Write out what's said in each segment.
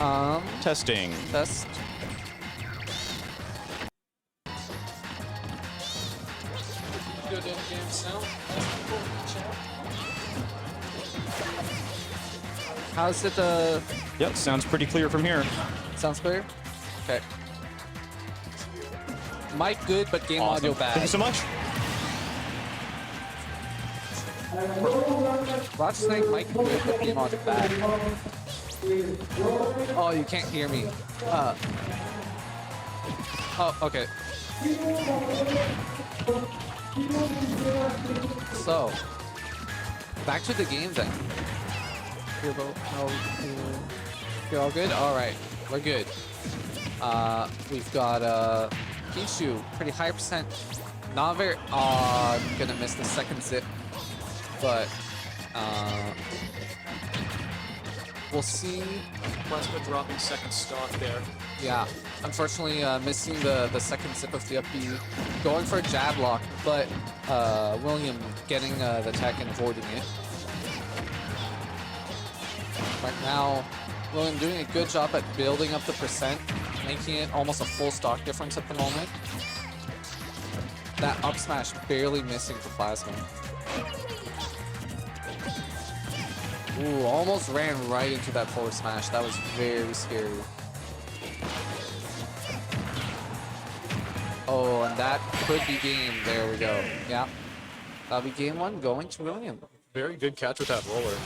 Testing. Test. Good in-game sound. How's it? Yep, sounds pretty clear from here. Sounds clear. Okay. Mic good, but game audio bad. Thank you so much. Roger saying mic good, but game audio bad. Oh, you can't hear me. Oh, okay. So, back to the game then. You're all good? Alright, we're good. We've got Pichu, pretty high percent. Not very. I'm gonna miss the second zip. But, we'll see. Plasma dropping second stock there. Yeah, unfortunately missing the second zip of the up B. Going for a jab lock, but William getting the tech and avoiding it. Right now, William doing a good job at building up the percent, making it almost a full stock difference at the moment. That up smash barely missing for Plasma. Ooh, almost ran right into that forward smash. That was very scary. Oh, and that could be game. There we go. Yeah. That'll be game one going to William. Very good catch with that roller.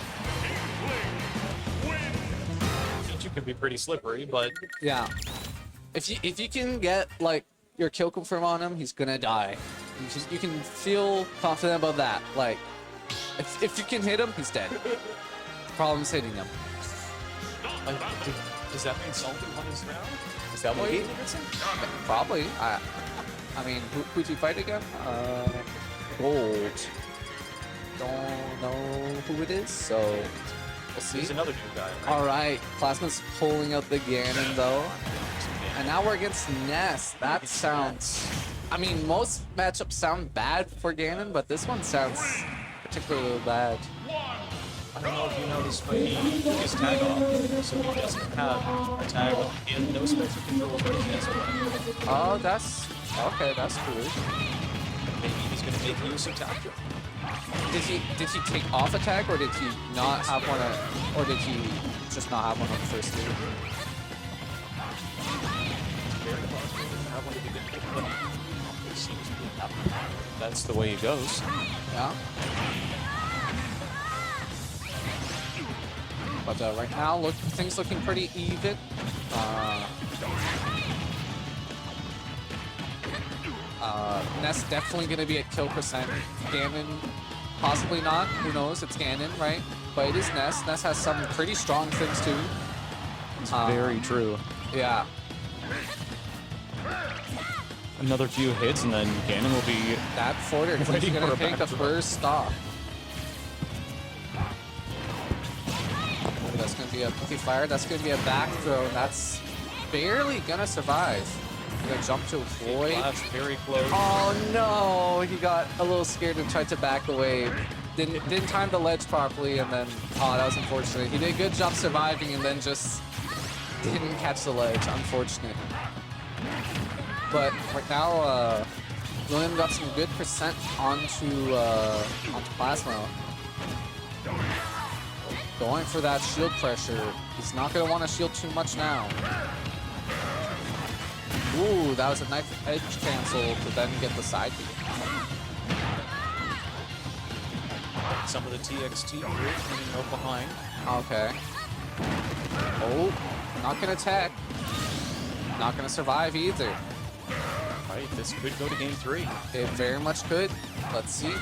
Pichu can be pretty slippery, but Yeah. If you can get like your kill confirm on him, he's gonna die. You can feel confident about that. Like, if you can hit him, he's dead. Problem's hitting him. does that mean something on his round? Is that why he gets him? Probably. I mean, who'd you fight again? Gold. Don't know who it is, so we'll see. He's another new guy. Right? All right, Plasma's pulling out the Ganon though, and now we're against Ness. That sounds. I mean, most matchups sound bad for Ganon, but this one sounds particularly bad. I don't know if you noticed, but he took his tag off, so he doesn't have a tag in no special control for his one. Oh, that's okay. That's cool. Maybe he's going to make use of tag. Did he take off a tag, or did he not have one, or did he just not have one on the first two? That's the way he goes. Yeah. But right now, things looking pretty even. Ness definitely going to be at kill percent. Ganon, possibly not. Who knows? It's Ganon, right? But it is Ness. Ness has some pretty strong things too. It's very true. Yeah. Another few hits, and then Ganon will be That forward, he's going to take the first stock. That's going to be a cookie fire. That's going to be a back throw, and that's barely going to survive. Gonna jump to avoid. That's very close. Oh no, he got a little scared and tried to back away. Didn't time the ledge properly, and then oh, that was unfortunate. He did a good job surviving, and then just didn't catch the ledge. Unfortunate. But right now, William got some good percent onto Plasma. Going for that shield pressure. He's not gonna want to shield too much now. Ooh, that was a knife edge cancel to then get the side beat. Some of the TXT group coming up behind. Okay. Oh, not gonna attack. Not gonna survive either. All right, this could go to game 3. It very much could. Let's see.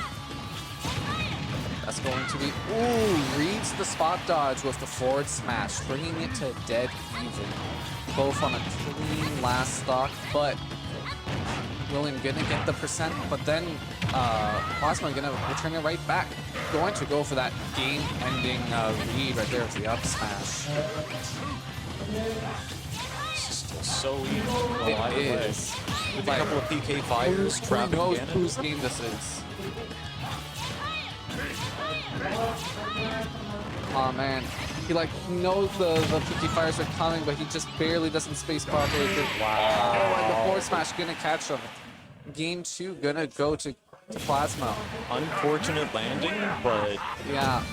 That's going to be... Ooh, reads the spot dodge with the forward smash, bringing it to dead even. Both on a clean last stock, but William gonna get the percent, but then Plasma gonna return it right back. Going to go for that game-ending read right there with the up smash. Still so even. It is. With a couple of PK fires trapping Who knows Ganon. whose game this is? Oh man, He like knows the PK fires are coming, but he just barely doesn't space properly. Wow. Oh, and the forward smash gonna catch him. Game 2 gonna go to Plasma. Unfortunate landing, but Yeah.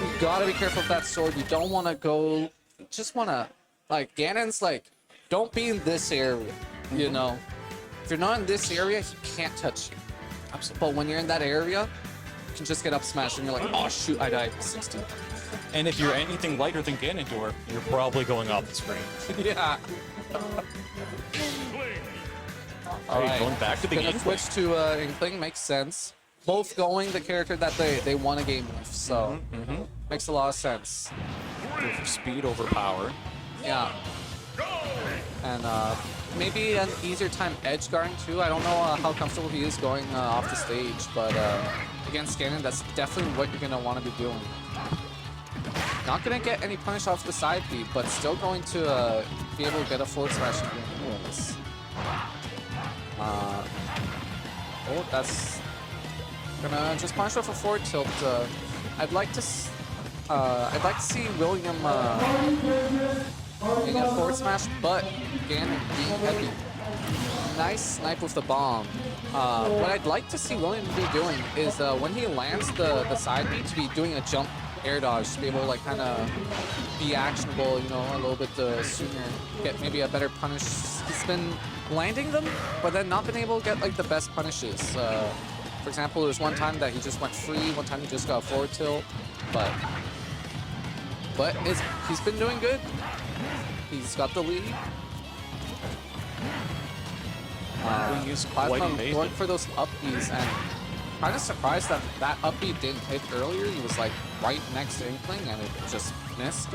You gotta be careful with that sword. You don't want to go. You just want to, like, Ganon's like, don't be in this area, you know? If you're not in this area, he can't touch you. Absolutely. But when you're in that area, you can just get up smashed and you're like, oh shoot, I died. 60. and if you're anything lighter than Ganondorf, you're probably going off the screen. Yeah. All right, going back to the gonna game. switch to Inkling, makes sense. Both going the character that they won a game with, so makes a lot of sense. Go for speed over power. Yeah. And maybe an easier time edge guarding too. I don't know how comfortable he is going off the stage, but against Ganon, that's definitely what you're gonna want to be doing. Not gonna get any punish off the side B, but still going to be able to get a forward smash anyways. Oh, that's gonna just punish off a forward tilt. I'd like to see William getting a forward smash, but Ganon being heavy. Nice snipe with the bomb. What I'd like to see William be doing is when he lands the side B, to be doing a jump air dodge, to be able to like kind of be actionable, you know, a little bit sooner, get maybe a better punish. He's been landing them, but then not been able to get like the best punishes. For example, there's one time that he just went free, one time he just got a forward tilt, but he's been doing good. He's got the lead. He's Plasma quite amazing. going for those up Bs, and kind of surprised that that up B didn't hit earlier. He was like right next to Inkling, and it just missed.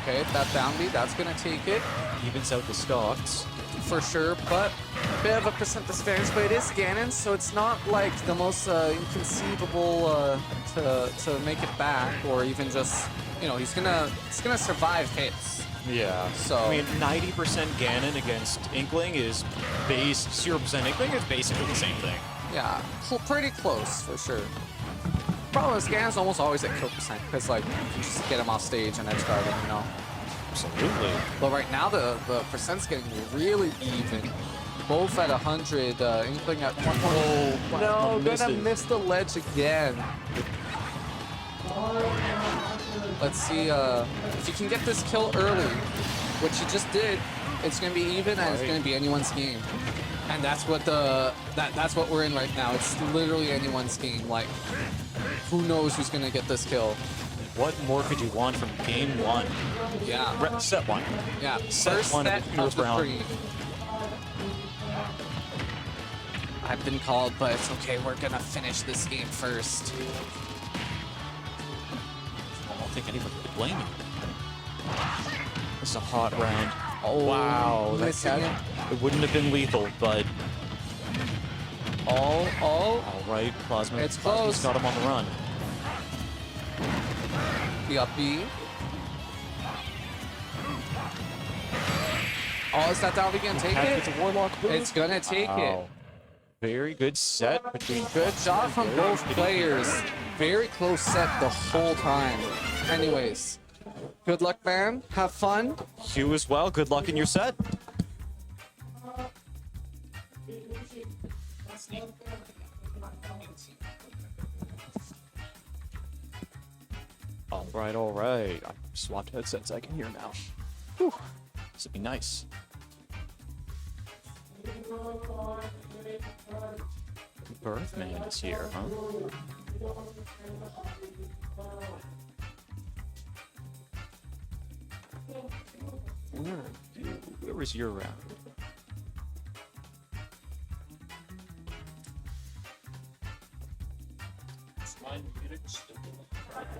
Okay, that down B, that's gonna take it Evens out the stocks. for sure, but a bit of a percent disadvantage. But it is Ganon, so it's not like the most inconceivable to make it back, or even just, you know, he's gonna survive hits. Yeah. So I mean, 90% Ganon against Inkling is 0% Inkling is basically the same thing. yeah, pretty close for sure. Problem is, Ganon's almost always at kill percent because like you can just get him off stage and edge guard him, you know. Absolutely. But right now the percent's getting really even. Both at 100, Inkling at 120. Oh, No, missed gonna it. miss the ledge again. Let's see if you can get this kill early, which you just did. It's gonna be even, and it's gonna be anyone's game. And that's what that's what we're in right now. It's literally anyone's game. Like, who knows who's gonna get this kill? What more could you want from game 1? Yeah. Set 1. Yeah, Set first one of set the of the round. 3. I've been called, but it's okay. We're gonna finish this game first. I don't think anybody could blame you. This is a hot round. Oh, wow. That missing catch, it wouldn't have been lethal, but all. all right, Plasma. It's Plasma's close. got him on the run. The up B. Oh, is that down again? Take Catch it. with the Warlock boot. It's gonna take it. Wow. Very good set between. Good job from both players. Very close set the whole time. Anyways, good luck, man. Have fun. You as well. Good luck in your set. All right, all right. I swapped headsets. I can hear now. Whew. This would be nice. Birthman is here, huh? Where was your round?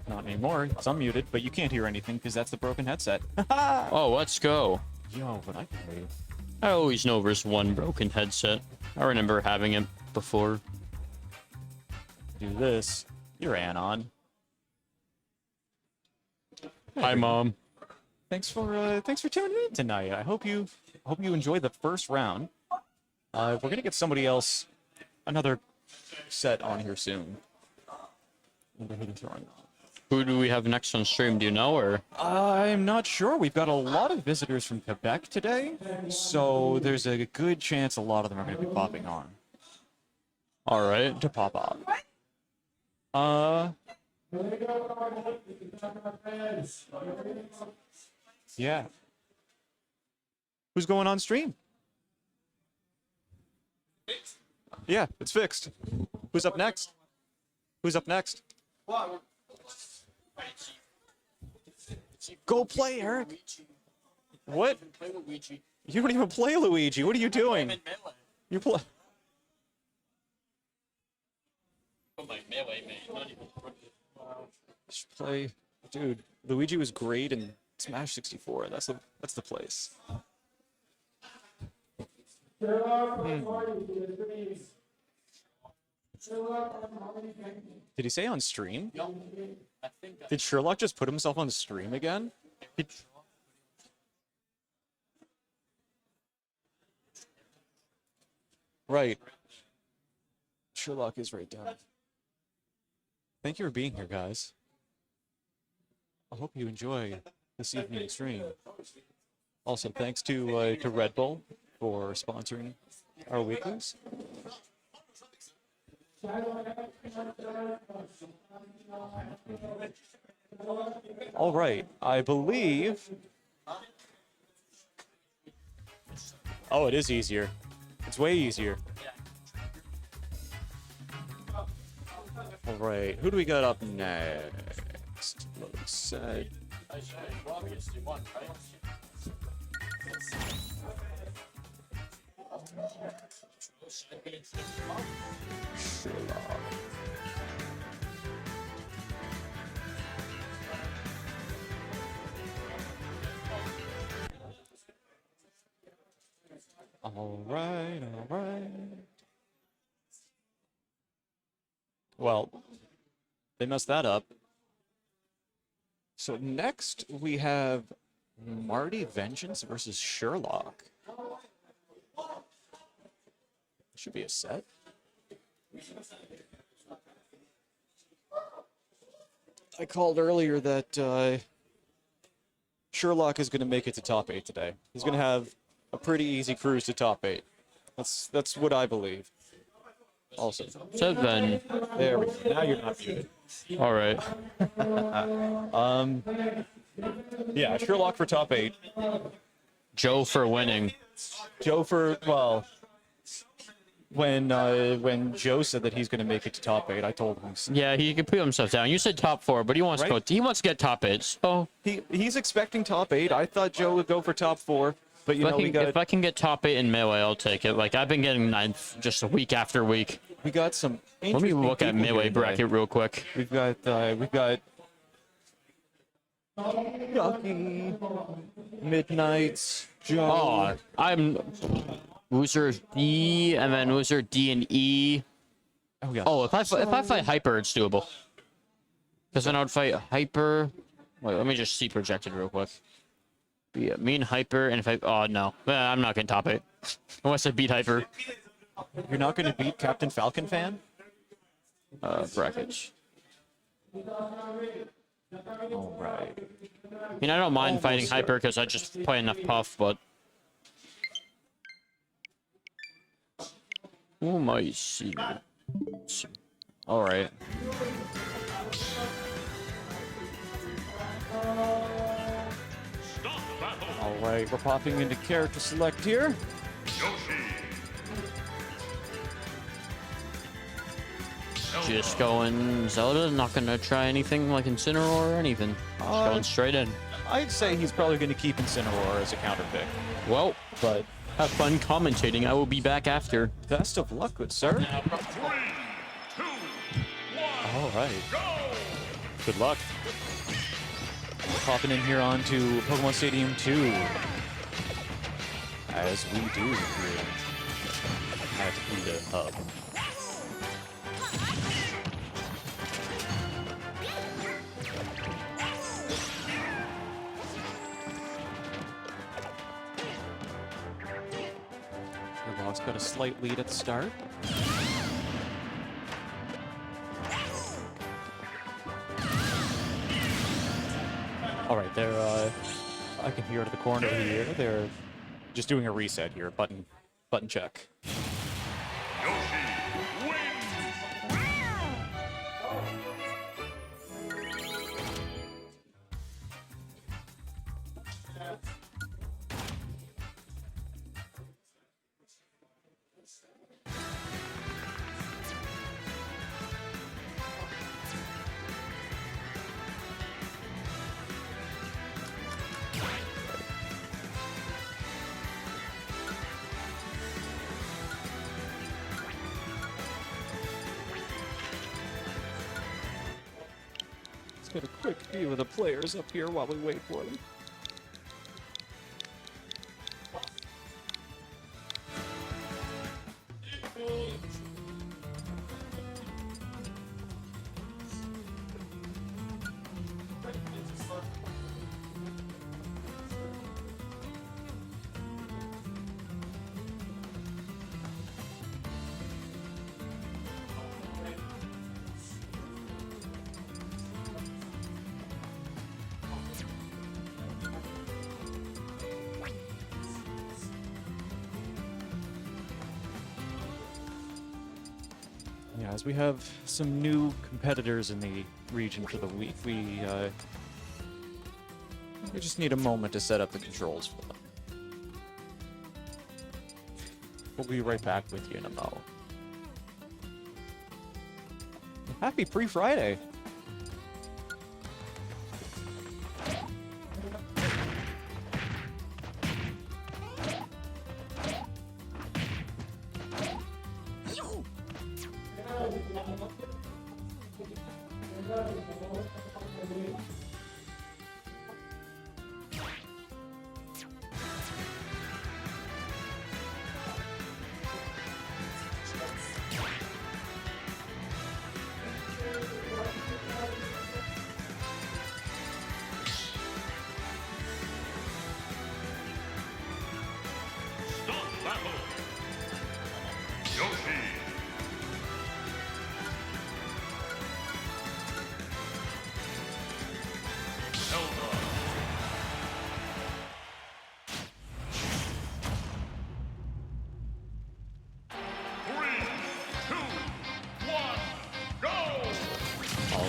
Not anymore. It's unmuted, but you can't hear anything because that's the broken headset. Oh, let's go. Yo, but I can hear you. I always know there's one broken headset. I remember having it before. Do this. You're Anon. Hi, Mom. Thanks for tuning in tonight. I hope you enjoyed the first round. We're gonna get somebody else, another set on here soon. Who do we have next on stream? Do you know, or? I'm not sure. We've got a lot of visitors from Quebec today, so there's a good chance a lot of them are going to be popping on. All right. To pop up. Yeah. Who's going on stream? Yeah, it's fixed. Who's up next? Who's up next? Go play, Eric. What? You don't even play Luigi. What are you doing? You play. Just play, dude. Luigi was great in Smash 64. That's the place. Did he say on stream? Did Sherlock just put himself on stream again? Right. Sherlock is right down. Thank you for being here, guys. I hope you enjoy this evening's stream. Also, thanks to Red Bull for sponsoring our weeklies. All right, I believe. Oh, it is easier. It's way easier. All right, who do we got up next? Looks sad. Sherlock. All right, all right. Well, they messed that up. So next we have Marty Vengeance versus Sherlock. Should be a set. I called earlier that Sherlock is going to make it to top 8 today. He's going to have a pretty easy cruise to top 8. That's what I believe. Also. So then. There we go. Now you're not muted. All right. Yeah, Sherlock for top 8. Joe for winning. Joe for, well, when Joe said that he's going to make it to top 8, I told him. Yeah, he can put himself down. You said top 4, but he wants to go. He wants to get top 8. So he's expecting top 8. I thought Joe would go for top 4, but if I can get top 8 in Melee, I'll take it. Like I've been getting 9th just a week after week. We got some. Let me look at Melee bracket real quick. We've got Shuck3y, Middnights, Joe. Oh, I'm loser D and then loser D and E. Oh yeah. Oh, if I fight Hyper, it's doable. Because then I would fight Hyper. Wait, let me just see projected real quick. Yeah, me and Hyper, and if I no, I'm not getting top 8 unless I beat Hyper. You're not going to beat Captain Falcon Fan? Brackets. All right. I mean, I don't mind fighting Hyper because I just play enough Puff, but. Who am I seeing? All right. All right, we're popping into character select here. Just going Zelda, not gonna try anything like Incineroar or anything. Just going straight in. I'd say he's probably going to keep Incineroar as a counter pick. Well, But have fun commentating. I will be back after. best of luck, good sir. 3, 2, 1. All right. Good luck. We're popping in here onto Pokemon Stadium 2. As we do here at the Hub. Sherlock's got a slight lead at the start. All right, they're I can hear it at the corner here. They're just doing a reset here. Button check. Let's get a quick view of the players up here while we wait for them. Yeah, as we have some new competitors in the region for the week, we just need a moment to set up the controls for them. We'll be right back with you in a mo. Happy pre-Friday!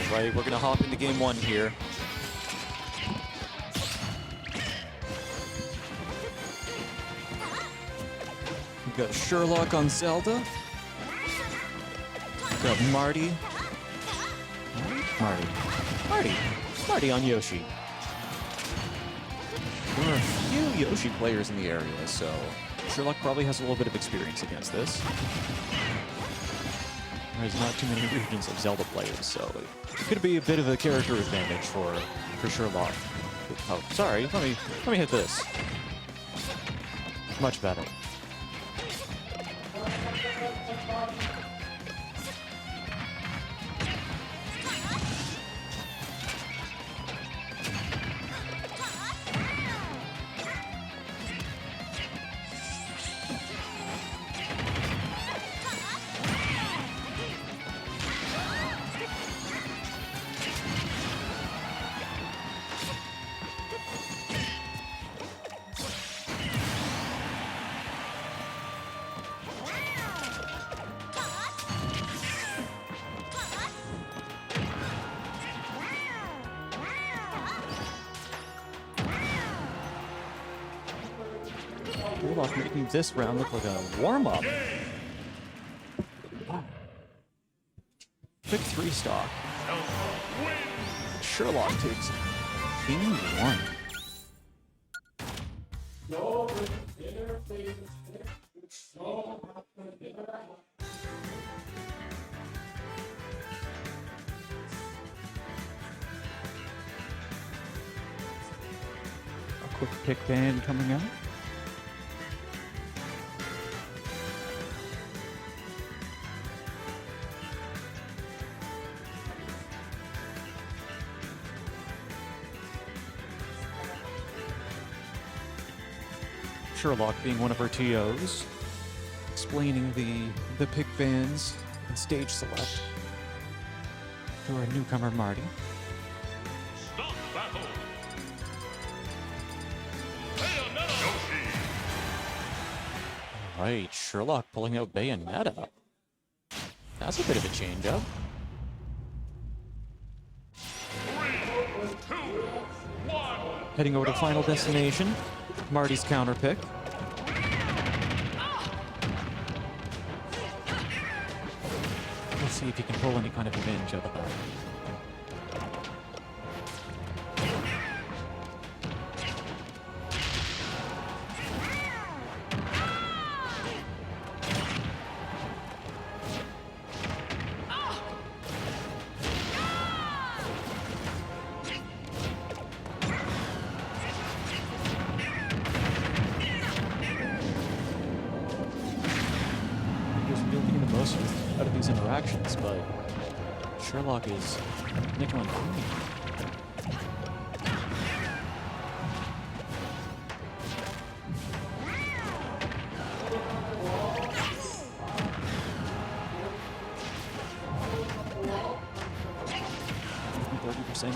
Alright, we're gonna hop into game one here. We've got Sherlock on Zelda. We've got Marty on Yoshi. There are a few Yoshi players in the area, so Sherlock probably has a little bit of experience against this. There's not too many regions of Zelda players, so it could be a bit of a character advantage for Sherlock. Oh, sorry. Let me hit this. Much better. Sherlock making this round look like a warm-up. Quick 3 stock. Sherlock takes King 1. A quick pick band coming out. Sherlock being one of her TOs. explaining the pick bans and stage select to our newcomer Marty. Stop battle. All right, Sherlock pulling out Bayonetta. That's a bit of a change up. 3, 2, 1. Heading over to Final Destination. Marty's counter pick. We'll see if he can pull any kind of advantage out of that. Out of these interactions, but Sherlock is nickel and diming. %,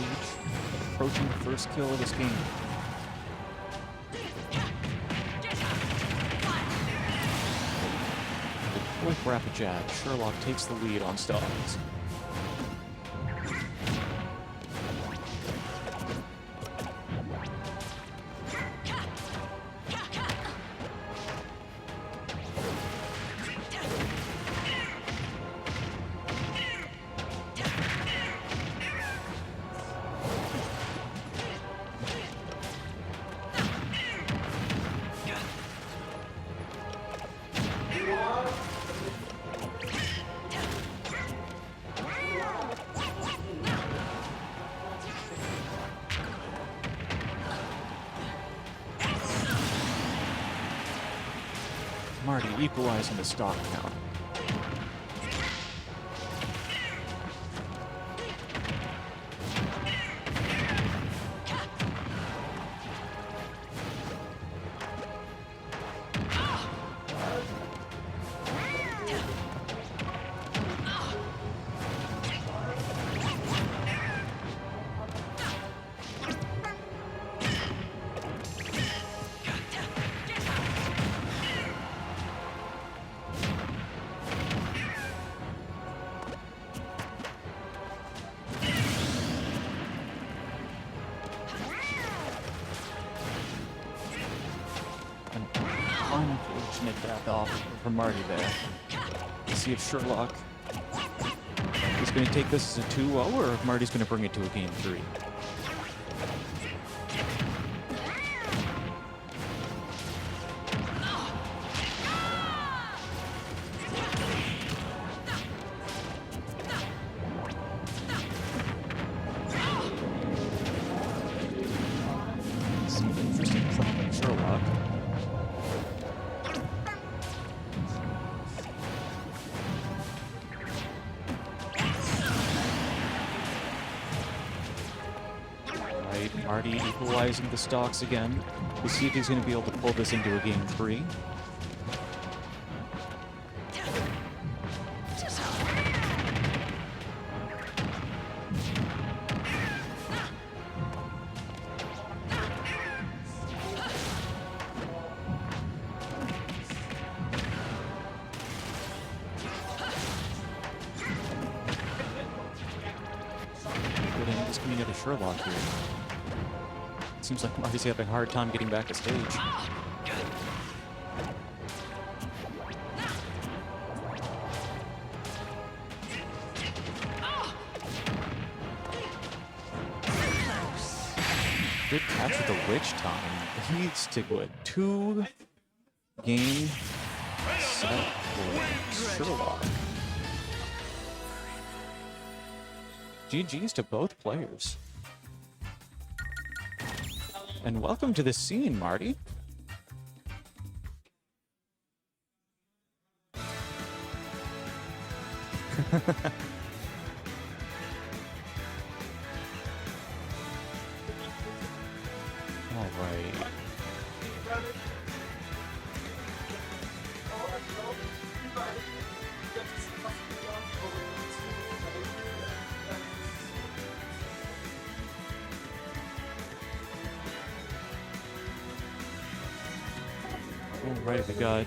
approaching the first kill of this game. With rapid jab, Sherlock takes the lead on Stars. Marty equalizing the stock count. Unfortunate death off from Marty there. Let's see if Sherlock is going to take this as a 2-0 or if Marty's going to bring it to a game 3. Some interesting play from Sherlock. Marty equalizing the stocks again. We'll see if he's going to be able to pull this into a game 3. Good angles coming out of Sherlock here. Seems like Marty's having a hard time getting back to stage. Good catch with the witch time. He needs to go a 2-game set for Sherlock. GG's to both players. And welcome to the scene, Marty. All right. Alright, we got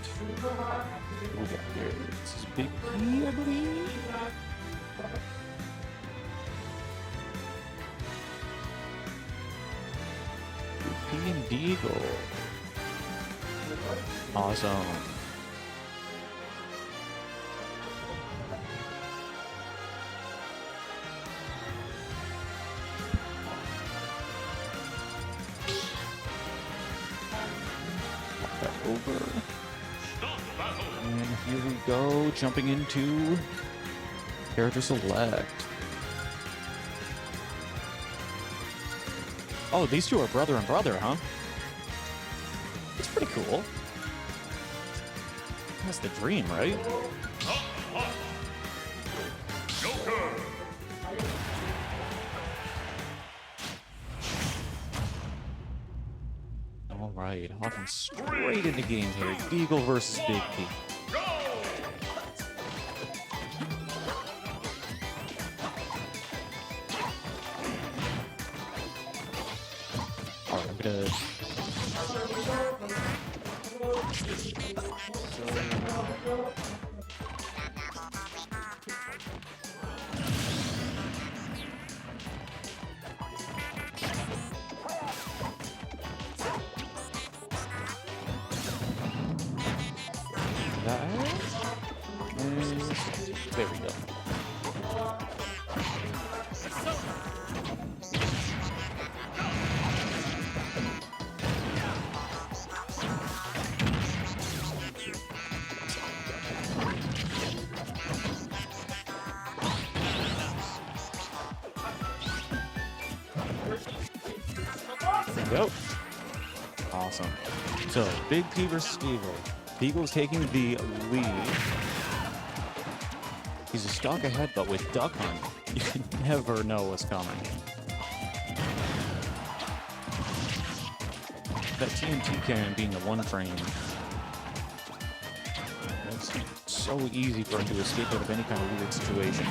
here? This is Big P, I believe. Big P and Deagle. Awesome. Over. And here we go, jumping into character select. Oh, these two are brother and brother, huh? It's pretty cool. That's the dream, right? Joker. All right, hopping straight into game here. Deagle versus Big P. Go. All right, I'm gonna. There we go. There we go. Awesome. So, Big P versus Deagle. Deagle's taking the lead. He's a stock ahead, but with Duck Hunt, you can never know what's coming. That TNT cannon being a one frame. It's so easy for him to escape out of any kind of weird situation.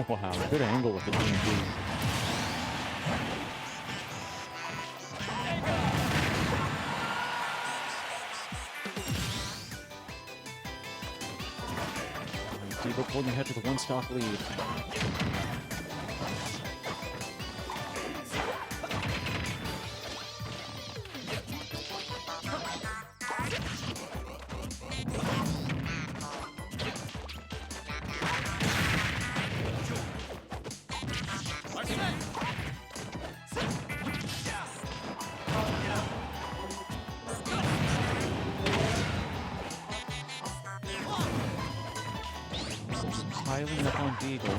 Wow, good angle with the TNT. Deagle pulling ahead with a one-stock lead. Piling up on Deagle.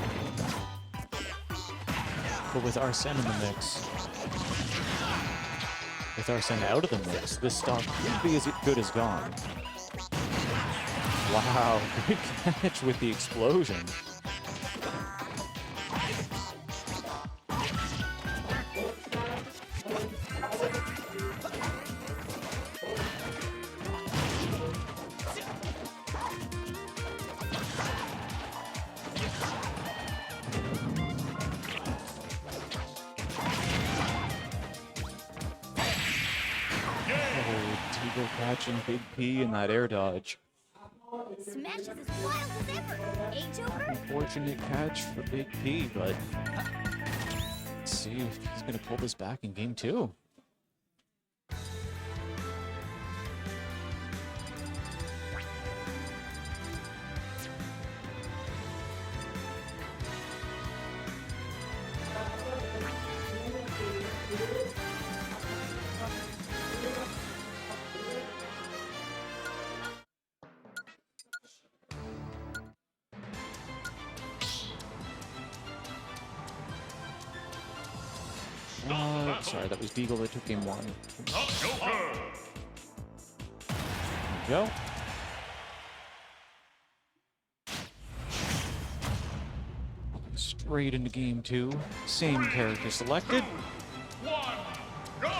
But with Arsene in the mix, with Arsene out of the mix, this stock could be as good as gone. Wow, good catch with the explosion. Deagle catching Big P in that air dodge. Smash is as wild as ever. Eh, Joker? Unfortunate catch for Big P, but let's see if he's going to pull this back in game two. Sorry, that was Deagle that took game one. Joker. There we go. Straight into game 2. Same character selected. One, go!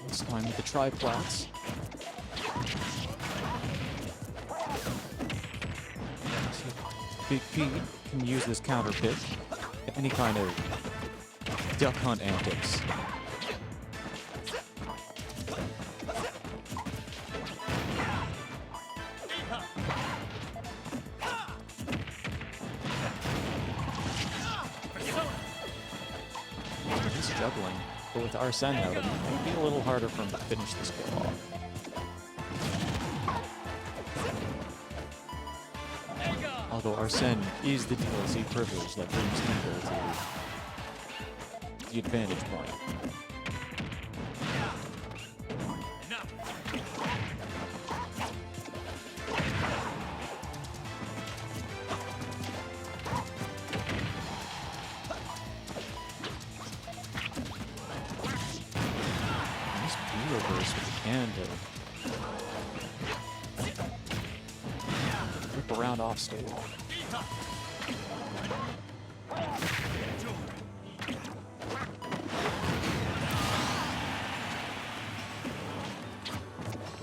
This time with the triplats. Big P can use this counter pick. Any kind of duck hunt antics. He's juggling, but with Arsene out, it might be a little harder for him to finish this kill off. Although Arsene is the DLC privilege that brings people to the advantage point. Nice B-reverse with the candle. Whip around off stage.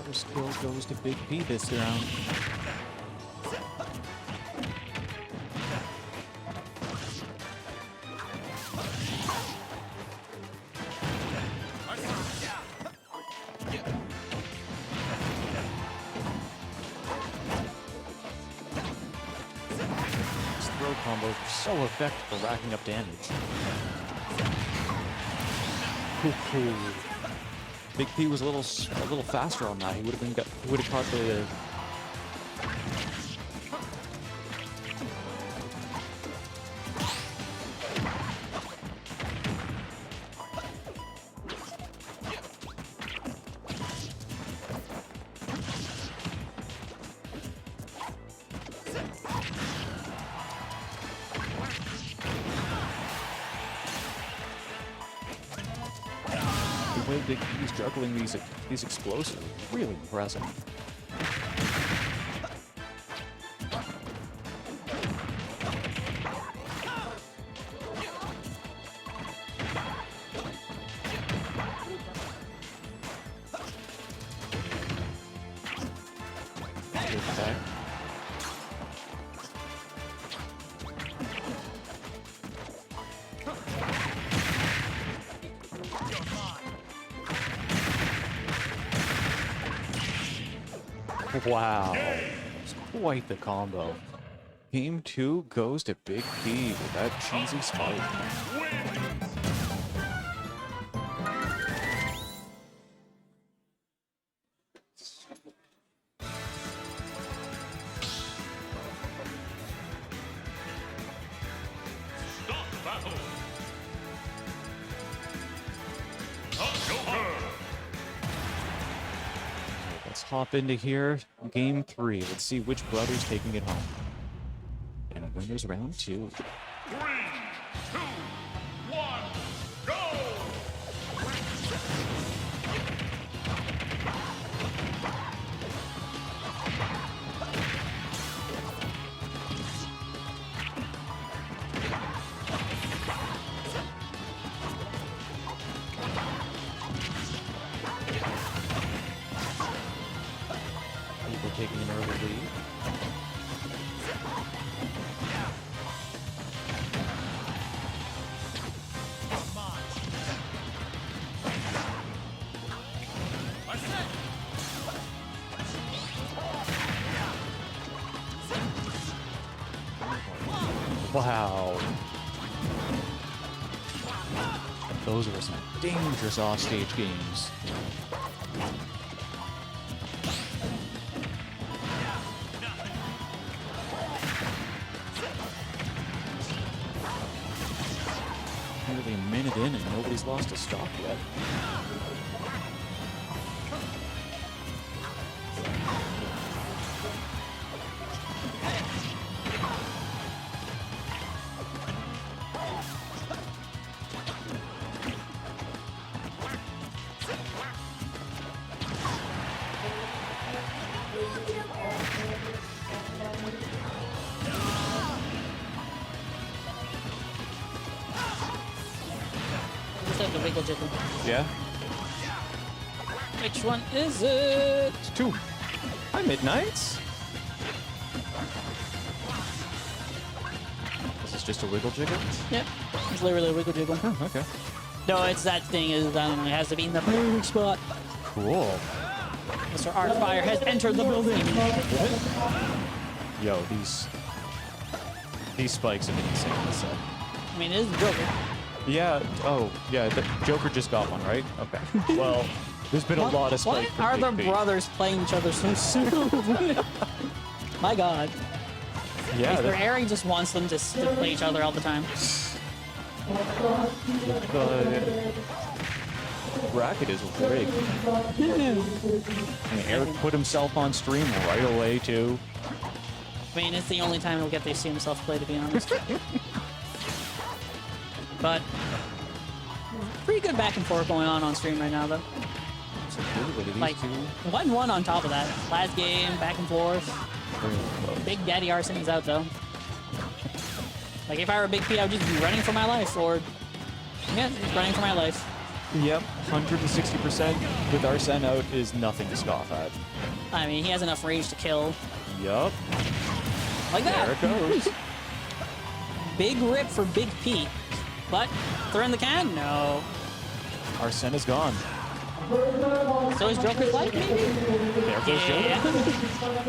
First kill goes to Big P this round. These throw combos are so effective for racking up damage. Cool. Big P was a little faster on that. He would have caught the. The way Big P's juggling these explosives, really impressive. Good attack. Wow, it's quite the combo. Game 2 goes to Big P with that cheesy spike. Stop battle! Joker! Let's hop into here. Game 3. Let's see which brother's taking it home. And winners round 2. 3, 2, 1, go! People taking an early lead. Wow. Those were some dangerous offstage games. Nearly a minute in and nobody's lost a stock yet. Wiggle Jiggle. Yeah? Which one is it? 2. Hi, Middnights. This is just a wiggle jiggle? Yep. It's literally a Wiggle Jiggle. Oh, okay. No, it's that thing is, I don't know, it has to be in the perfect spot. Cool. Mr. Artfire has entered the building. Yo, these spikes have been insane in this set. I mean, it is the Joker. Yeah, oh, yeah, the Joker just got one, right? Okay. Well, there's been a lot of Why spikes. are the brothers playing each other so soon? My god. Yeah, Mr. the, Airy just wants them to play each other all the time. the bracket is rigged. And Eric put himself on stream right away, too. I mean, it's the only time he'll get to see himself play, to be honest. But pretty good back and forth going on stream right now, though. So good, look at these Like two. 1-1 on top of that. Last game, back and forth. Very close. Big Daddy Arson is out though. Like if I were Big P, I would just be running for my life, or yeah, just running for my life. Yep, 160% with Arsene out is nothing to scoff at. I mean, he has enough rage to kill. Yup, Like there that. it goes. Big rip for Big P. But throw in the can? No. Arsene is gone. So is Joker's life, maybe? There goes Joker. Yeah.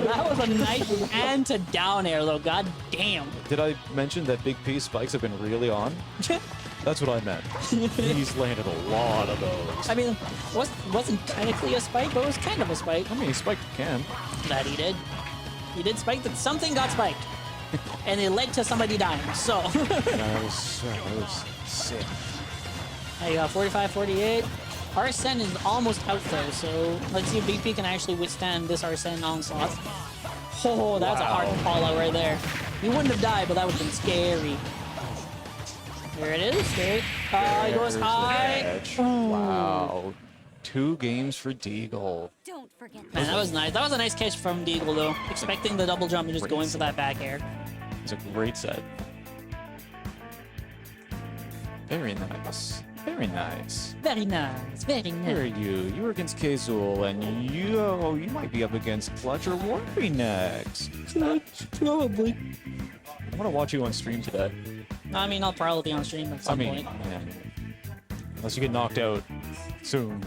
That was a nice and to down air, though. God damn. Did I mention that Big P spikes have been really on? That's what I meant. He's landed a lot of those. I mean, wasn't technically a spike, but it was kind of a spike. I mean, he spiked Cam. That he did. He did spike that something got spiked. And it led to somebody dying, so. That was sick. There you go, 45-48. Arsene is almost out though, so let's see if Big P can actually withstand this Arsene onslaught. Oh, that's a hard call out right there. He wouldn't have died, but that would have been scary. There it is, straight. He goes There's the high. catch. Wow. 2 games for Deagle. Don't forget Man, that was nice. That was a nice catch from Deagle though. Expecting the double jump and just going for that back air. It's a great set. Very nice. Very nice. Very nice, very Where are nice. you? You were against Kazul, and you might be up against Clutch or Warpy next. Probably. I want to watch you on stream today. I mean, I'll probably be on stream at some point. yeah. Unless you get knocked out soon in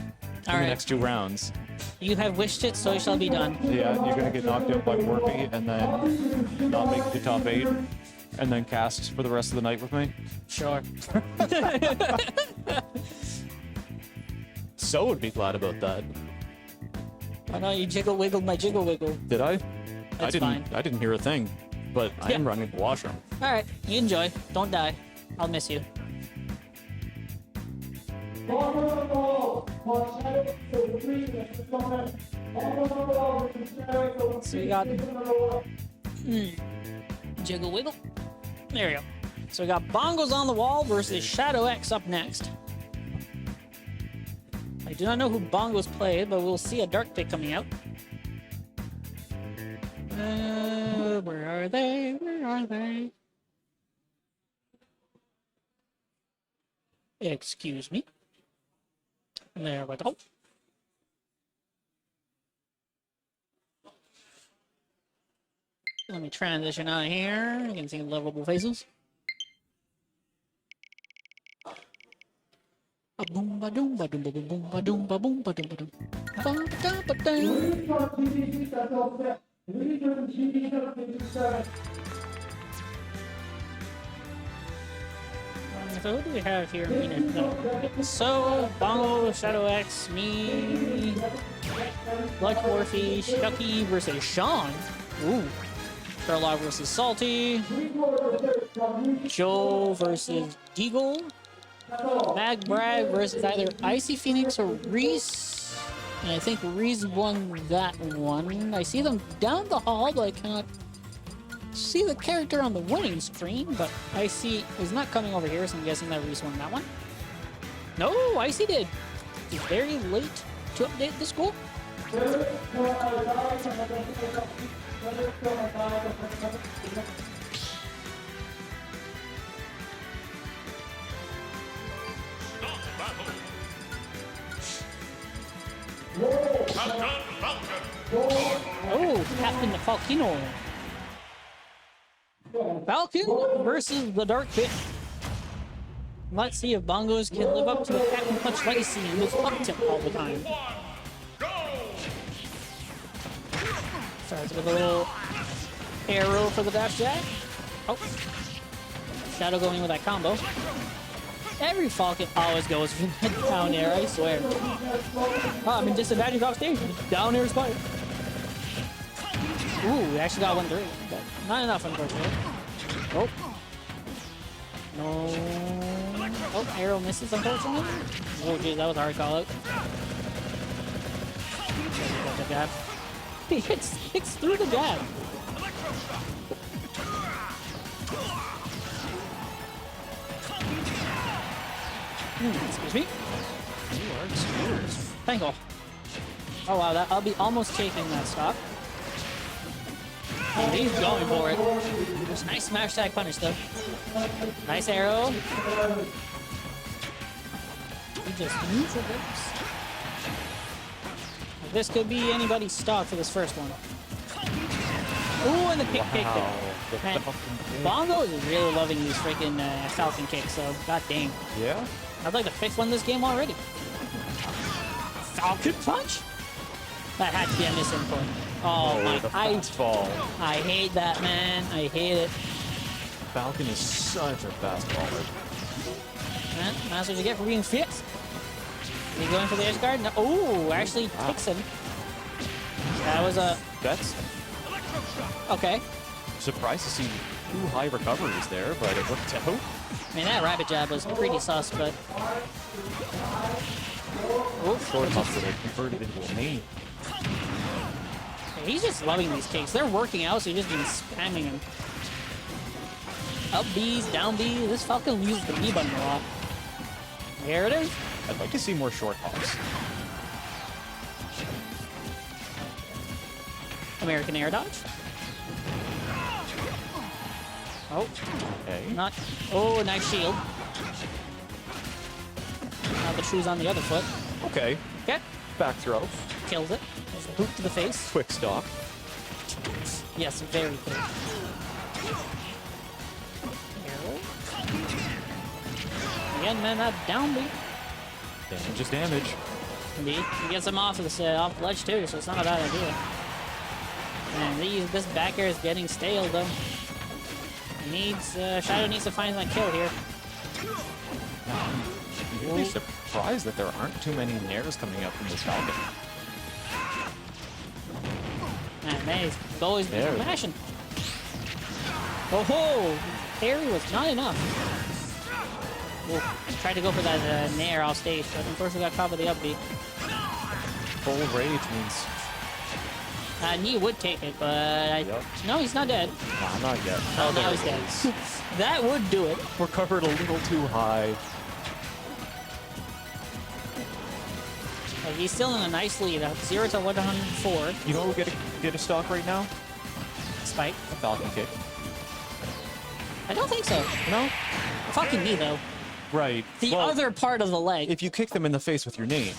the Alright. next 2 rounds. You have wished it, so it shall be done. Yeah, you're gonna get knocked out by Warpy and then not make the top 8, and then cast for the rest of the night with me. Sure. So would be glad about that. I know you jiggle wiggled my jiggle wiggle. Did I? That's fine. I didn't hear a thing, but I am Yeah. running the washroom. All right, you enjoy. Don't die. I'll miss you. So we got jiggle wiggle. There we go. So we got Bongos on the Wall versus Shadow X up next. I do not know who Bongos played, but we'll see a dark pick coming out. Where are they? Where are they? Excuse me. There we go. Let me transition out of here. You can see lovable faces. Boom ba doom ba doom ba boom ba doom ba boom ba doom ba doom. Ba da ba da. So who do we have here? So, Bongo, Shadow X, me, Luck Morphe, Shuck3y versus Sean. Ooh. Sherlock versus Salty. Joe versus Deagle. Mag Bragg versus either Icy Phoenix or Reese. And I think Reese won that one. I see them down the hall, but I cannot see the character on the winning screen. But Icy is not coming over here, so I'm guessing that Reese won that one. No, Icy did. He's very late to update the score. Start battle. Oh, Captain Falcino. Falcon versus the Dark Pit. Let's see if Bongos can live up to the Captain Punch legacy and was up tilt all the time. Starts with a little arrow for the dash jack. Oh. Shadow going with that combo. Every Falcon always goes for the down air, I swear. Oh, I'm in disadvantage off stage. Down air is fire. Ooh, we actually got 1-3, but not enough, unfortunately. Oh. No. Oh, arrow misses, unfortunately. Oh, geez, that was a hard call out. The jab. He hits through the jab. Excuse me. Thank you. Oh wow, that I'll be almost taking that stock. Oh, he's going for it. Nice smash tag punish though. Nice arrow. He just neutral dips. This could be anybody's stock for this first one. Ooh, and the kick there. Man, Bongo is really loving these freaking Falcon kicks, so god dang. Yeah? I'd like the 5th one this game already. Falcon punch? That had to be a misinput. Oh my, the fast fall. I hate that, man. I hate it. Falcon is such a fast baller. Man, that's what you get for being fixed. He going for the edge guard? No. Oh, actually takes him. That was a... That's Okay. surprised to see 2 high recoveries there, but it worked out. I mean, that rabbit jab was pretty sus, but... Oh, Short enough that it converted into a main. he's just loving these kicks. They're working out, so he's just been spamming them. Up B's, down B. This Falcon uses the B button a lot. There it is. I'd like to see more short hops. American air dodge. Oh, Okay. not. Oh, nice shield. Now the shoe's on the other foot. Okay. Okay, Back throw. kills it. There's a boot to the face. Quick stop. Yes, very quick. Arrow. Again, man, that down beat. Damage is damage. Indeed. He gets him off of off the ledge too, so it's not a bad idea. And this back air is getting stale though. He needs Shadow needs to find that kill here. I'm really surprised that there aren't too many nairs coming up from this Falcon. Man, he's always been There. smashing. Oh ho! Parry was not enough. We'll try to go for that nair off stage, but unfortunately got caught by the upbeat. Full rage means... Knee would take it, but Yep. no, he's not dead. Nah, not yet. Oh, there now he's it dead. is. That would do it. We're covered a little too high. Like, he's still in a nice lead, up 0 to 104. You know who get a stock right now? Spike. A Falcon kick. I don't think so. No? Fucking me though. Right. The Well, other part of the leg. if you kick them in the face with your name.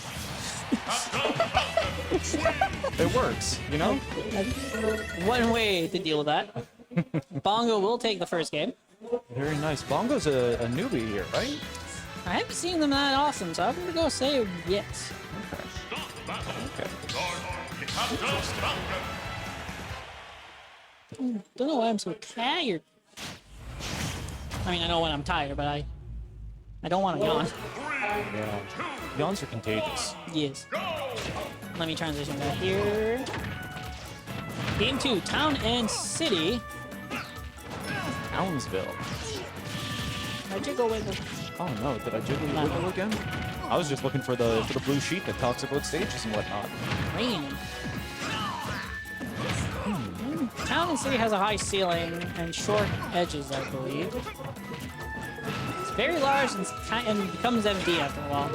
It works, you know? One way to deal with that. Bongo will take the first game. Very nice. Bongo's a newbie here, right? I haven't seen them that often, so I'm gonna go say yes. Okay. Don't know why I'm so tired. I mean, I know when I'm tired, but I don't want to yawn. Yeah. Yawns are contagious. Yes. Let me transition that here. Game 2, Town and City. Townsville. I jiggle with it. Oh no, did I jiggle the wiggle again? I was just looking for the blue sheet that talks about stages and whatnot. Rain. Town and City has a high ceiling and short edges, I believe. It's very large and becomes empty after a while.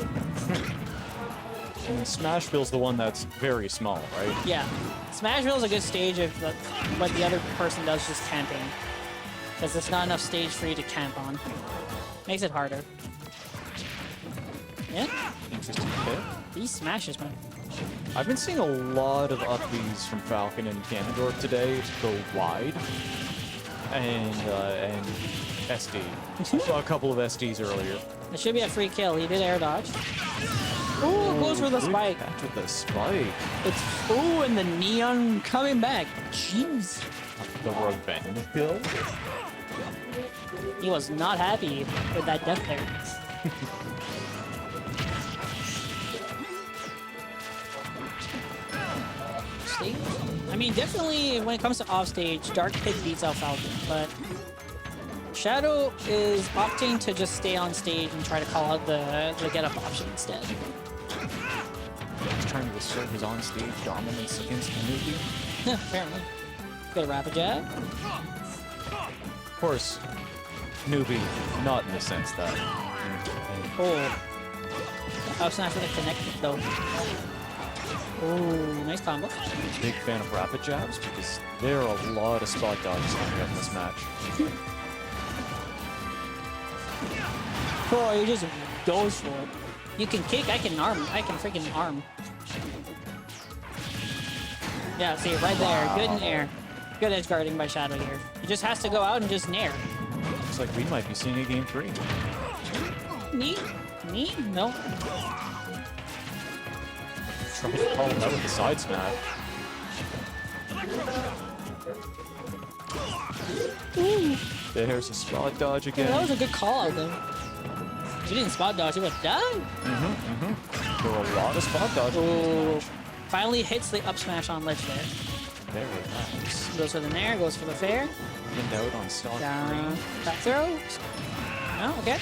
And Smashville's the one that's very small, right? Yeah. Smashville is a good stage if what the other person does is just camping. Because there's not enough stage for you to camp on. Makes it harder. Yeah? Interesting pick. These smashes, man. I've been seeing a lot of upbeats from Falcon and Ganondorf today to go wide. And SD. I saw a couple of SDs earlier. It should be a free kill. He did air dodge. Ooh, goes for the Good spike. catch with the spike. It's ooh, and the neon coming back. Jeez. The revenge kill. He was not happy with that death there. Stage? I mean, definitely when it comes to offstage, Dark Pit beats out Falcon, but Shadow is opting to just stay on stage and try to call out the get up option instead. He's trying to assert his on-stage dominance against Nubi. Apparently. Good rapid jab. Of course, Nubi, not in the sense that. Oh. Up smash with a connect though. Oh, nice combo. Big fan of rapid jabs because there are a lot of spot dodges coming up in this match. Oh, he just goes for it. You can kick, I can arm. I can freaking arm. Yeah, see, right there. Good in air. Good edge guarding by Shadow here. He just has to go out and just nair. Looks like we might be seeing a game 3. Me? Me? No. Trying to call him out with the side smash. Ooh. There's a spot dodge Yeah, again. that was a good call out though. If you didn't spot dodge, he would have died. There were a lot of spot dodges. in Oh. this match. Finally hits the up smash on ledge there. Very nice. Goes for the nair, goes for the fair. Pinned out on stock Down. 3. Back throw. No, okay.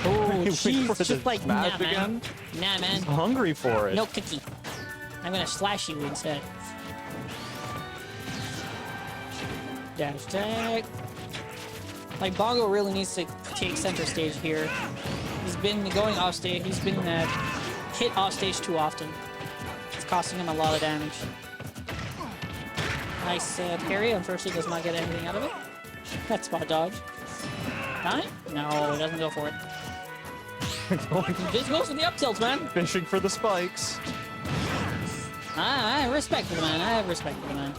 Oh, Wait jeez. for It's the just like, smash nah, man. again? Nah, man. Hungry for it. No cookie. I'm gonna slash you instead. Dash attack. Like, Bongo really needs to take center stage here. He's been going off stage. He's been hit off stage too often. It's costing him a lot of damage. Nice parry. Unfortunately, does not get anything out of it. That spot dodge. Time? No, it doesn't go for it. He just goes for the up tilt, man. Fishing for the spikes. I have respect for the man. I have respect for the man.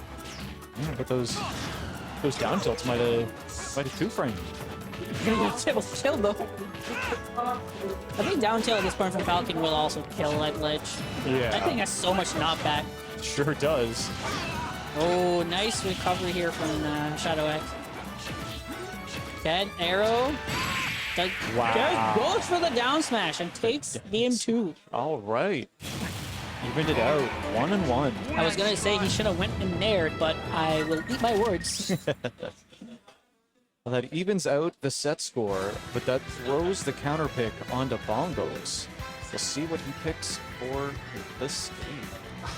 Yeah, but those down tilts might have two-framed. Kill though. I think down tilt at this point from Falcon will also kill at ledge. Yeah. That thing has so much knockback. Sure does. Oh, nice recovery here from Shadow X. Dead arrow. Wow. Goes for the down smash and takes game 2. All right. Evened it out. 1-1. I was gonna say he should have went and nared, but I will eat my words. Well, that evens out the set score, but that throws the counter pick onto Bongos. We'll see what he picks for this game.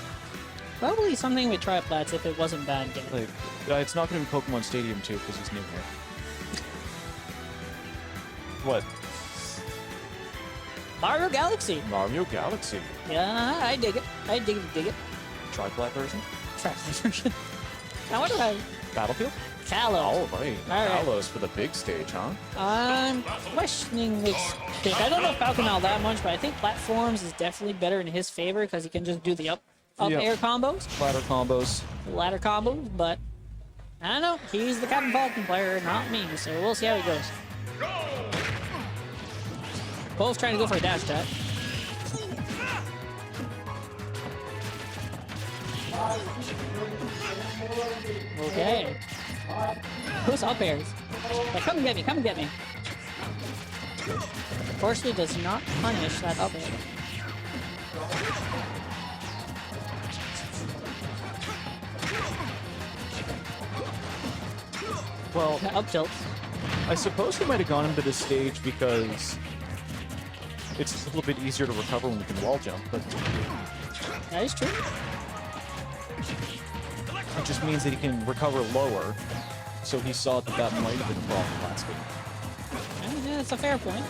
Probably something with Triplats if it wasn't bad game. Like, it's not going to be Pokemon Stadium 2 because he's new here. What? Mario Galaxy. Mario Galaxy. Yeah, I dig it. I dig it. Triplat version? Triplats version. I wonder how Battlefield? Kalos. All right. All right. Kalos for the big stage, huh? I'm questioning this pick. I don't know Falcon all that much, but I think platforms is definitely better in his favor because he can just do the up Yep. air combos, Platter combos. ladder combos, but I don't know. He's the Captain Falcon player, not me, so we'll see how he goes. Both trying to go for a dash attack. Okay. Who's up airs? Like, come and get me, come and get me. Unfortunately, does not punish that up air. Well, Up tilt. I suppose he might have gone into this stage because it's a little bit easier to recover when we can wall jump, but That is true. it just means that he can recover lower. So he saw that that might have been a problem last game. Yeah, that's a fair point.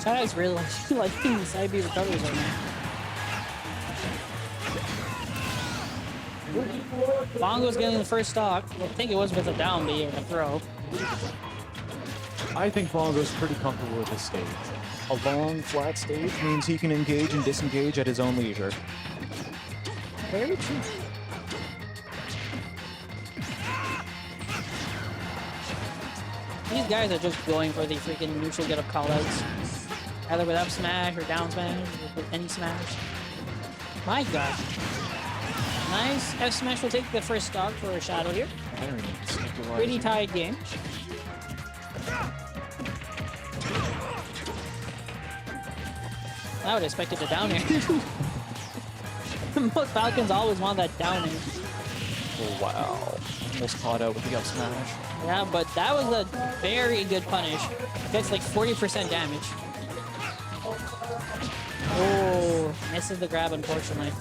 Shadow's really liking the side B recoveries right now. Bongo's getting the first stock. I think it was with a down B or a throw. I think Bongo's pretty comfortable with this stage. A long, flat stage means he can engage and disengage at his own leisure. Very true. These guys are just going for the freaking neutral get up callouts. Either with up smash or down smash or with any smash. My gosh. Nice. F smash will take the first stock for a Shadow here. Very nice. Pretty tied game. I would expect it to down air. Most Falcons always want that down air. Oh, wow. Almost caught out with the up smash. Yeah, but that was a very good punish. Gets like 40% damage. Oh, misses the grab, unfortunately.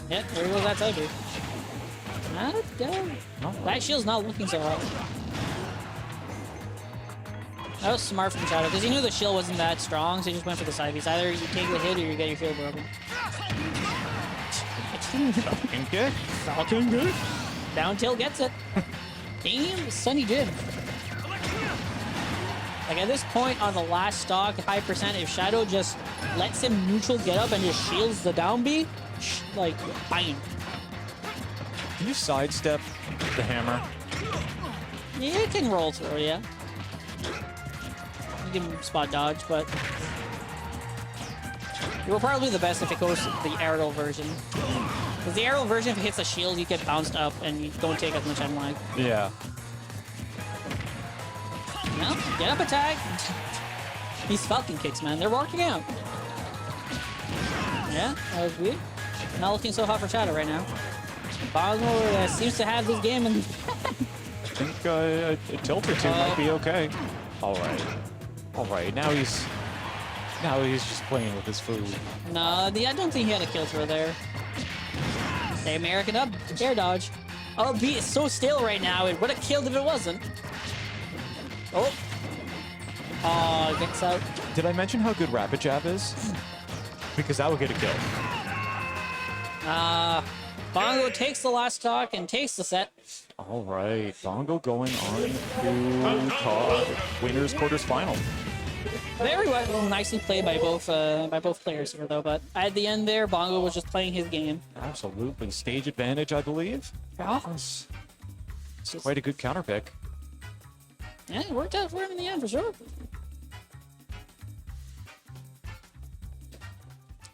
Yep, there goes that tiger. Not good. That shield's not looking so hot. That was smart from Shadow, because he knew the shield wasn't that strong, so he just went for the side piece. Either you take the hit or you get your shield broken. Falcon kick. Falcon good. Down tilt gets it. Game Sunny Jim. Like at this point on the last stock, high percent, if Shadow just lets him neutral get up and just shields the down B, like, fine. Can you sidestep the hammer? Yeah, it can roll through, yeah. You can spot dodge, but it will probably be the best if it goes to the aerial version. Because the aerial version, if it hits a shield, you get bounced up and you don't take as much end lag. Yeah. No, get up attack. These Falcon kicks, man, they're working out. Yeah, that was weird. Not looking so hot for Shadow right now. Bongo seems to have this game in. I think a tilt or two might be okay. All right. All right. Now he's just playing with his food. No, I don't think he had a kill throw there. The American up, air dodge. Oh, B is so still right now. It would have killed if it wasn't. Oh. Oh, gets out. Did I mention how good Rapid Jab is? Because that would get a kill. Bongo takes the last stock and takes the set. All right. Bongo going on to winners quarters final. Very well, nicely played by both players here, though. But at the end there, Bongo was just playing his game. Absolutely. Stage advantage, I believe. Yeah. It's quite a good counter pick. Yeah, it worked out for him in the end, for sure.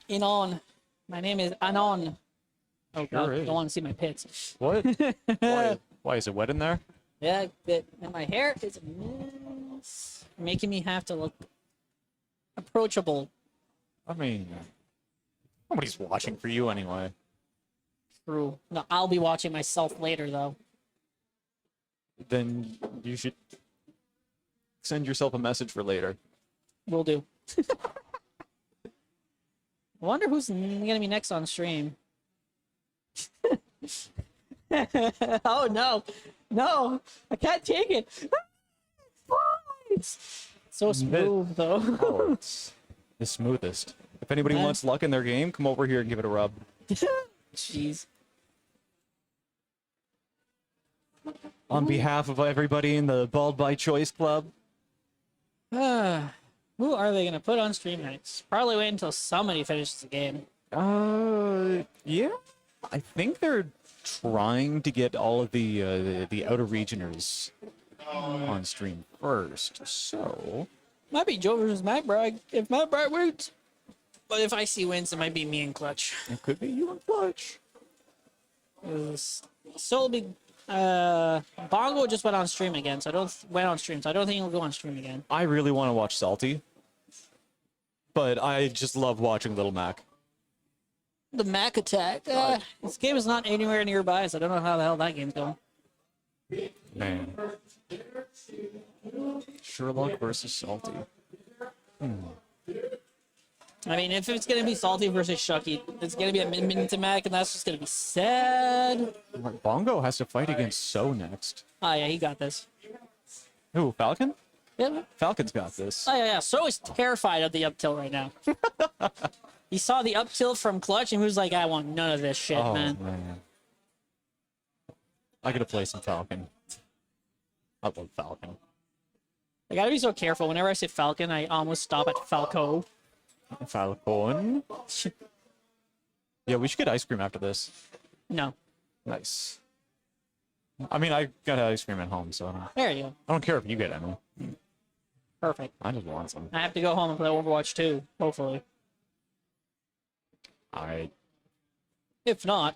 Inon. My name is Anon. Oh, God, Sure I is. don't want to see my pits. What? Why is it wet in there? Yeah, and my hair is a mess, making me have to look approachable. I mean, nobody's watching for you anyway. True. No, I'll be watching myself later, though. Then you should send yourself a message for later. Will do. I wonder who's gonna be next on stream. Oh no, no, I can't take it. It's so smooth though. Oh, it's the smoothest. If anybody wants luck in their game, come over here and give it a rub. Jeez. On behalf of everybody in the Bald by Choice Club, Who are they gonna put on stream nights? Probably wait until somebody finishes the game. yeah, I think they're trying to get all of the outer regioners on stream first. So Might be Joe versus Matt Bragg if Matt Bragg wins. But if IC wins, it might be me and Clutch. it could be you and Clutch. So big. Bongo just went on stream again, so I don't think he'll go on stream again. I really want to watch Salty, but I just love watching Little Mac. The Mac attack. This game is not anywhere nearby, so I don't know how the hell that game's going. Man. Sherlock versus Salty. I mean, if it's gonna be Salty versus Shuck3y, it's gonna be a minute to Mac, and that's just gonna be sad. Bongo has to fight against So next. Oh yeah, he got this. Who, Falcon? Yeah. Falcon's got this. Oh yeah, yeah. So is terrified of the up tilt right now. He saw the up tilt from Clutch and he was like, I want none of this shit, Oh, man. man. I gotta play some Falcon. I love Falcon. I gotta be so careful. Whenever I say Falcon, I almost stop at Falco. Falcon? Yeah, we should get ice cream after this. No. Nice. I mean, I got ice cream at home, so There you go. I don't care if you get any. Perfect. I just want some. I have to go home and play Overwatch 2, hopefully. Alright. If not,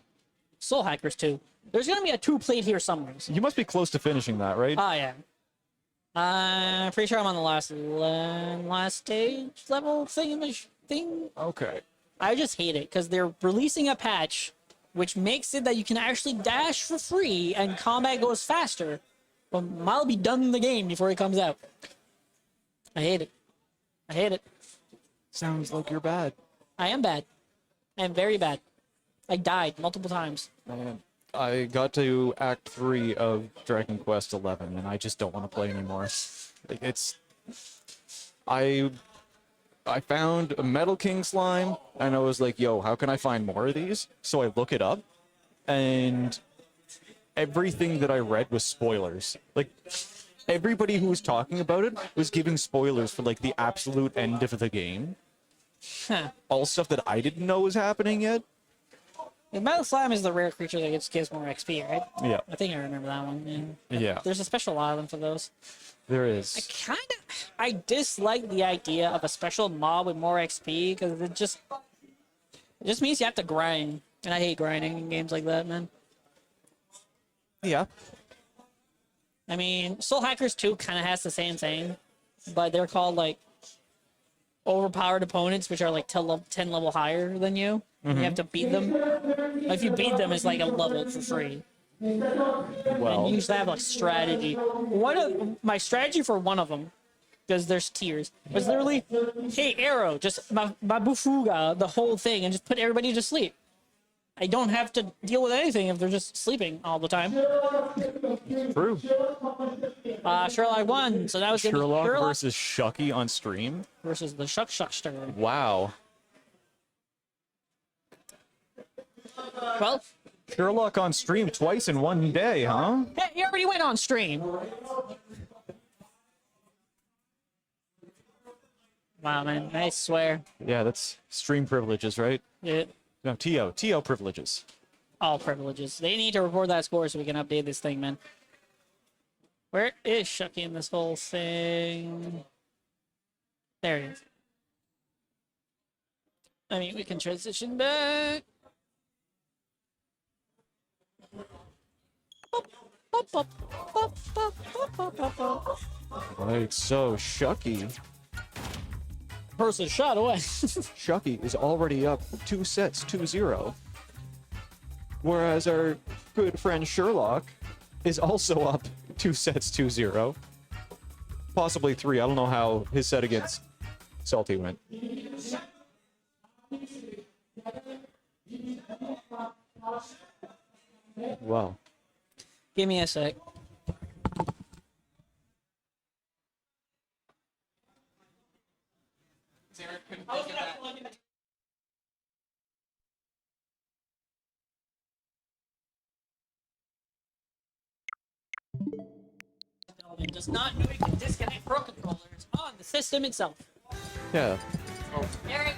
Soul Hackers 2. There's gonna be a 2 played here somewhere. You must be close to finishing that, right? Oh, yeah. I'm pretty sure I'm on the last stage level thing. Okay. I just hate it because they're releasing a patch which makes it that you can actually dash for free and combat goes faster. But I'll be done in the game before it comes out. I hate it. I hate it. Sounds like you're bad. I am bad. I am very bad. I died multiple times. Man, I got to Act 3 of Dragon Quest XI, and I just don't want to play anymore. Like, it's... I found a Metal King slime, and I was like, yo, how can I find more of these? So I look it up, and everything that I read was spoilers. Like, everybody who was talking about it was giving spoilers for, like, the absolute end of the game. Huh. All stuff that I didn't know was happening yet. The Metal Slime is the rare creature that gives more XP, right? Yeah. I think I remember that one. Yeah. Yeah, There's a special island for those. there is. I dislike the idea of a special mob with more XP because it just means you have to grind, and I hate grinding in games like that, man. Yeah. I mean, Soul Hackers 2 kind of has the same thing, but they're called like overpowered opponents, which are like 10 level higher than you. You have to beat them. If you beat them, it's like a level for free. Well, And you usually have like strategy. One of my strategy for one of them, because there's tiers, was literally, hey Arrow, just Mabufuga the whole thing and just put everybody to sleep. I don't have to deal with anything if they're just sleeping all the time. true. Sherlock won, so that was gonna be Sherlock Sherlock versus Shuck3y on stream. versus the Shuck3y. Wow. Well, Sherlock on stream twice in one day, huh? hey, he already went on stream. Wow, man, I swear. Yeah, that's stream privileges, right? Yeah. No, TO privileges. All privileges. They need to report that score so we can update this thing, man. Where is Shuck3y in this whole thing? There he is. I mean, we can transition back. Right, so Shuck3y Versus shot away. Shuck3y is already up 2 sets, 2-0. Whereas our good friend Sherlock is also up 2 sets, 2-0. Possibly 3. I don't know how his set against Salty went. Wow. Give me a sec. It does not know you can disconnect pro controllers on the system itself. Yeah. Eric.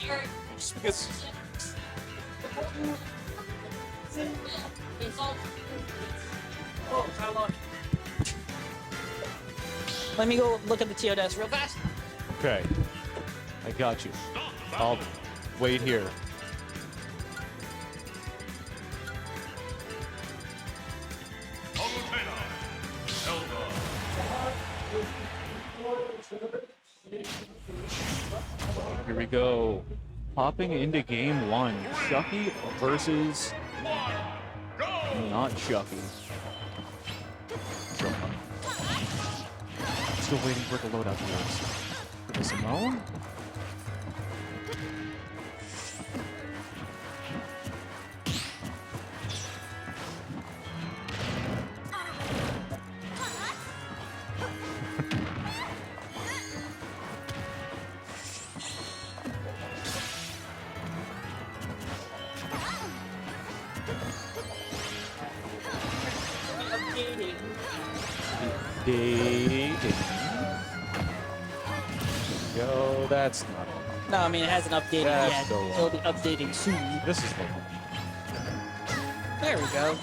Eric. Just because It's all. Oh, how long? Let me go look at the TOS real fast. Okay. I got you. I'll wait here. Here we go. Hopping into game 1. Shuck3y versus not Shuck3y. Still waiting for the loadout to work. For the Simone? Updating. Yo, that's not all. No, I mean, it hasn't updated That's yet. the one. It'll be updating soon. This is the one. There we go.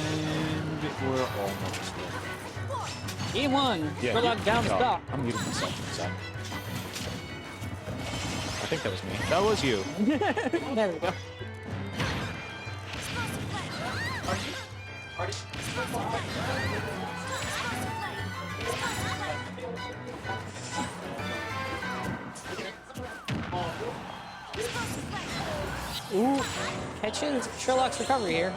And we're almost there. Game one. Yeah, Sherlock down good the job. stock. I'm muting myself for a sec. I think that was me. That was you. There we go. Ooh, catches Sherlock's recovery here.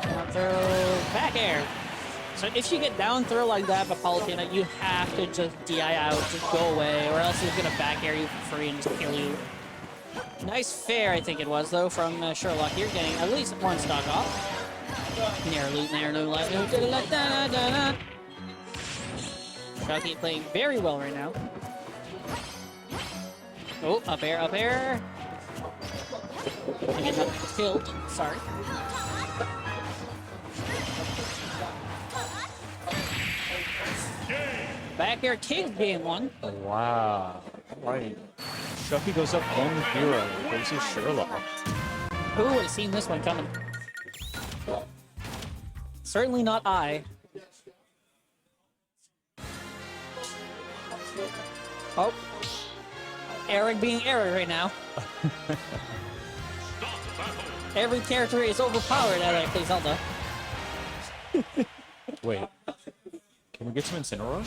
Down throw, back air. So if you get down throw like that by Palutena, you have to just DI out, just go away, or else he's gonna back air you for free and just kill you. Nice fair, I think it was, though, from Sherlock here, getting at least one stock off. Shuck3y playing very well right now. Oh, up air, up air. Again, not killed. Sorry. Back air takes game one. Wow. All right. Shuck3y goes up 1-0 versus Sherlock. Who would have seen this one coming? Certainly not I. Oh. Eric being Eric right now. Every character is overpowered as I play Zelda. Wait. Can we get some Incineroar?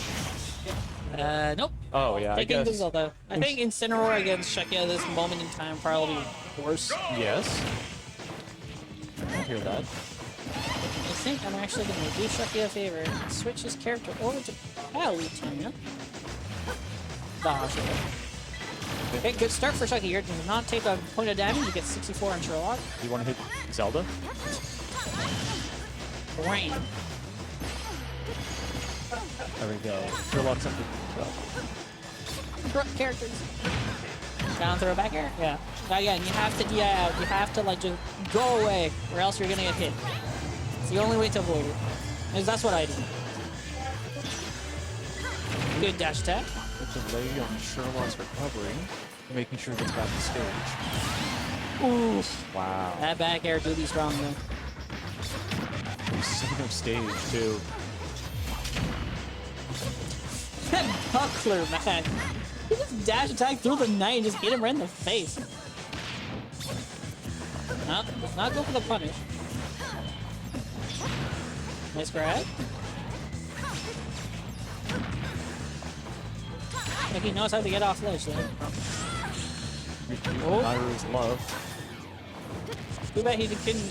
Nope. Oh, yeah, I Taking the guess. Zelda. I think Incineroar against Shuck3y at this moment in time probably worse. Yes. I hear that. I think I'm actually going to do Shuck3y a favor and switch his character over to Palutena. Okay, good start for Shuck3y here. Does not take a point of damage. You get 64 on Sherlock. You want to hit Zelda? Rain. There we go. Sherlock's up to Corrupt characters. Down throw back air? Yeah. Again, you have to DI out. You have to, like, just go away, or else you're going to get hit. It's the only way to avoid it. Because that's what I do. Good dash attack. delay on Sherlock's recovery, making sure he gets back to stage. Oof. Wow. That back air do be strong, though. He's setting up stage, too. That buckler, man. He just dash attack through the night and just hit him right in the face. No, let's not go for the punish. Nice grab. I think he knows how to get off ledge, though. Oh. Nairu's love. Too bad he couldn't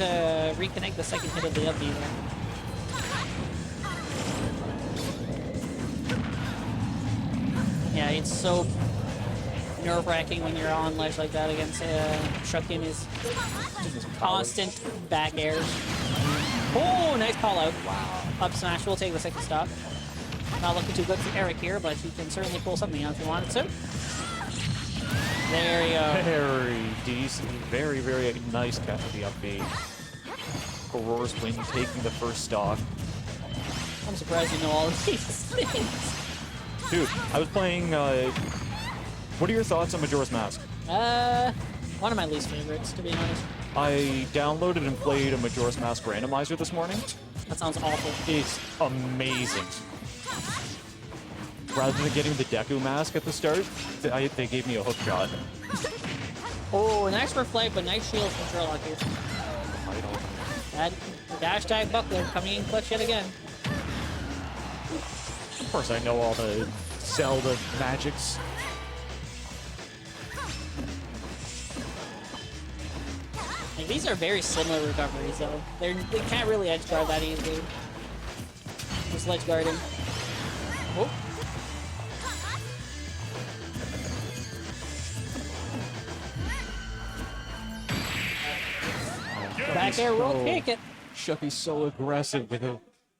reconnect the second hit of the up B there. Yeah, it's so nerve-wracking when you're on ledge like that against Shuck3y and his constant back airs. Oh, nice call out. Wow. Up smash will take the second stop. Not looking too good for Eric here, but he can certainly pull something out if he wanted to. There you go. Very decent. Very, very nice catch of the upbeat. Aurora's win taking the first stock. I'm surprised you know all of these things. Dude, I was playing, what are your thoughts on Majora's Mask? One of my least favorites, to be honest. I downloaded and played a Majora's Mask randomizer this morning. That sounds awful. It's amazing. Rather than getting the Deku mask at the start, they gave me a hook shot. Oh, nice for flight, but nice shield from Sherlock here. That dash tag buckler coming in clutch yet again. Of course, I know all the Zelda magics. Like, these are very similar recoveries, though. They can't really edge guard that easily. Just ledge guarding. Oh. Back air roll kick it. Shuck3y's so aggressive with it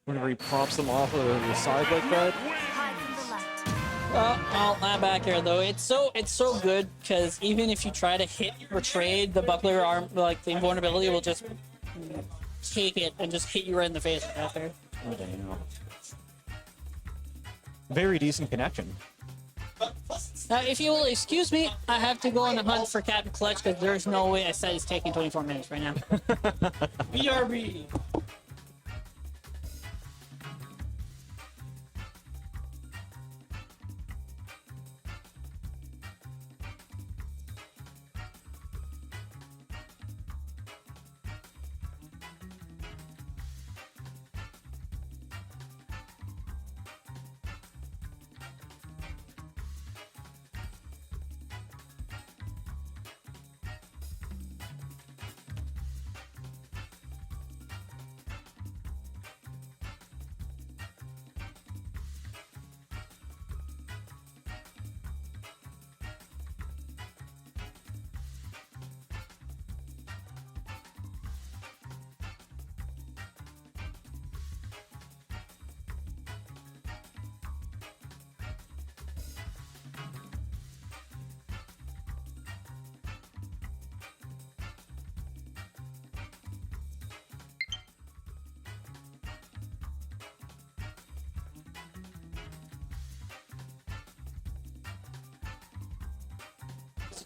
whenever he props them off of the side like that. Oh, not back here though. It's so good because even if you try to hit or trade, the buckler arm, like the invulnerability, will just take it and just hit you right in the face right there. Oh, damn. Very decent connection. Now, if you will excuse me, I have to go on the hunt for Captain Clutch because there's no way I said it's taking 24 minutes right now. BRB.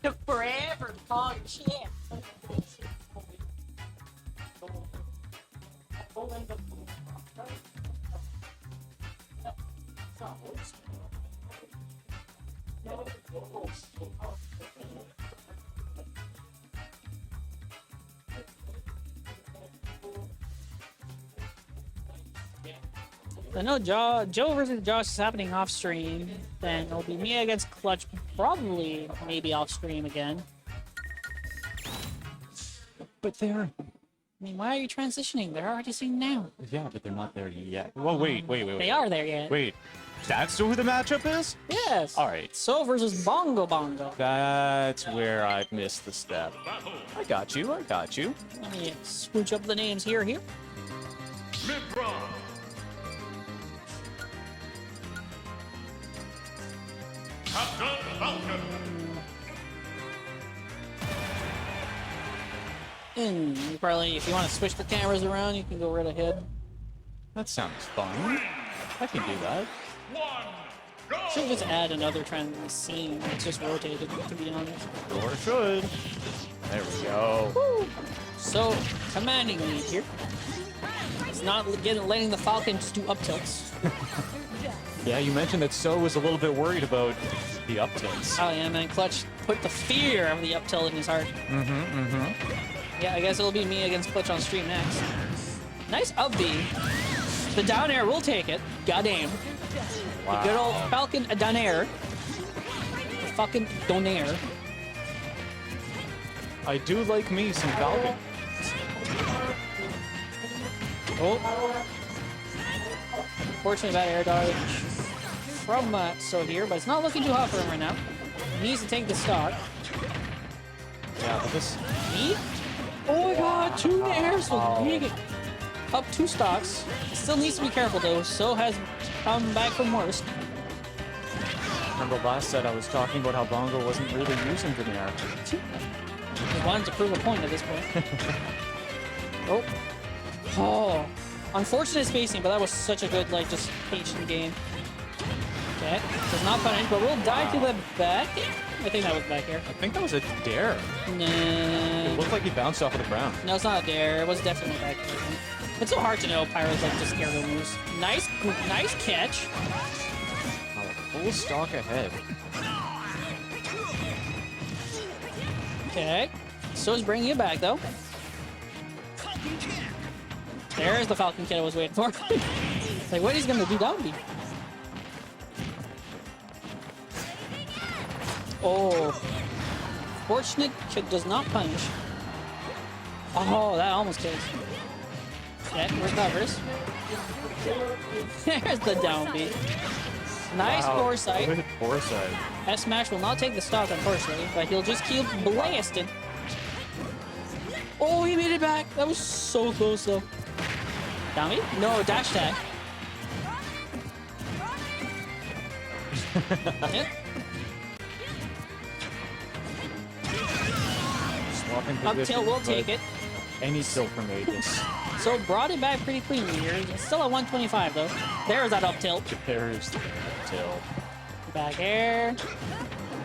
Took forever to call your shit. I know Joe versus Josh is happening off stream. Then it'll be me against Clutch, probably maybe off stream again. But they're... I mean, why are you transitioning? They're already seen now. Yeah, but they're not there yet. Well, wait. They are there yet. Wait, that's who the matchup is? Yes. All right. So versus Bongo Bongo. That's where I missed the step. I got you. Let me switch up the names here. Mid-round. Captain Falcon. And you probably, if you want to switch the cameras around, you can go right ahead. That sounds fun. I can do that. Should just add another scene. It's just rotated, to be honest. Sure should. There we go. Woo. So, commanding lead here. It's not letting the Falcon just do up tilts. Yeah, you mentioned that So was a little bit worried about the up tilts. Oh yeah, man. Clutch put the fear of the up tilt in his heart. Yeah, I guess it'll be me against Clutch on stream next. Nice up B. The down air will take it. Goddamn. Wow. The good old Falcon down air. The fucking donair. I do like me some Falcon. Oh. Unfortunately, bad air dodge from So here, but it's not looking too hot for him right now. He needs to take the stock. Yeah, but this... Me? Oh my god, 2 airs was big. Up 2 stocks. Still needs to be careful though. So has come back from worse. Remember last set I was talking about how Bongo wasn't really using Veneer. Just wanted to prove a point at this point. Oh. Unfortunate spacing, but that was such a good, like, just patient game. Okay. Does not punish, but will die to the back. I think that was back here. I think that was a dare. Nah. It looked like he bounced off of the ground. No, it's not a dare. It was definitely back here. It's so hard to know Pyro's like just aerial moves. Nice catch. Oh, full stock ahead. Okay. So he's bringing it back though. There's the Falcon kid I was waiting for. It's like, what he's gonna do down B? Oh. Fortunate kid does not punish. Oh, that almost kills. Okay, recovers. There's the down B. Nice foresight. Good foresight. S-Smash will not take the stock, unfortunately, but he'll just keep blasting. Oh, he made it back. That was so close, though. Down B? No, dash tag. Yep. Swapping Up position, tilt will but take it. Any kill from Aegis. So brought it back pretty cleanly here. It's still at 125 though. There's that up tilt. There's the tilt. Back air.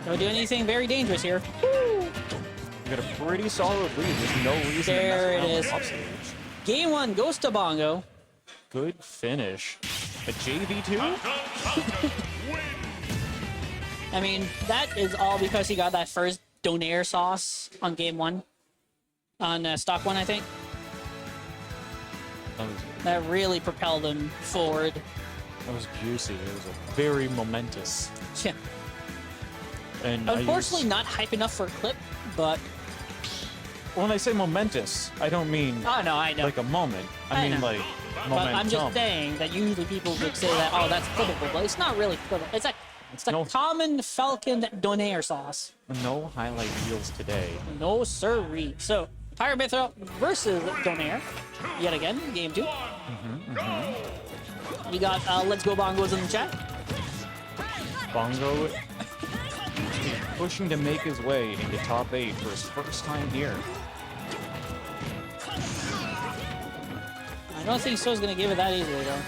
Don't do anything very dangerous here. We got a pretty solid lead. There's no reason There to it mess is. around with upstage. Game 1 goes to Bongo. Good finish. A JV2? I mean, that is all because he got that first Donair sauce on game 1. On stock 1, I think. That really propelled him forward. That was juicy. It was a very momentous. Yeah. And Unfortunately, not hype enough for a clip, but... when I say momentous, I don't mean Oh, no, I know. like a moment. I I mean know. like But momentum. I'm just saying that usually people would say that, oh, that's clippable, but it's not really clippable. It's a No. common Falcon Donair sauce. No highlight reels today. No sirree. So, Pyro Mythra versus Donair. Yet again, game 2. You got Let's Go Bongos in the chat. Bongo pushing to make his way into top 8 for his first time here. I don't think So's gonna give it that easily though.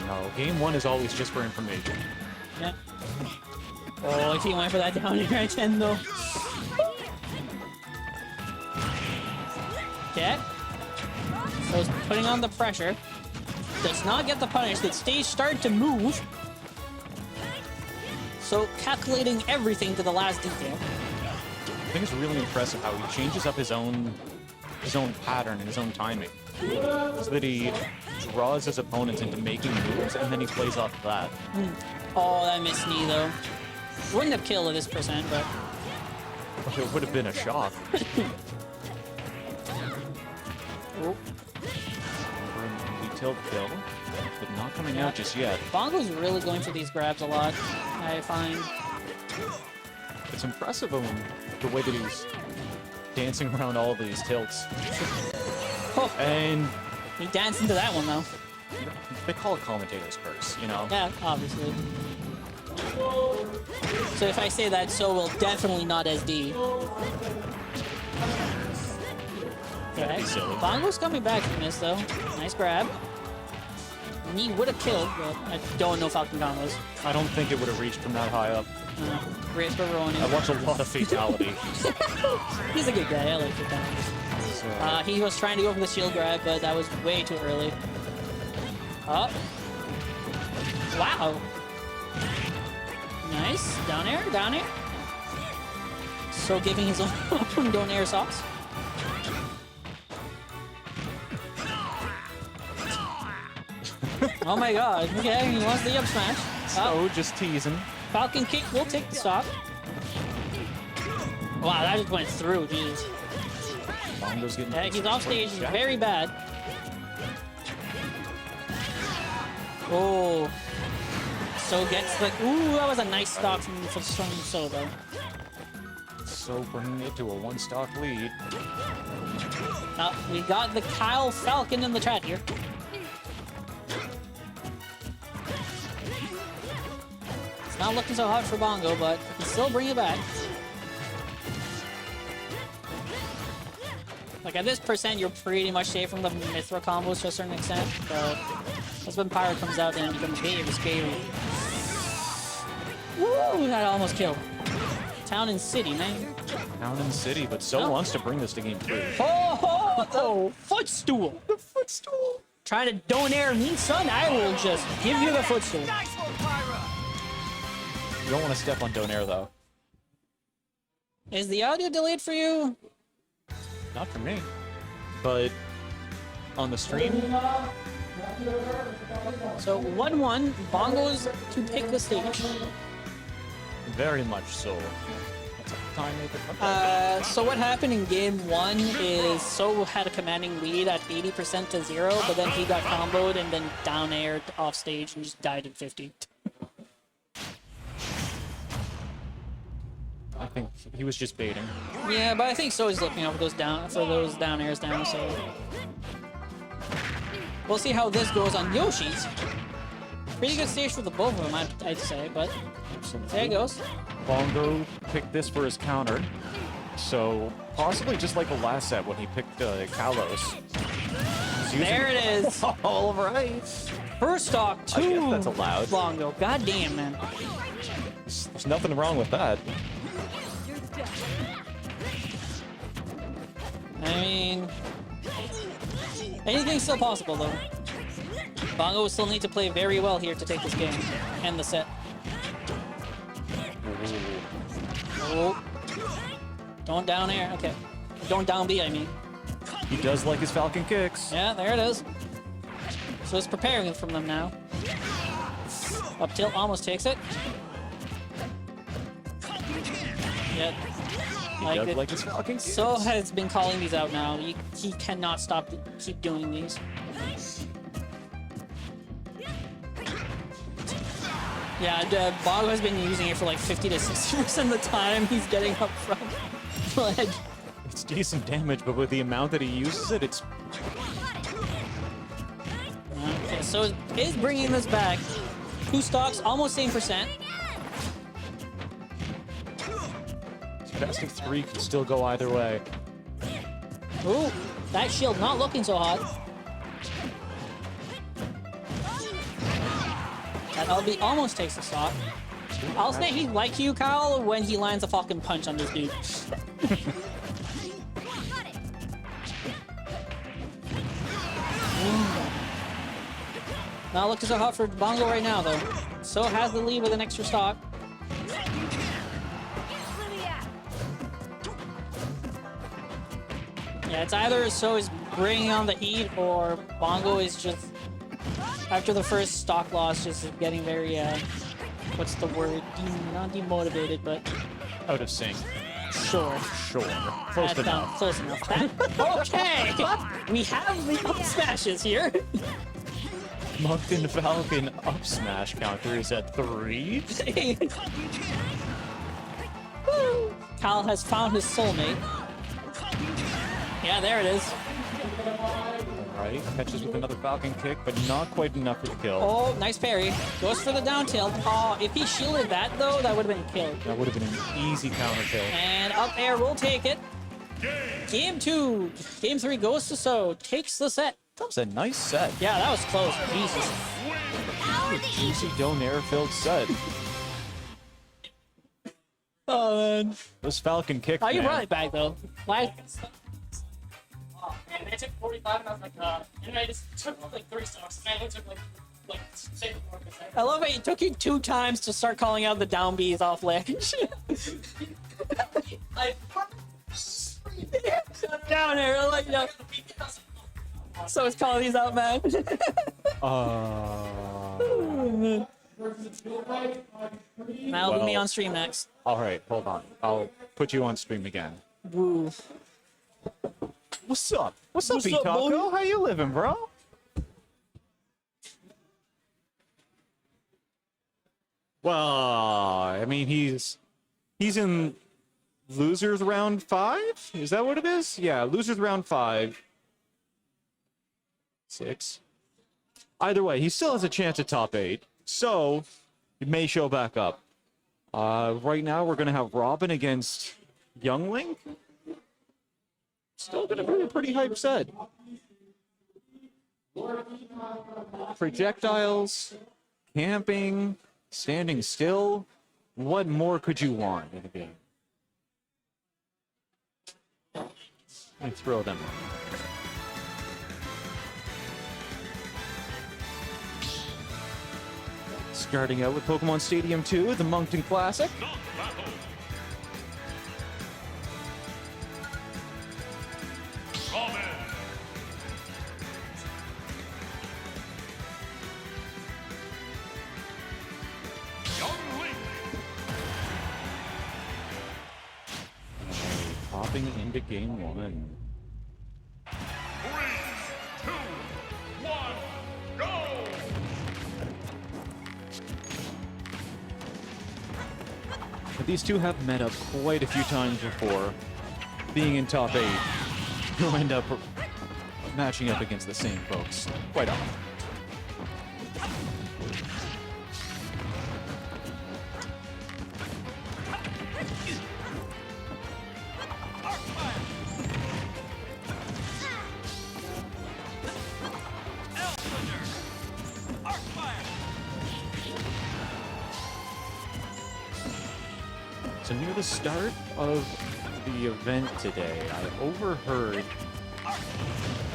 No, game 1 is always just for information. Yeah. Oh, if he went for that down here at 10 though. Okay. So he's putting on the pressure. Does not get the punish. The stage started to move. So calculating everything to the last detail. I think it's really impressive how he changes up his own pattern and his own timing. So that he draws his opponents into making moves and then he plays off of that. Oh, that missed knee though. Wouldn't have killed at this percent, but It would have been a shock. oh. The tilt kill, but not coming out just yet. Bongo's really going for these grabs a lot, I find. It's impressive of him, the way that he's dancing around all of these tilts. Oh, And he danced into that one though. they call it commentator's curse, you know? Yeah, obviously. So if I say that, so will definitely not SD. Okay. silly. Bongo's coming back from this though. Nice grab. Knee would have killed, but I don't know Falcon combos. I don't think it would have reached from that high up. Great for Ronin. I watch a lot of fatality. He's a good guy. I like Fatality. So, He was trying to go for the shield grab, but that was way too early. Up. Wow. Nice. Down air, down air. So giving his own down air sauce. Oh my god. Okay, he wants the up smash. Up. so just teasing. Falcon kick will take the stock. Wow, that just went through. Jeez. Bongo's getting Yeah, he's off stage. Jack. Very bad. Oh. So gets the... Ooh, that was a nice stock from So, though. So bringing it to a one-stock lead. We got the Kyle Falcon in the chat here. It's not looking so hot for Bongo, but he can still bring it back. Like, at this percent, you're pretty much safe from the Mythra combos to a certain extent, but that's when Pyro comes out and it becomes very scary. Woo! That almost killed. Town and City, man. Down in the city, but So Oh. wants to bring this to game 3. Oh, footstool! The footstool! Trying to donair me, son? I will just give you the footstool. You don't want to step on Donair, though. Is the audio delayed for you? Not for me. But on the stream, So 1-1, Bongos to pick the stage. very much so. That's a time maker. So what happened in game 1 is So had a commanding lead at 80% to 0, but then he got comboed and then down aired off stage and just died at 50. I think he was just baiting. Yeah, but I think So is looking out for those down airs down, so we'll see how this goes on Yoshi's. Pretty good stage for the both of them, I'd say, but there it goes. Bongo picked this for his counter. So possibly just like the last set when he picked Kalos. There it is. All right. First stock, I two. guess that's allowed. Bongo. God damn, man. There's nothing wrong with that. I mean, anything's still possible, though. Bongo will still need to play very well here to take this game and the set. Oh. Don't down air. Okay. Don't down B, I mean. He does like his Falcon kicks. Yeah, there it is. So it's preparing from them now. Up tilt almost takes it. Yeah. He does like his Falcon kicks. So has been calling these out now. He cannot stop to keep doing these. Yeah, Bongo has been using it for like 50 to 60% of the time he's getting up front. Ledge. It's decent damage, but with the amount that he uses it, it's... Okay, so is bringing this back. 2 stocks, almost same percent. Best of 3 can still go either way. Ooh, that shield not looking so hot. That LB almost takes a stock. I'll say he's like you, Kyle, when he lands a fucking punch on this dude. Not looking so hot for Bongo right now, though. So has the lead with an extra stock. Yeah, it's either So is bringing on the heat or Bongo is just, after the first stock loss, just getting very, what's the word? Not demotivated, but... Out of sync. Sure. Sure. Close That's enough. close enough. Okay! We have the up smashes here. Moncton Falcon up smash counter is at 3. Kyle has found his soulmate. Yeah, there it is. Alright, catches with another Falcon kick, but not quite enough for the kill. Oh, nice parry. Goes for the down tilt. Oh, if he shielded that, though, that would have been killed. That would have been an easy counter kill. And up air will take it. Game 2. Game 3 goes to So. Takes the set. That was a nice set. Yeah, that was close. Jesus. Juicy Donair filled set. Oh, man. Those Falcon kicks, Oh, you man. brought it back, though. Why? Oh, man, they took 45, and I was like, and I just took like 3 stocks, and I only took like 6 more percent. I love how it took you 2 times to start calling out the down Bs off ledge. Down here, like, you know. So it's calling these out, man. Now put me on stream next. Alright, hold on. I'll put you on stream again. Woo. What's up? What's up, What's up, Taco? boy? How you living, bro? Well, I mean, he's in losers round 5? Is that what it is? Yeah, losers round 5. 6. Either way, he still has a chance at top 8, so he may show back up. Right now, we're gonna have Robin against Youngling. Still gonna be a pretty hype set. Projectiles, camping, standing still. What more could you want in a game? Let me throw them. Starting out with Pokemon Stadium 2, the Moncton Classic. Hopping into game 1. 3, 2, 1, go! But these two have met up quite a few times before. Being in top 8, you'll end up matching up against the same folks quite often. So near the start of the event today, I overheard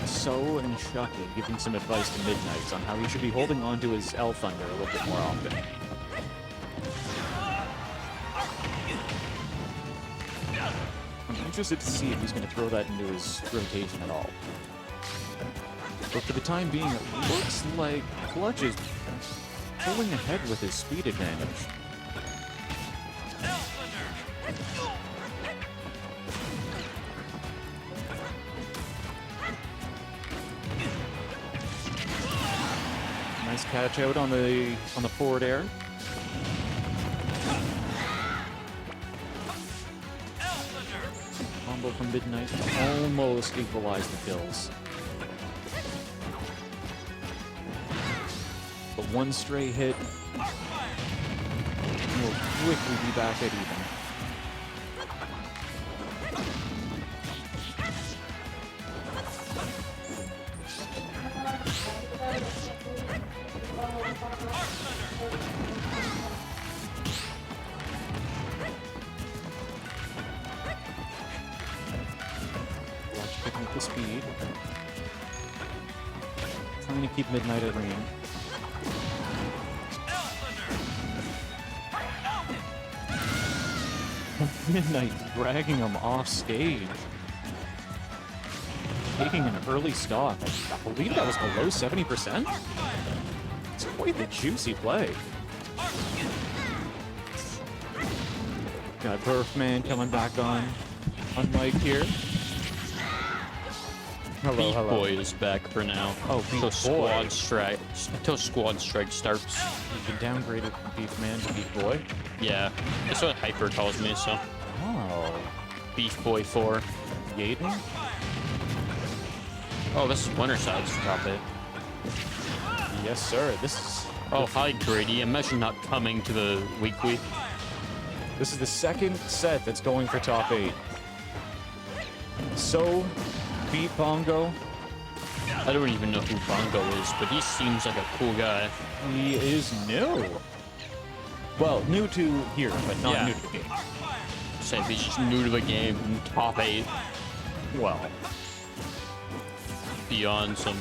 So and Shuck3y giving some advice to Middnights on how he should be holding on to his L Thunder a little bit more often. I'm interested to see if he's going to throw that into his rotation at all. But for the time being, it looks like Clutch is pulling ahead with his speed advantage. Nice catch out on the forward air. Combo from Middnights to almost equalize the kills. But one stray hit will quickly be back at even. Watch picking up the speed. Trying to keep Midnight at range. Midnight dragging him off stage. Taking an early stock. I believe that was below 70%. It's quite the juicy play. Got Burfman coming back on mic here. Hello, Beef hello. Boy is back for now. Oh, Beef until Boy. Until Squad Strike starts. You've been downgraded from Beef Man to Beef Boy. Yeah, that's what Hyper calls me, so. Oh. Beef Boy 4. Yaden? Oh, this is Winterside's top it. Yes, sir. This is Oh, hi, Grady. Imagine not coming to the weekly. This is the second set that's going for top 8. So, beat Bongo. I don't even know who Bongo is, but he seems like a cool guy. He is new. Well, new to here, but not Yeah. new to the game. So if he's just new to the game, top 8, Well, beyond some...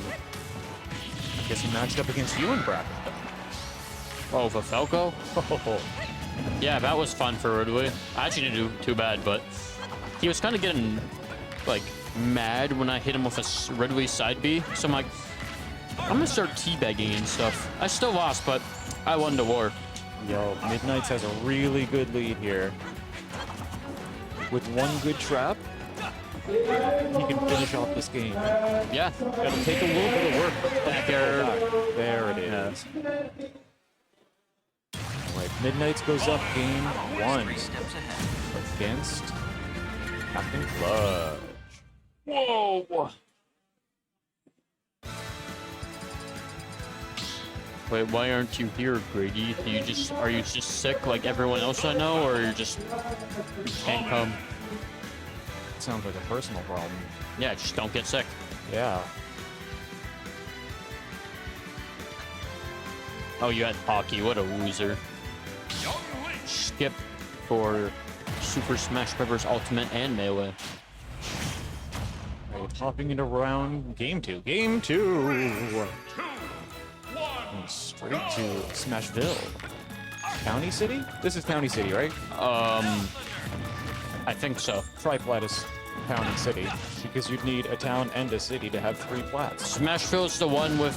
I guess he matched up against you in bracket. Oh, for Falco? Oh, Yeah, that was fun for Ridley. I actually didn't do too bad, but he was kind of getting, like, mad when I hit him with a Ridley side B. So I'm like, I'm gonna start teabagging and stuff. I still lost, but I won the war. yo, Middnights has a really good lead here. With one good trap, he can finish off this game. Yeah, It'll take a little bit of work. But back air. There it is. Right, Middnights goes up game 1 against Captain Clutch. Whoa! Wait, why aren't you here, Grady? Are you just sick like everyone else I know, or you can't come? Sounds like a personal problem. Yeah, just don't get sick. Yeah. Oh, you had hockey. What a loser. Skip for Super Smash Bros. Ultimate and Melee. Right, hopping into round game 2. Game 2. And straight to Smashville. County City? This is County City, right? I think so. Tri-Platus County City, because you'd need a town and a city to have 3 plats. Smashville's the one with,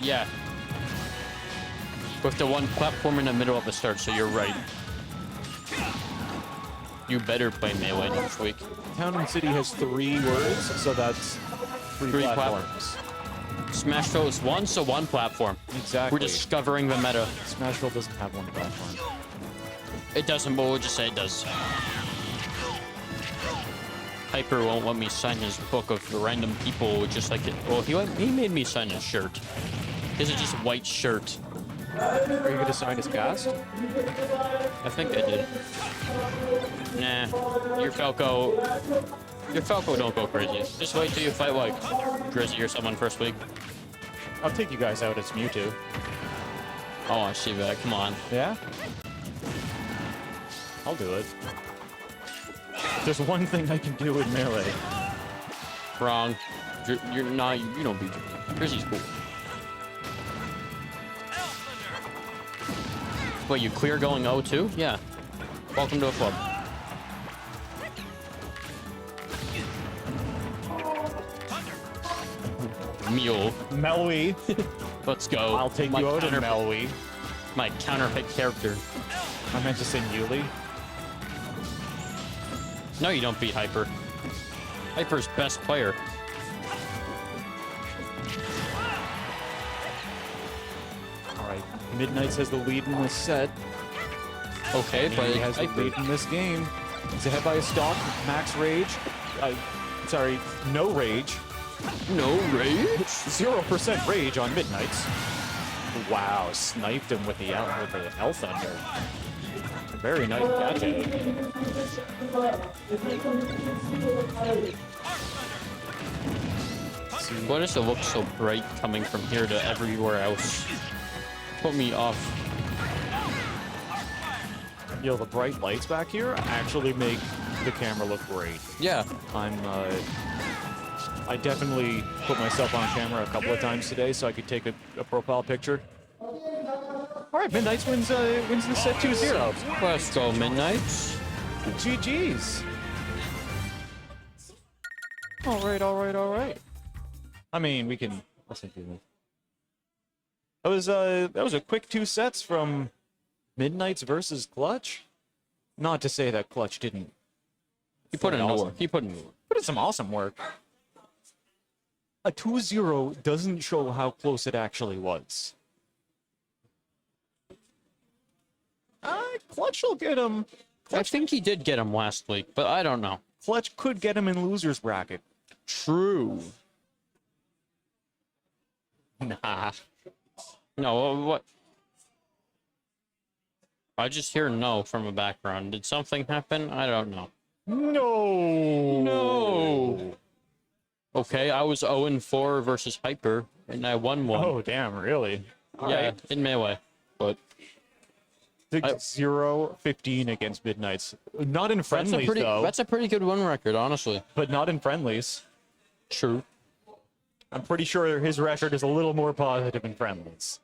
yeah, with the one platform in the middle of the start. So you're right. You better play Melee next week. Town and city has 3 words, so that's 3 Three platforms. Smashville is one, so one platform. Exactly. We're discovering the meta. Smashville doesn't have 1 platform. It doesn't, but we'll just say it does. Hyper won't let me sign his book of random people, just like it. Well, he made me sign his shirt. This is just a white shirt. Are you going to sign his cast? I think I did. Nah, your Falco don't go crazy. Just wait till you fight like Drizzy or someone first week. I'll take you guys out as Mewtwo. I want to see that. Come on. Yeah? I'll do it. There's one thing I can do in melee. Wrong. You're not. You don't beat Drizzy. Drizzy's cool. What, you clear going 0-2? Yeah. Welcome to a club. Mule. Melwy. Let's go. I'll take you out of Melwy. My counterpick character. I meant to say Muley. No, you don't beat Hyper. Hyper's best player. Alright, Middnights has the lead in this set. Okay, And but he has the Hyper. lead in this game. He's ahead by a stock. Max Rage. Sorry, no Rage. No rage? 0% Rage on Middnights. Wow, sniped him with the L Thunder. Very nice catch. Why does it look so bright coming from here to everywhere else? Put me off. Yo, the bright lights back here actually make the camera look great. Yeah. I definitely put myself on camera a couple of times today so I could take a profile picture. All right, Middnights wins the set 2-0. Let's go, Middnights. GG's. All right. I mean, we can listen to this. That was a quick 2 sets from Middnights versus Clutch. Not to say that Clutch didn't. He put in awesome. work. He put in work. Put in some awesome work. A 2-0 doesn't show how close it actually was. Clutch will get him. I think he did get him last week, but I don't know. Clutch could get him in loser's bracket. True. Nah. No, what? I just hear no from a background. Did something happen? I don't know. No. Okay, I was 0-4 versus Hyper, and I won one. Oh, damn, really? Yeah, in melee. But 0-15 against Middnights. Not in friendlies, though. That's a pretty good win record, honestly. But not in friendlies. True. I'm pretty sure his record is a little more positive in friendlies.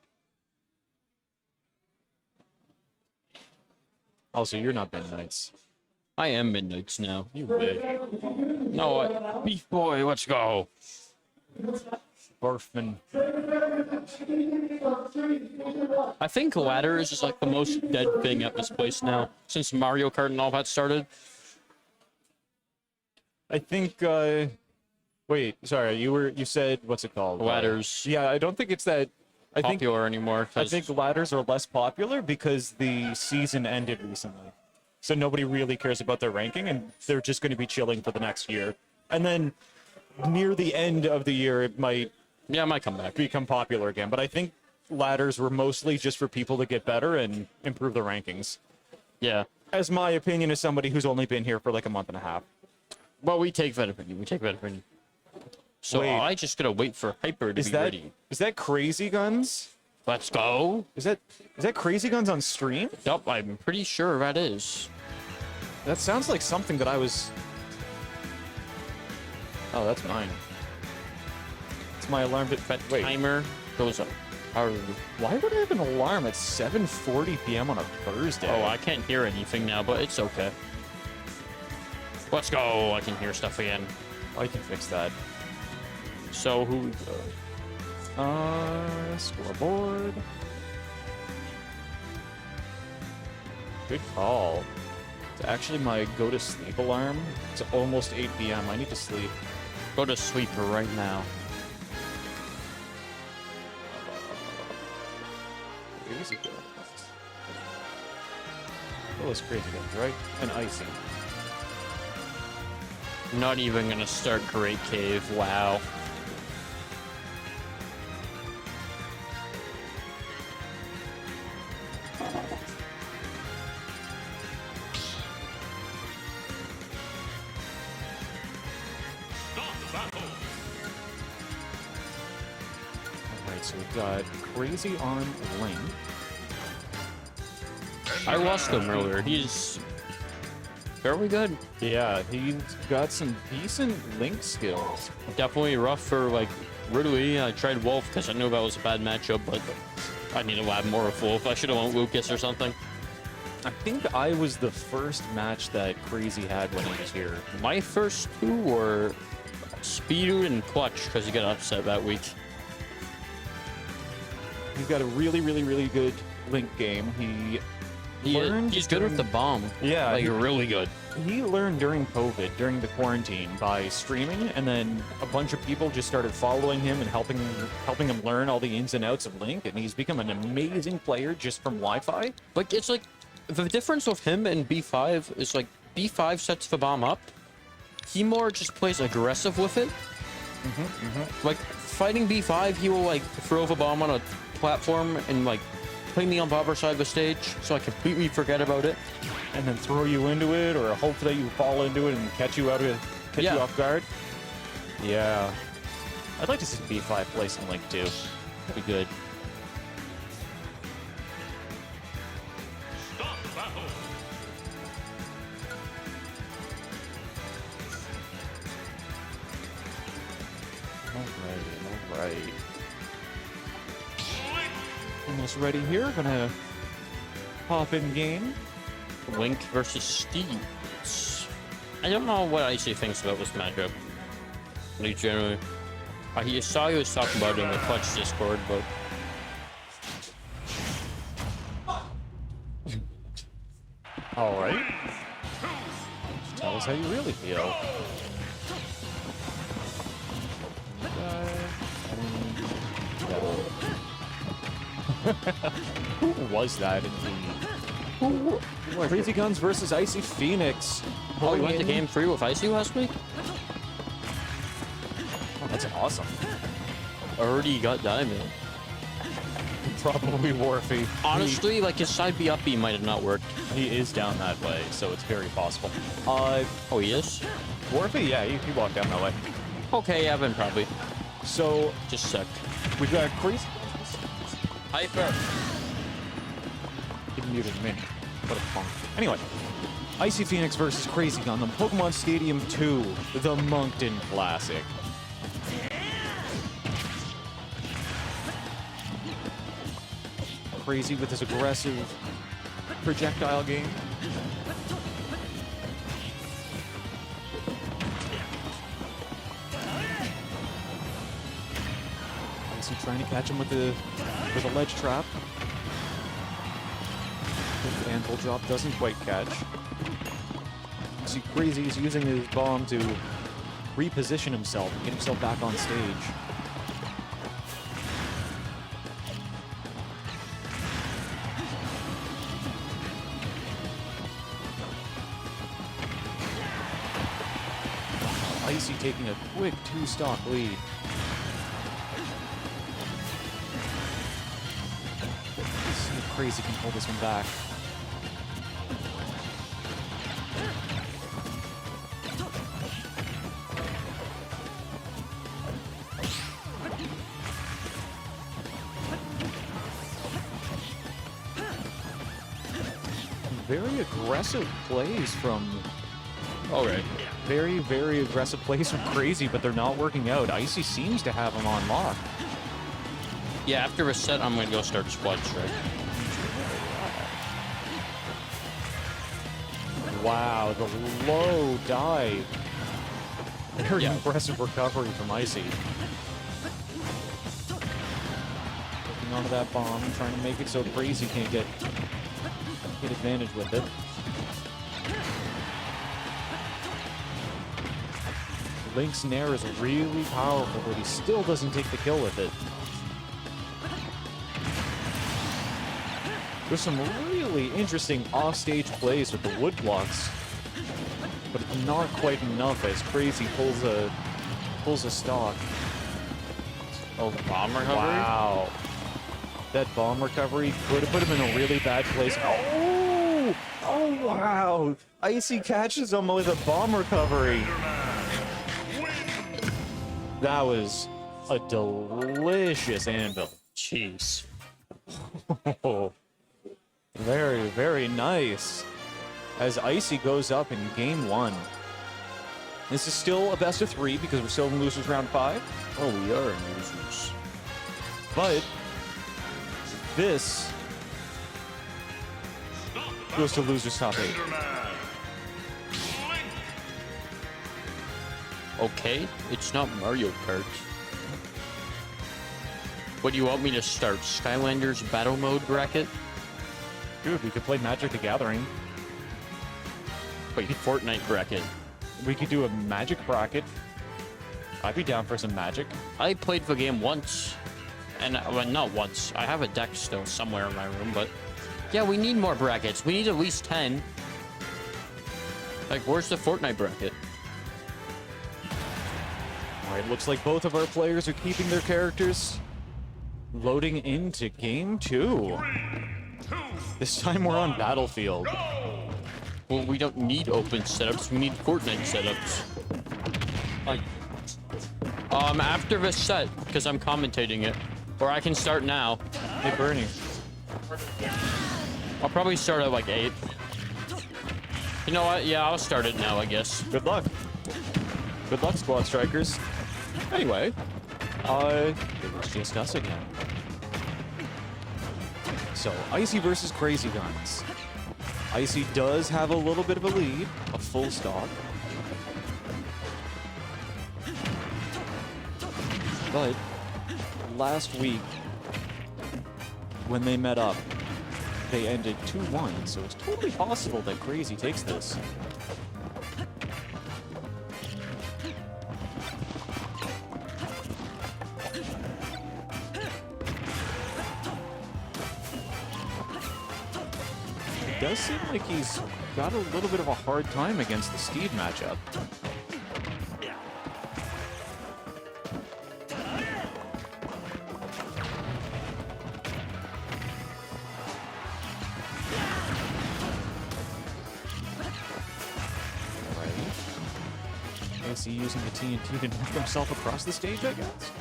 Also, you're not Middnights. I am Middnights now. You wish. No, Beef Boy, let's go. Barfman. I think ladders is like the most dead thing at this place now, since Mario Kart and all that started. I think, wait, sorry, you said, what's it called? Ladders. Yeah, I don't think it's that. I think Anymore. I think ladders are less popular because the season ended recently. So nobody really cares about their ranking, and they're just going to be chilling for the next year. And then near the end of the year, it might come back. become popular again. But I think ladders were mostly just for people to get better and improve their rankings. Yeah. As my opinion as somebody who's only been here for like a month and a half. Well, we take that opinion. So Wait. I just gotta wait for Hyper to be ready. Is that Crazy Guns? Let's go. Is that Crazy Guns on stream? Yup, I'm pretty sure that is. That sounds like something that I was... Oh, that's mine. It's my alarm. Wait, Timer goes up. why would I have an alarm at 7:40 p.m. on a Thursday? Oh, I can't hear anything now, but it's okay. Let's go. I can hear stuff again. I can fix that. So who? Scoreboard. Good call. It's actually my go to sleep alarm. It's almost 8 p.m. I need to sleep. Go to sleep right now. Crazy Guns. Oh, it's Crazy Guns, right? And Icy. Not even gonna start Great Cave. Wow. Alright, so we've got Crazy on Link. I lost him earlier. He's fairly good. Yeah, he's got some decent Link skills. Definitely rough for like Ridley. I tried Wolf because I knew that was a bad matchup, but I need to add more of Wolf. I should have went Lucas or something. I think I was the first match that Crazy had when he was here. My first two were Speedo and Clutch because he got upset that week. He's got a really, really, really good Link game. He's good with the bomb. Yeah, like really good. He learned during COVID, during the quarantine, by streaming, and then a bunch of people just started following him and helping him learn all the ins and outs of Link, and he's become an amazing player just from Wi-Fi. Like it's like the difference with him and B5 is like B5 sets the bomb up. He more just plays aggressive with it. Like fighting B5, he will like throw the bomb on a platform and like play me on the other side of the stage, so I completely forget about it. And then throw you into it, or hope that you fall into it and catch you you off guard. Yeah. I'd like to see B5 play some Link too. That'd be good. Stop battle. All right. Almost ready here. Gonna hop in game. Link versus Steve. I don't know what Icy thinks about this matchup. Like generally, I saw he was talking about it in the Clutch Discord, but All right. Tell us how you really feel. Who was that indeed? Crazy Guns versus Icy Phoenix. oh, we went to game 3 with Icy last week. Oh, that's awesome. Already got Diamond. Probably Warfy. Honestly, like his side B up B might have not worked. He is down that way, so it's very possible. Oh, he is. Warfy, yeah, he walked down that way. Okay, Evan probably. So Just a sec. we've got Crazy. Hyper. He muted me. What a punk. Anyway, Icy Phoenix versus Crazy Gun, the Pokemon Stadium 2, the Moncton Classic. Crazy with his aggressive projectile game. Icy trying to catch him with a ledge trap. The anvil drop doesn't quite catch. See, Crazy is using his bomb to reposition himself, get himself back on stage. Icy taking a quick 2-stock lead. Let's see if Crazy can pull this one back. Very aggressive plays from... Okay. Very, very aggressive plays from Crazy, but they're not working out. Icy seems to have him on lock. Yeah, after a set, I'm gonna go start Squad Strike. Wow, the low dive. Very Yeah. impressive recovery from Icy. Looking onto that bomb, trying to make it so Crazy can't get advantage with it. Link's Nair is really powerful, but he still doesn't take the kill with it. There's some really interesting offstage plays with the wood blocks, but not quite enough as Crazy pulls a stock. Oh, the bomb recovery? Wow. That bomb recovery could have put him in a really bad place. Oh! Oh, wow. Icy catches him with a bomb recovery. That was a delicious anvil. Jeez. Very, very nice. as Icy goes up in game 1. This is still a best of 3 because we're still in losers round 5. Oh, we are losers. But this goes to losers top 8. Okay, it's not Mario Kart. What do you want me to start? Skylanders battle mode bracket? Dude, we could play Magic the Gathering. Wait, Fortnite bracket. We could do a Magic bracket. I'd be down for some Magic. I played the game once. And, well, not once. I have a deck still somewhere in my room, but... Yeah, we need more brackets. We need at least 10. Like, where's the Fortnite bracket? Alright, looks like both of our players are keeping their characters. Loading into game 2. This time we're on Battlefield. Well, we don't need open setups. We need Fortnite setups. Like... after this set, because I'm commentating it. Or I can start now. Hey, Bernie. I'll probably start at like 8. You know what? Yeah, I'll start it now, I guess. Good luck. Good luck, Squad Strikers. Anyway, it was just us again. So, Icy versus Crazy Guns. Icy does have a little bit of a lead, a full stock. But last week, when they met up, they ended 2-1, so it's totally possible that Crazy takes this. It does seem like he's got a little bit of a hard time against the Steve matchup. Is he using the TNT to knock himself across the stage, I guess?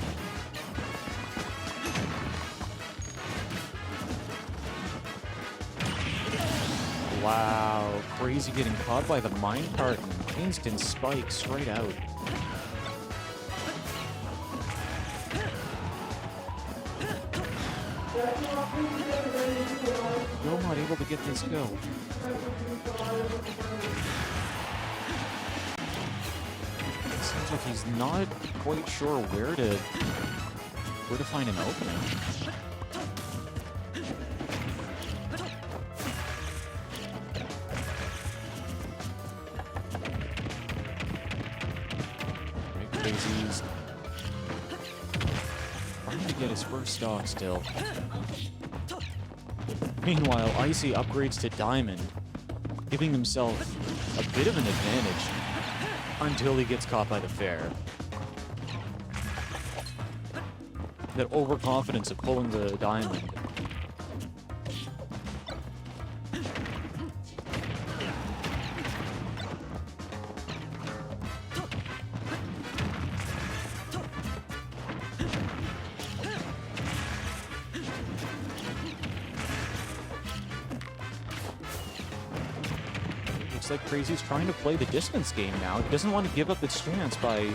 Wow, Crazy getting caught by the minecart and instant spikes right out. Still not able to get this go. Seems like he's not quite sure where to find an opening. Right, Crazy's trying to get his first stock still. Meanwhile, Icy upgrades to Diamond, giving himself a bit of an advantage until he gets caught by the fair. That overconfidence of pulling the Diamond. Looks like Crazy's trying to play the distance game now. He doesn't want to give up its chance by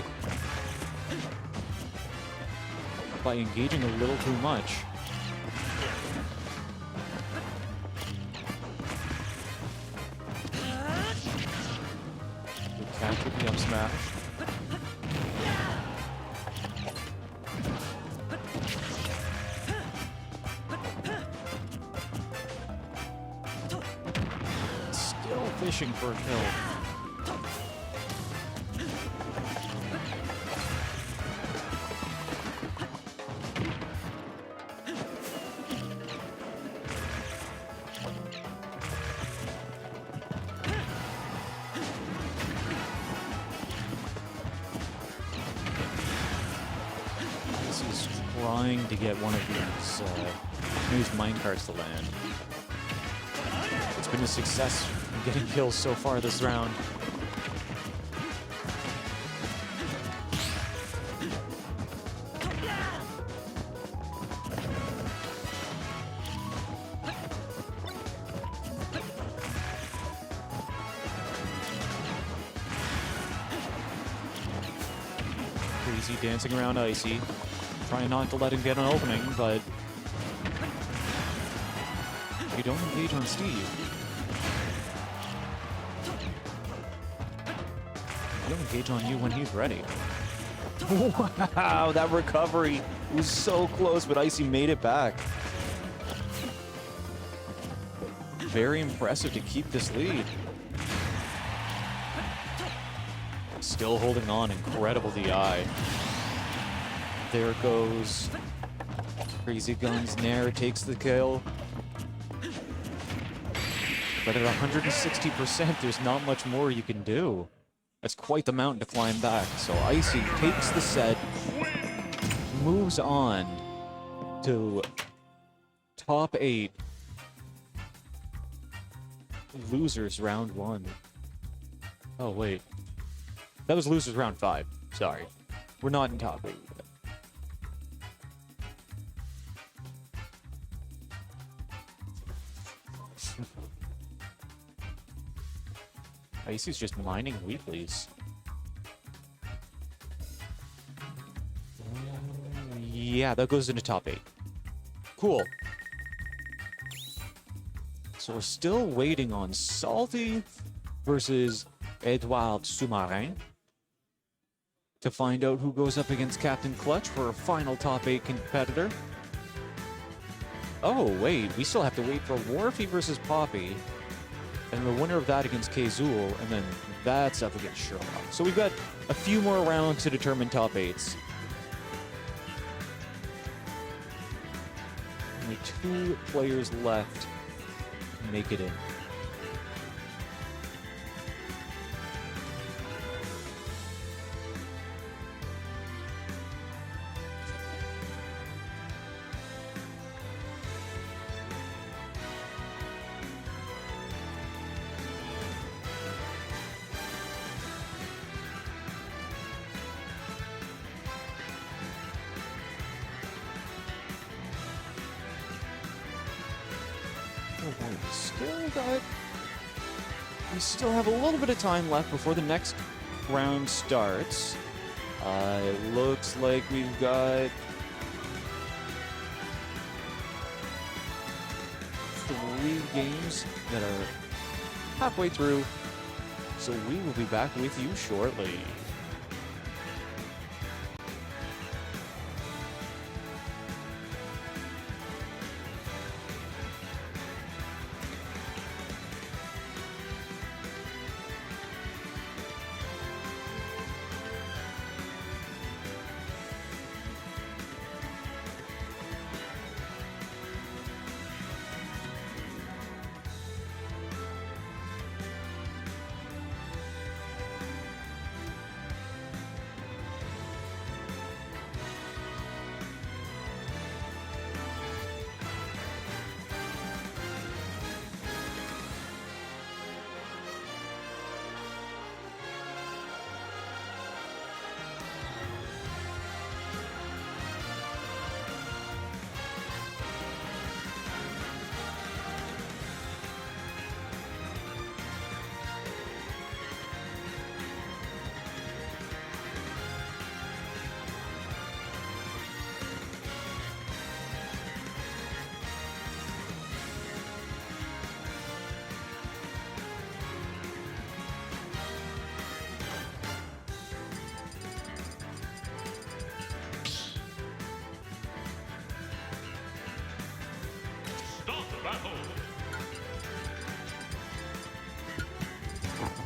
engaging a little too much. Good catch with the up smash. Still fishing for a kill. He's trying to get one of these minecarts to land. It's been a success in getting kills so far this round. Icy dancing around Icy. Trying not to let him get an opening, but you don't engage on Steve. He'll engage on you when he's ready. Wow, that recovery was so close, but Icy made it back. Very impressive to keep this lead. Still holding on, incredible DI. There goes Crazy Guns. Nair takes the kill. But at 160%, there's not much more you can do. That's quite the mountain to climb back. So Icy takes the set, moves on to top 8. Losers round 1. Oh, wait. That was losers round 5. Sorry. We're not in top 8 yet. Icy's just mining weeklies. Yeah, that goes into top 8. Cool. So we're still waiting on Salty versus Edouard Soumarin to find out who goes up against Captain Clutch for a final top 8 competitor. Oh, wait, we still have to wait for Warfy versus Poppy. And the winner of that against Kazul, and then that's up against Sherlock. So we've got a few more rounds to determine top 8s. Only 2 players left to make it in. We still have a little bit of time left before the next round starts. It looks like we've got 3 games that are halfway through, so we will be back with you shortly.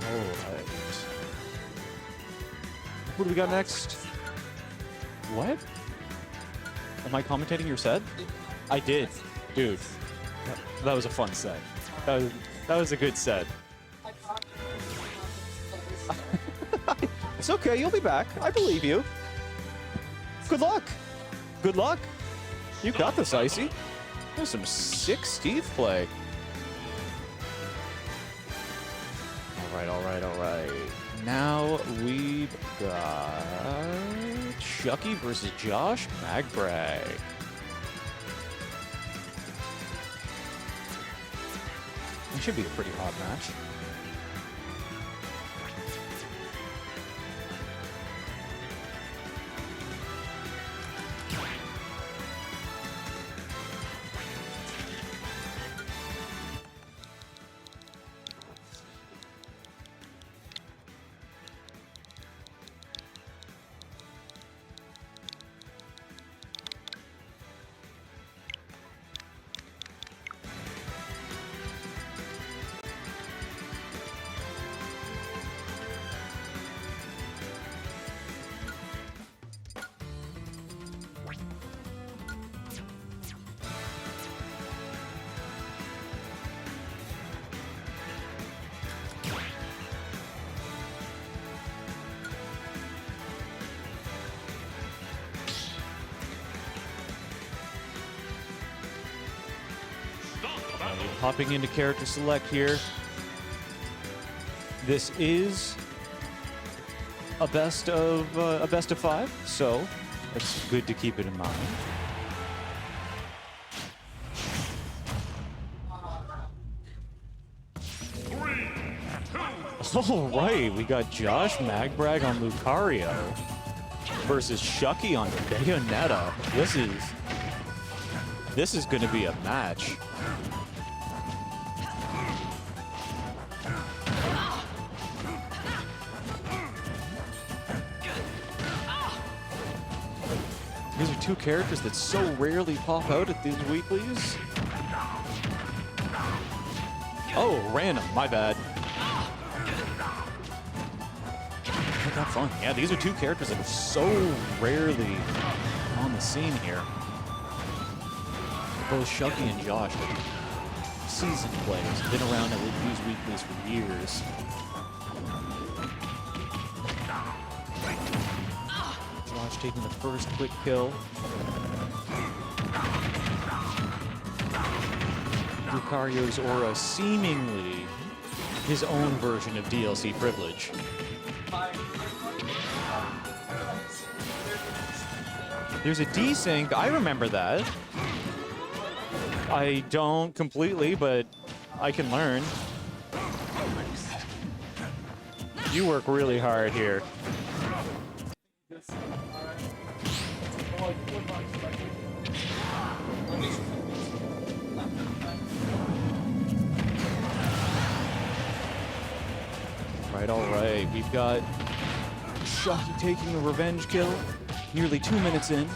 Alright. What do we got next? What? Am I commentating your set? I did. Dude. That was a fun set. That was a good set. It's okay, you'll be back. I believe you. Good luck. Good luck. You got this, Icy. There's some sick Steve play. Alright. Now we've got Shuck3y versus Josh Magbrag. It should be a pretty hot match. Hopping into character select here. This is a best of 5, so it's good to keep it in mind. All right, we got Josh Magbrag on Lucario versus Shuck3y on Bayonetta. This is going to be a match. These are two characters that so rarely pop out at these weeklies. Oh, random, my bad. Look that fun. Yeah, these are two characters that are so rarely on the scene here. Both Shuck3y and Josh are seasoned players, been around at these weeklies for years. Josh taking the first quick kill. Lucario's aura seemingly his own version of DLC privilege. There's a desync. I remember that. I don't completely, but I can learn. You work really hard here. All right. We've got Shuck3y taking the revenge kill. Nearly 2 minutes in.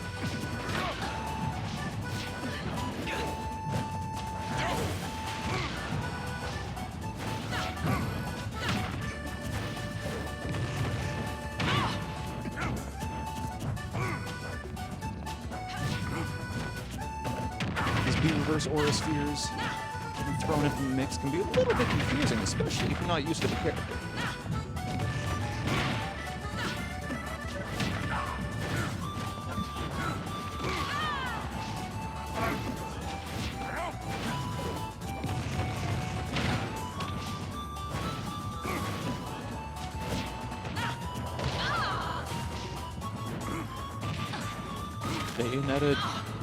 These B-reverse aura spheres thrown into the mix can be a little bit confusing, especially if you're not used to the character. Bayonetta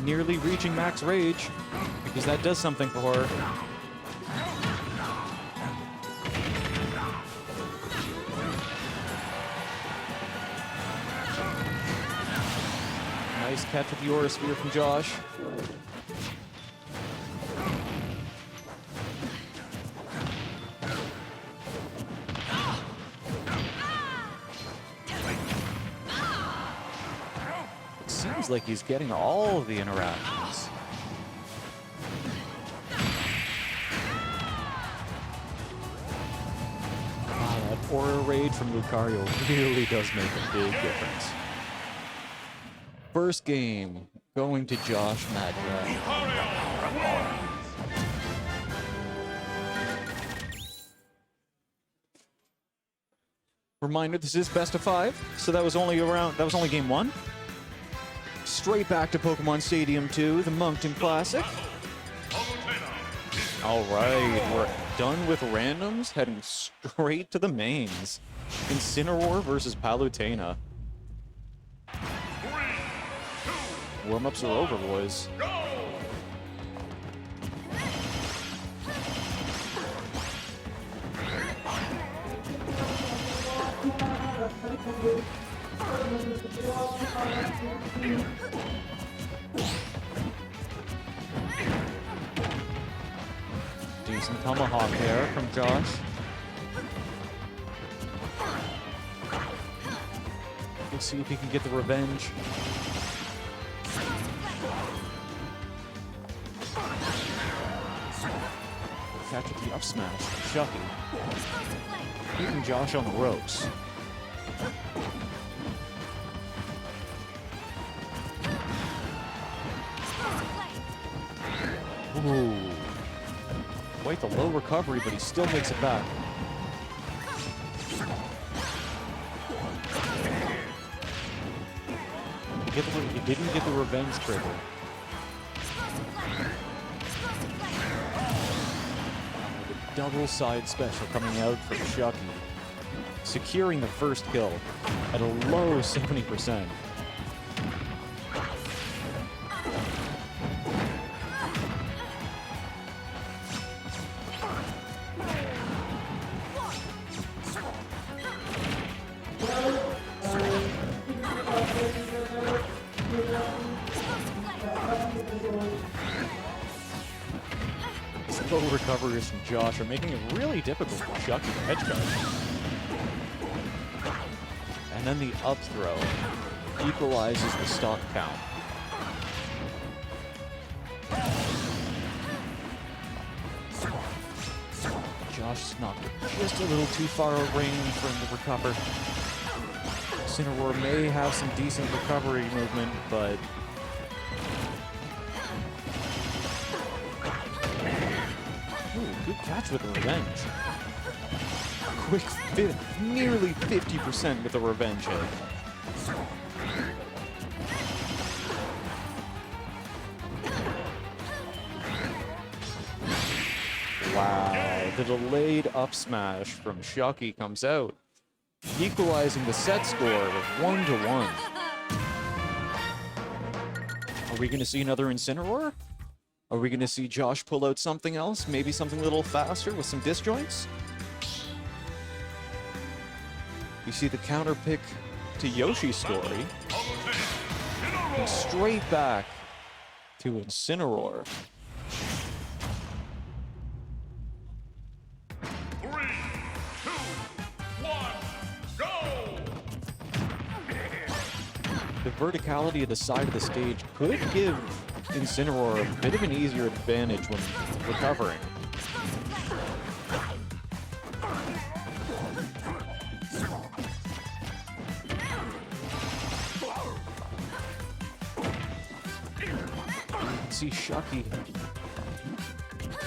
nearly reaching max rage, because that does something for her. Nice catch with the Aura Sphere from Josh. Seems like he's getting all of the interactions. Wow, that aura raid from Lucario really does make a big difference. First game going to Josh Magbrag. Reminder, this is best of 5, so that was only game 1. Straight back to Pokemon Stadium 2, the Moncton Classic. All right, we're done with randoms, heading straight to the mains. Incineroar versus Palutena. Warm-ups are over, boys. Decent tomahawk there from Josh. We'll see if he can get the revenge. Catch with the up smash. Shuck3y. Keeping Josh on the ropes. Ooh. Quite the low recovery, but he still makes it back. He didn't get the revenge trigger. double side special coming out from Shuck3y, securing the first kill at a low 70%. Slow recoveries from Josh are making it really difficult for Shuck3y to edge guard. And then the up throw equalizes the stock count. Josh knocked it just a little too far away from the recover. Cineroar may have some decent recovery movement, but good catch with a revenge. Quick nearly 50% with a revenge hit. Wow, the delayed up smash from Shuck3y comes out, equalizing the set score of 1-1. Are we going to see another Incineroar? Are we going to see Josh pull out something else? Maybe something a little faster with some disjoints? You see the counter pick to Yoshi's story. And straight back to Incineroar. 3, 2, 1, go! The verticality of the side of the stage could give Incineroar a bit of an easier advantage when recovering. You can see Shuck3y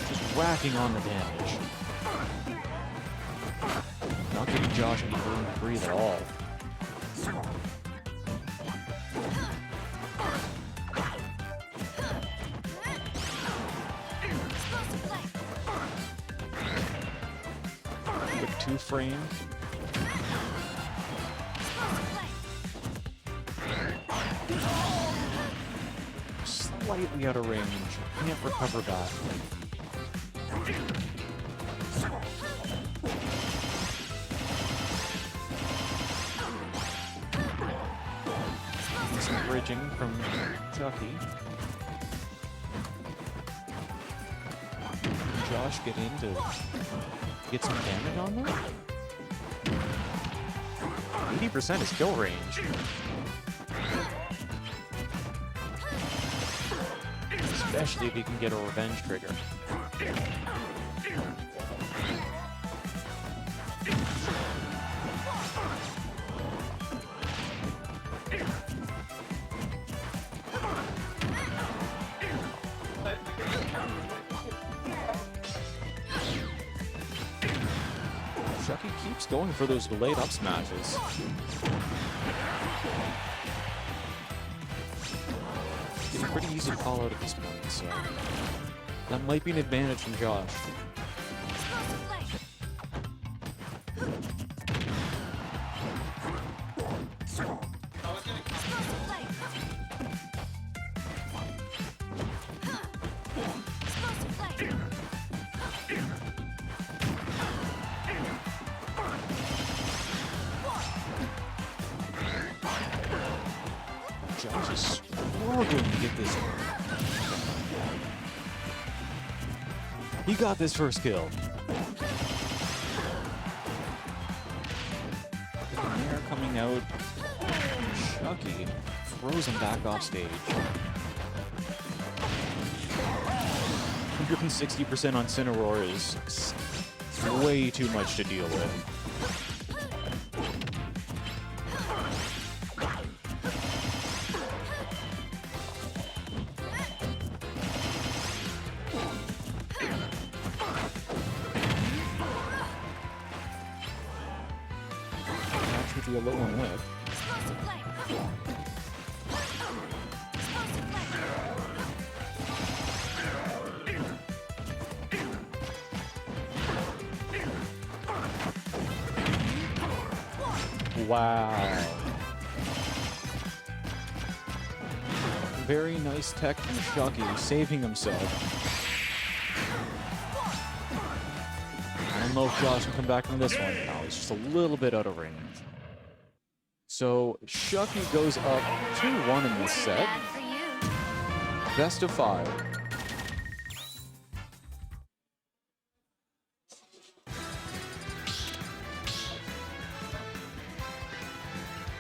just whacking on the damage. Not giving Josh any room to breathe at all. Quick 2-frame. Slightly out of range. Can't recover that. Some bridging from Shuck3y. Josh get in to get some damage on there? 80% is kill range. Especially if you can get a revenge trigger. Shuck3y keeps going for those delayed up smashes. Getting pretty easy to call out at this point, so that might be an advantage from Josh. Josh is struggling to get this one. He got this first kill. The Nair coming out. Shuck3y throws him back off stage. 160% on Cineroar is way too much to deal with. A low on whip. Wow. Very nice tech from Shuck3y, saving himself. I don't know if Josh can come back from this one. No, he's just a little bit out of range. So Shuck3y goes up 2-1 in this set. Bad for you. Best of 5.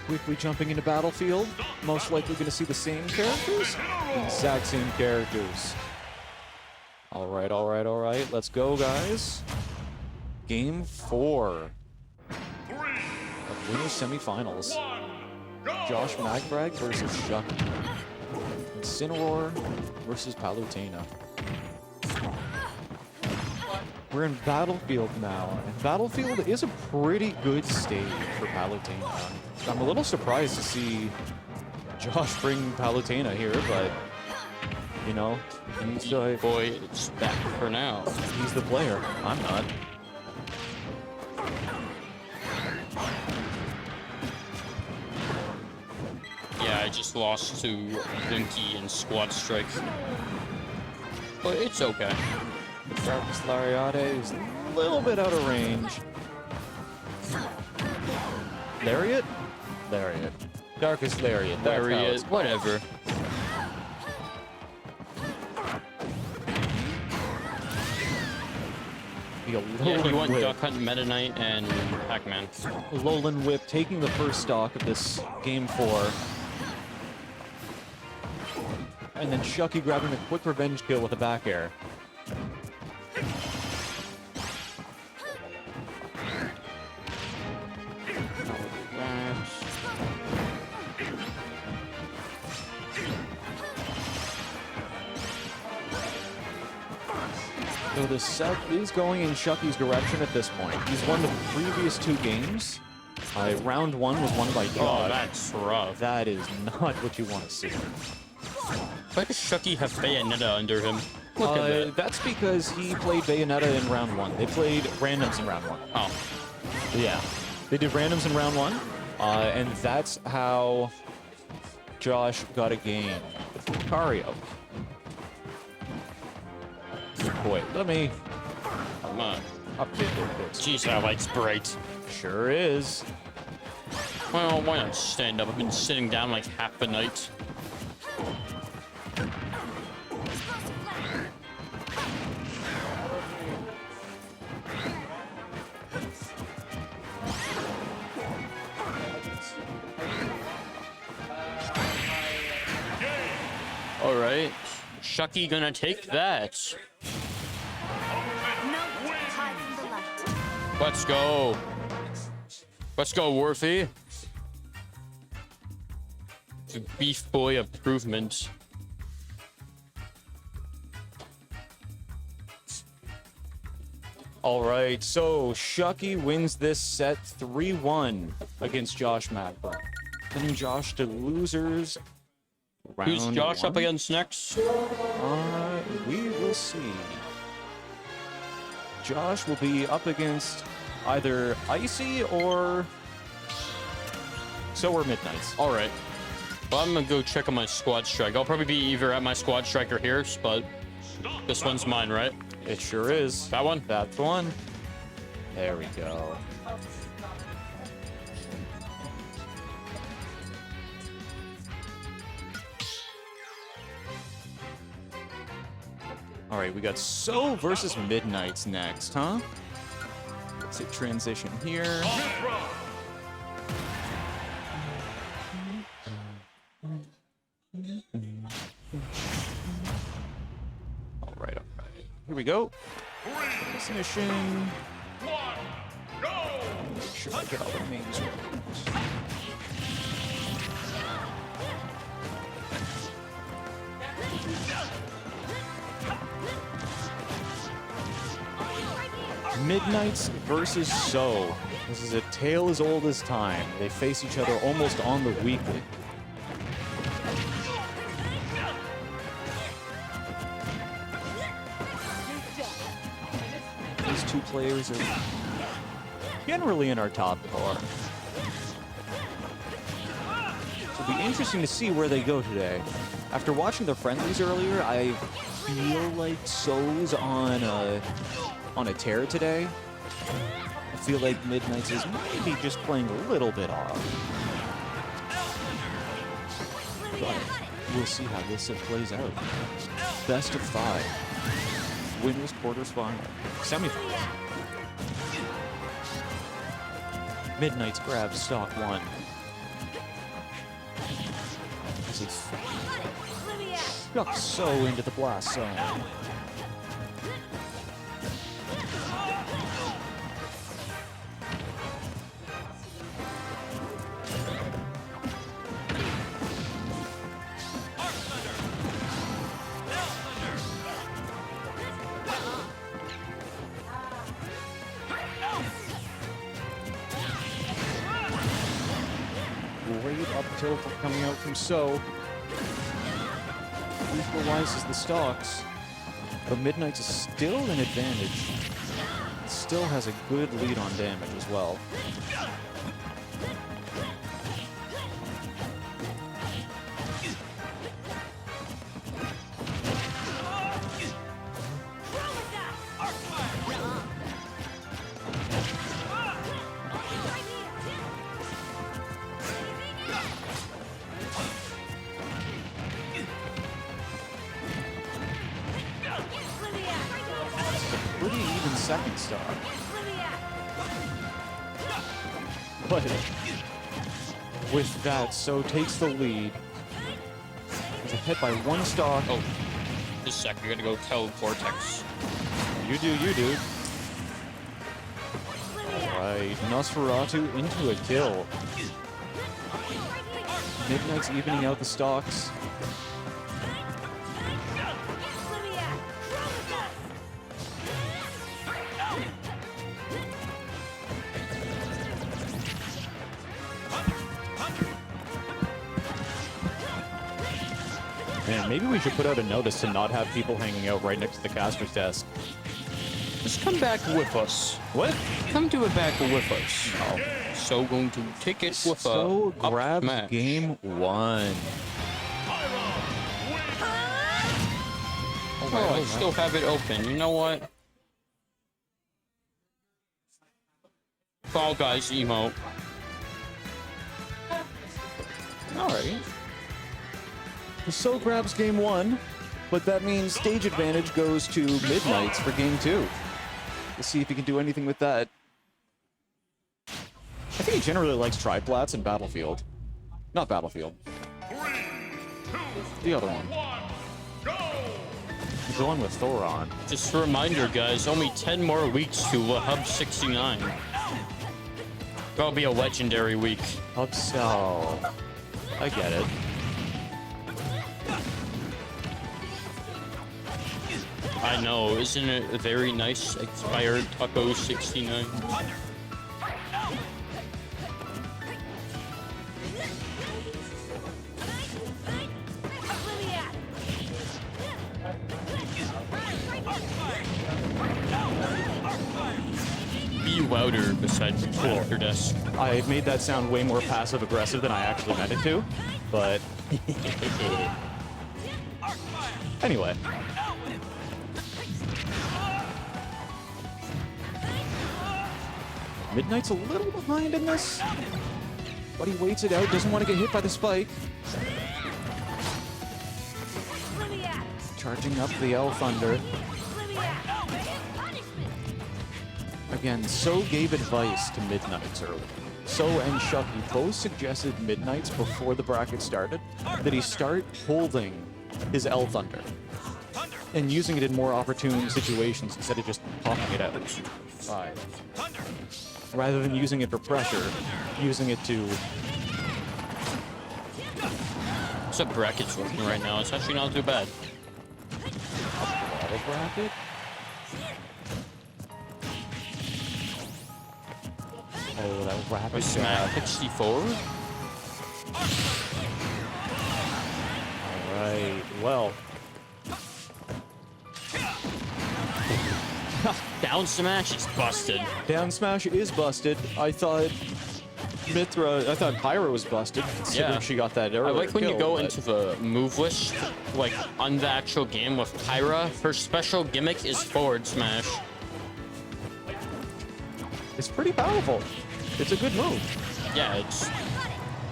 Quickly jumping into Battlefield. Most likely going to see the same characters. Exact same characters. All right, all right, all right. Let's go, guys. Game 4 of Winners Semifinals. Josh Magbrag versus Shuck3y. Incineroar versus Palutena. We're in Battlefield now, and Battlefield is a pretty good stage for Palutena. I'm a little surprised to see Josh bring Palutena here, but, you know, he's Boy, it's back for now. he's the player. I'm not. Yeah, I just lost to Vinky and Squad Strike. But it's okay. Darkest Lariat is a little bit out of range. Lariat? Lariat. Darkest Lariat. That's how Lariat, it's called. whatever. The Yeah, he Alolan went Whip. Duck Hunt, Meta Knight, and Pac-Man. Alolan Whip taking the first stock of this game 4. And then Shuck3y grabbing a quick revenge kill with a back air. So the set is going in Shuck3y's direction at this point. He's won the previous 2 games. Round 1 was won by Oh, Josh. that's rough. That is not what you want to see. Why does Shuck3y have Bayonetta under him? Look at that. That's because he played Bayonetta in round 1. They played randoms in round 1. Oh. Yeah. They did randoms in round 1, and that's how Josh got a game with Lucario. Good boy. Let me Come on. update this. Jeez, that light's bright. Sure is. Well, why not stand up? I've been sitting down like half the night. All right. Shuck3y gonna take that. No one can hide from the light. Let's go. Let's go, Worthy. The Beef Boy improvement. All right, so Shuck3y wins this set 3-1 against Josh Magbrag. Sending Josh to losers. Who's Round Josh 1. up against next? We will see. Josh will be up against either Icy or Middnights. All right. Well, I'm gonna go check on my squad strike. I'll probably be either at my squad strike or here, but this one's mine, right? It sure is. That one? That's the one. There we go. All right, we got So versus Middnights next, huh? Let's hit transition here. All right, all right. Here we go. This mission. Make sure I get all the names right. Middnights versus So. This is a tale as old as time. They face each other almost on the weekly. These two players are generally in our top 4. It'll be interesting to see where they go today. After watching the friendlies earlier, I feel like So's on a tear today. I feel like Middnights is maybe just playing a little bit off. But we'll see how this plays out. Best of 5. Winners quarters final. Semifinals. Middnights grabs stock 1. As he shucks so into the blast zone. Great up tilt coming out from So. Equalizes the stocks, but Middnights is still in advantage. Still has a good lead on damage as well. Pretty even second stock. But with that, So takes the lead. He's ahead by 1 stock. Oh, just a sec. You're gonna go tell Vortex. You do, you do. Alright, Nosferatu into a kill. Middnights evening out the stocks. Man, maybe we should put out a notice to not have people hanging out right next to the caster's desk. Just come back with us. What? Come to it back with us. Oh. So going to take it with So up grabs smash. game 1. Oh, I still have it open. You know what? Fall Guys emote. Alright. So grabs game 1, but that means stage advantage goes to Middnights for game 2. Let's see if he can do anything with that. I think he generally likes triplats and Battlefield. Not Battlefield. 3, 2, The other one. 1, go! He's going with Thoron. Just a reminder, guys, only 10 more weeks to Hub 69. That'll be a legendary week. Upsell. I get it. I know, isn't it a very nice expired Taco 69? Be louder beside your desk. I made that sound way more passive-aggressive than I actually meant it to, but... Anyway. Middnight's a little behind in this, but he waits it out, doesn't want to get hit by the spike. Charging up the L Thunder. Again, So gave advice to Middnights early. So and Shuck3y both suggested Middnights before the bracket started that he start holding his L Thunder and using it in more opportune situations instead of just popping it out. 5. Rather than using it for pressure, using it to... What's up brackets working right now? It's actually not too bad. Auto bracket? Oh, that rapid Smack jab. 64? Alright, well... Down smash is busted. Down smash is busted. I thought Mithra, I thought Pyra was busted, considering Yeah. she got that earlier I like when you kill, go but- into the move list, like on the actual game with Pyra. Her special gimmick is forward smash. It's pretty powerful. It's a good move. Yeah, it's.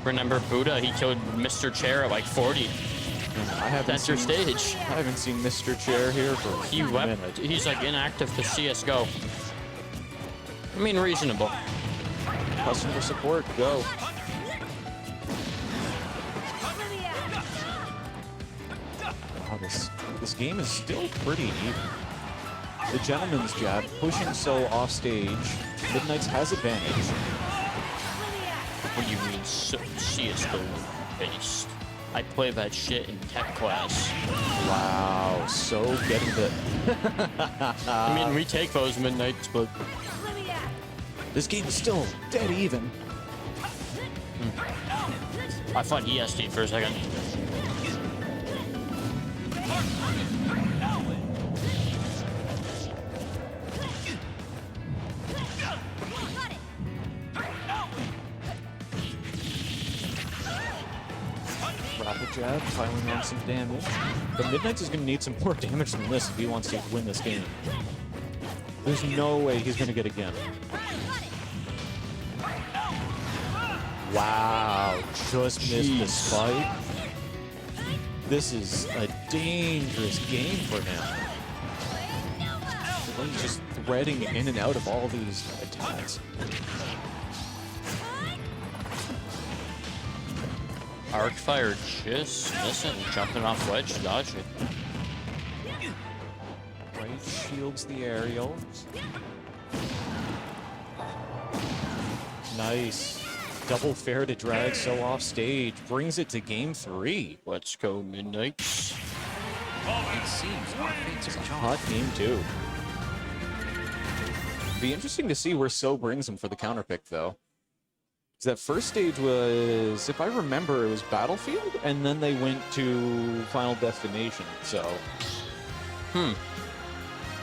Remember Buddha? He killed Mr. Chair at like 40. I haven't That's your seen- stage. I haven't seen Mr. Chair here for He a wept. minute. He's like inactive to CS:GO. I mean, reasonable. Customer support, go. Wow, this game is still pretty even. The gentleman's jab pushing so off stage. Middnights has advantage. What do you mean CS:GO based? I play that shit in tech class. Wow, so getting the. I mean, we take those Midnights, but This game is still dead even. I thought ESD for a second. Rapid jab, piling on some damage. But Middnights is going to need some more damage than this if he wants to win this game. There's no way he's going to get again. Wow, just missed the spike. This is a dangerous game for him. He's just threading in and out of all these attacks. Arc fire just missing, jumping off ledge, dodge it. Right, shields the aerial. Nice. Double fair to drag so off stage. Brings it to game 3. Let's go, Midnights. It seems our fates are Hot game 2. Be interesting to see where So brings him for the counter pick, though. 'Cause that first stage was, if I remember, it was Battlefield, and then they went to Final Destination. So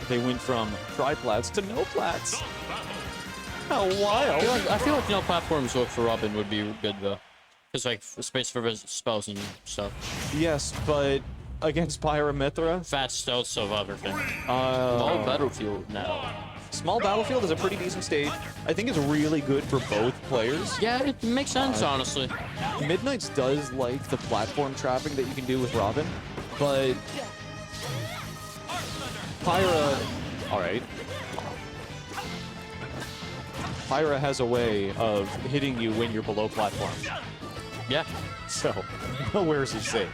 they went from tri-plats to no plats. How wild! I feel like no platforms work for Robin would be good though, because like space for his spells and stuff. Yes, but against Pyra Mithra, Fat stealths of everything. All Battlefield now. small Battlefield is a pretty decent stage. I think it's really good for both players. Yeah, it makes sense honestly. Middnights does like the platform trapping that you can do with Robin, but Pyra, all right. Pyra has a way of hitting you when you're below platform, Yeah, so nowhere's he safe.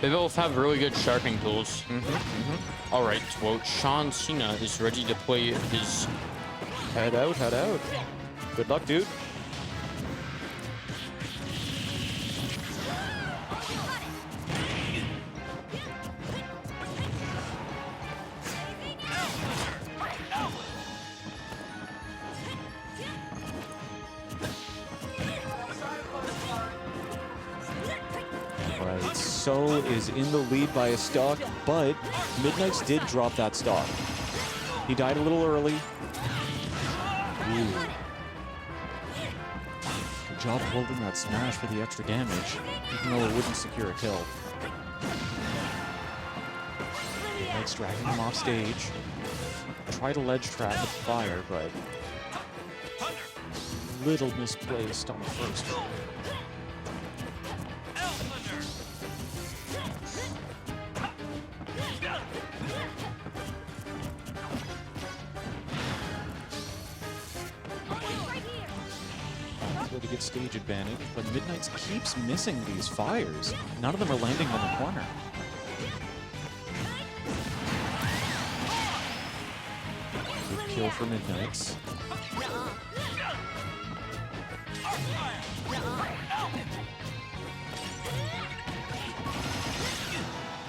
they both have really good sharpening tools. All right, well, Sean Cena is ready to play his. Head out, head out. Good luck, dude. Right, So is in the lead by a stock, but Middnights did drop that stock. He died a little early. Ooh. Good job holding that smash for the extra damage, even though it wouldn't secure a kill. Middnights dragging him off stage. Try to ledge trap with fire, but little misplaced on the first one. To get stage advantage, but Middnights keeps missing these fires. None of them are landing on the corner. Good kill for Middnights.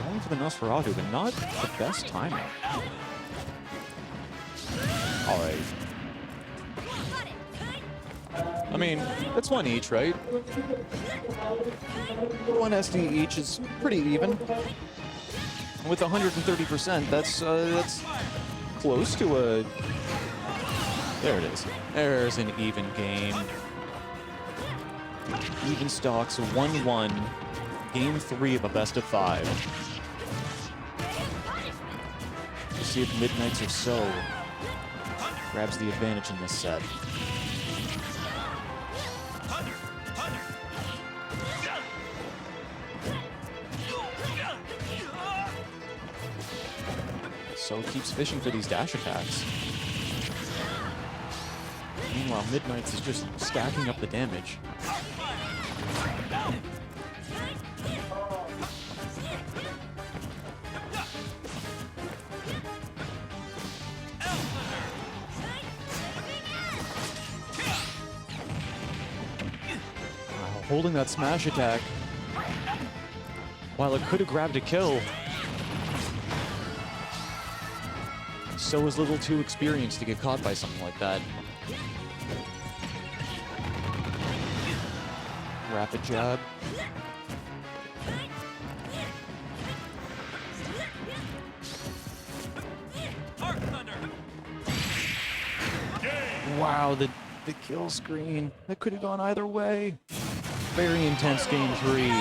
Going for the Nosferatu, but not the best timing. All right. I mean, that's one each, right? One SD each is pretty even. With 130%, that's close to a. There it is. There's an even game. Even stocks 1-1. Game 3 of a best of 5. We'll see if Middnights or So grabs the advantage in this set. So keeps fishing for these dash attacks. Meanwhile, Middnights is just stacking up the damage. Wow, holding that smash attack. While it could have grabbed a kill, So is a little too experienced to get caught by something like that. Rapid jab. Wow, the kill screen. That could have gone either way. Very intense game 3.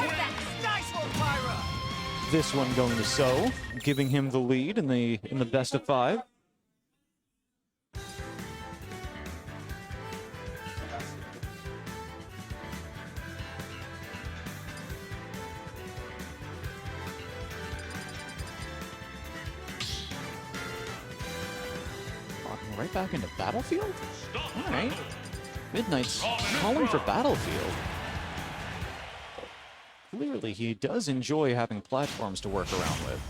This one going to So, giving him the lead in the best of 5. Walking right back into Battlefield? Alright. Middnights calling for Battlefield. Clearly, he does enjoy having platforms to work around with.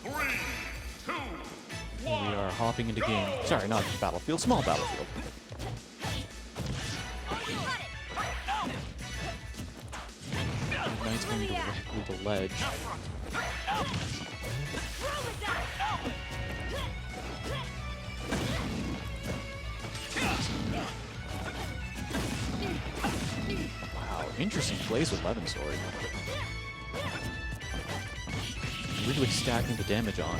3, 2, We are hopping into game. Sorry, not Battlefield, small Battlefield. Knight's going directly to ledge. Interesting plays with Levin Sword. Really stacking the damage on.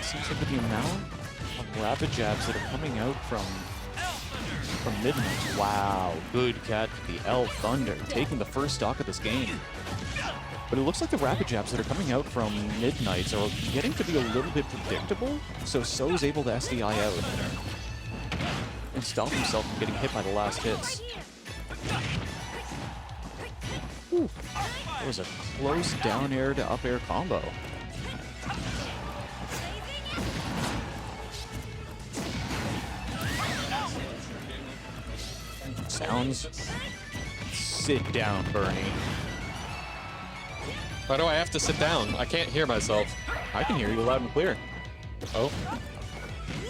Seems like with the amount of rapid jabs that are coming out from Middnights. Wow, good catch. The L Thunder taking the first stock of this game. But it looks like the rapid jabs that are coming out from Middnights are getting to be a little bit predictable, so So's able to SDI out and stop himself from getting hit by the last hits. Ooh, that was a close down air to up air combo. Sounds. Sit down, Bernie. Why do I have to sit down? I can't hear myself. I can hear you loud and clear. Oh?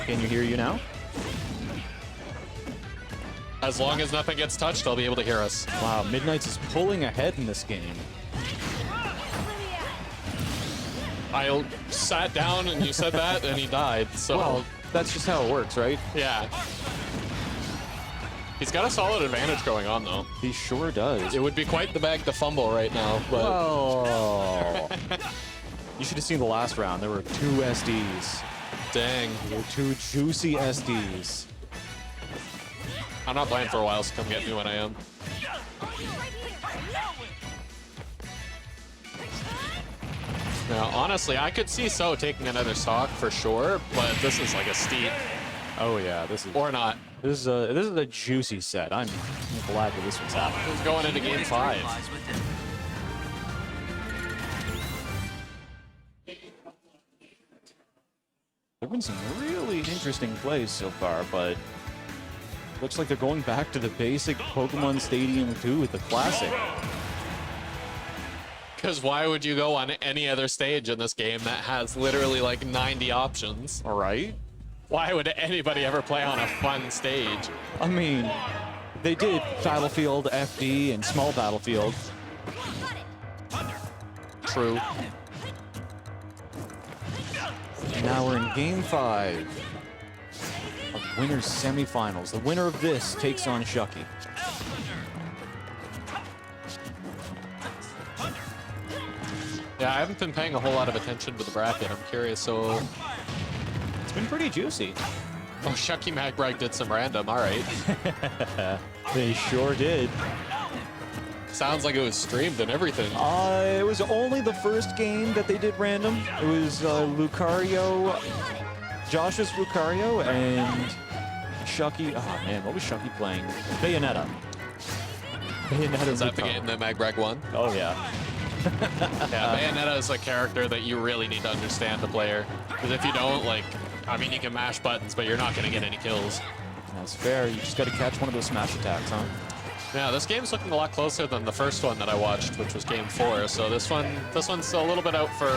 Can you hear you now? As long as nothing gets touched, I'll be able to hear us. Wow, Middnights is pulling ahead in this game. I sat down and you said that and he died, so... Well, that's just how it works, right? Yeah. He's got a solid advantage going on, though. He sure does. It would be quite the bag to fumble right now, but... Oh. You should have seen the last round. There were 2 SDs. Dang. There were 2 juicy SDs. I'm not playing for a while, so come get me when I am. Now, honestly, I could see So taking another stock for sure, but this is like a steep. Oh yeah, this is Or not. this is a juicy set. I'm glad that this one's happening. Who's going into game 5? There've been some really interesting plays so far, but looks like they're going back to the basic Pokemon Stadium 2 with the classic. Because why would you go on any other stage in this game that has literally like 90 options? All right. Why would anybody ever play on a fun stage? I mean, they did Battlefield, FD, and Small Battlefield. True. And now we're in Game 5 of Winners Semifinals. The winner of this takes on Shuck3y. Yeah, I haven't been paying a whole lot of attention to the bracket. I'm curious, so... It's been pretty juicy. Oh, Shuck3y Magbrag did some random, alright. They sure did. Sounds like it was streamed and everything. It was only the first game that they did random. It was Lucario, Josh's Lucario, and Shuck3y. Oh man, what was Shuck3y playing? Bayonetta. Bayonetta. Is that the game that Magbrag won? Oh yeah. Yeah, Bayonetta is a character that you really need to understand the player. Because if you don't, like, I mean, you can mash buttons, but you're not going to get any kills. That's fair. You just got to catch one of those smash attacks, huh? Yeah, this game's looking a lot closer than the first one that I watched, which was game 4. So this one's a little bit out for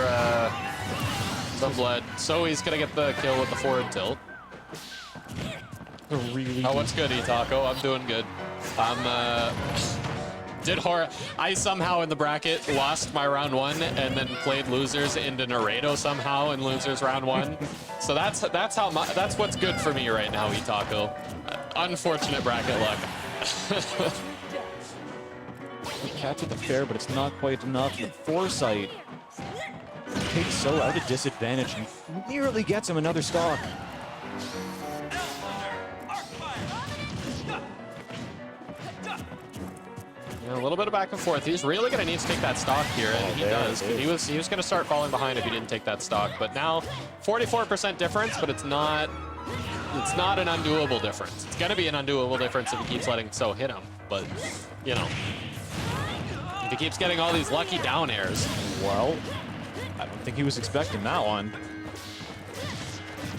some blood. So he's gonna get the kill with the forward tilt. Really? Oh, what's good, Itaco? I'm doing good. I somehow in the bracket lost my round 1 and then played losers into Naredo somehow in losers round 1. So that's what's good for me right now, Itaco. Unfortunate bracket luck. Catch at the fair, but it's not quite enough. The foresight takes So out of disadvantage and nearly gets him another stock. Yeah, a little bit of back and forth. He's really going to need to take that stock here, and he does. He was going to start falling behind if he didn't take that stock. But now, 44% difference, but it's not an undoable difference. It's going to be an undoable difference if he keeps letting So hit him. But, you know, if he keeps getting all these lucky down airs. Well, I don't think he was expecting that one.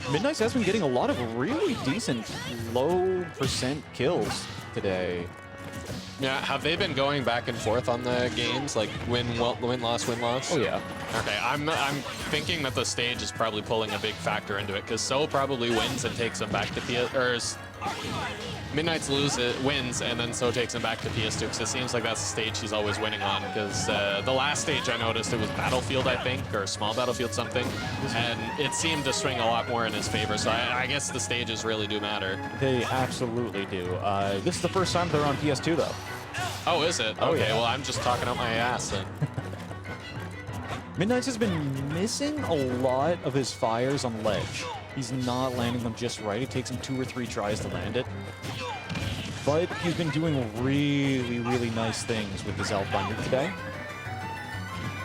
Middnights has been getting a lot of really decent low percent kills today. Yeah, have they been going back and forth on the games? Like win, loss, win, loss? Oh, yeah. Okay, I'm thinking that the stage is probably pulling a big factor into it, because So probably wins and takes him back to PS, or Middnights wins, and then So takes him back to PS2, because it seems like that's the stage he's always winning on, because the last stage I noticed it was Battlefield, I think, or Small Battlefield something, and it seemed to swing a lot more in his favor, so I guess the stages really do matter. They absolutely do. This is the first time they're on PS2, though. Oh, is it? Oh, okay, yeah. well, I'm just talking out my ass then. Middnights has been missing a lot of his fires on ledge. He's not landing them just right. It takes him 2 or 3 tries to land it. But he's been doing really, really nice things with his L-Thunder today.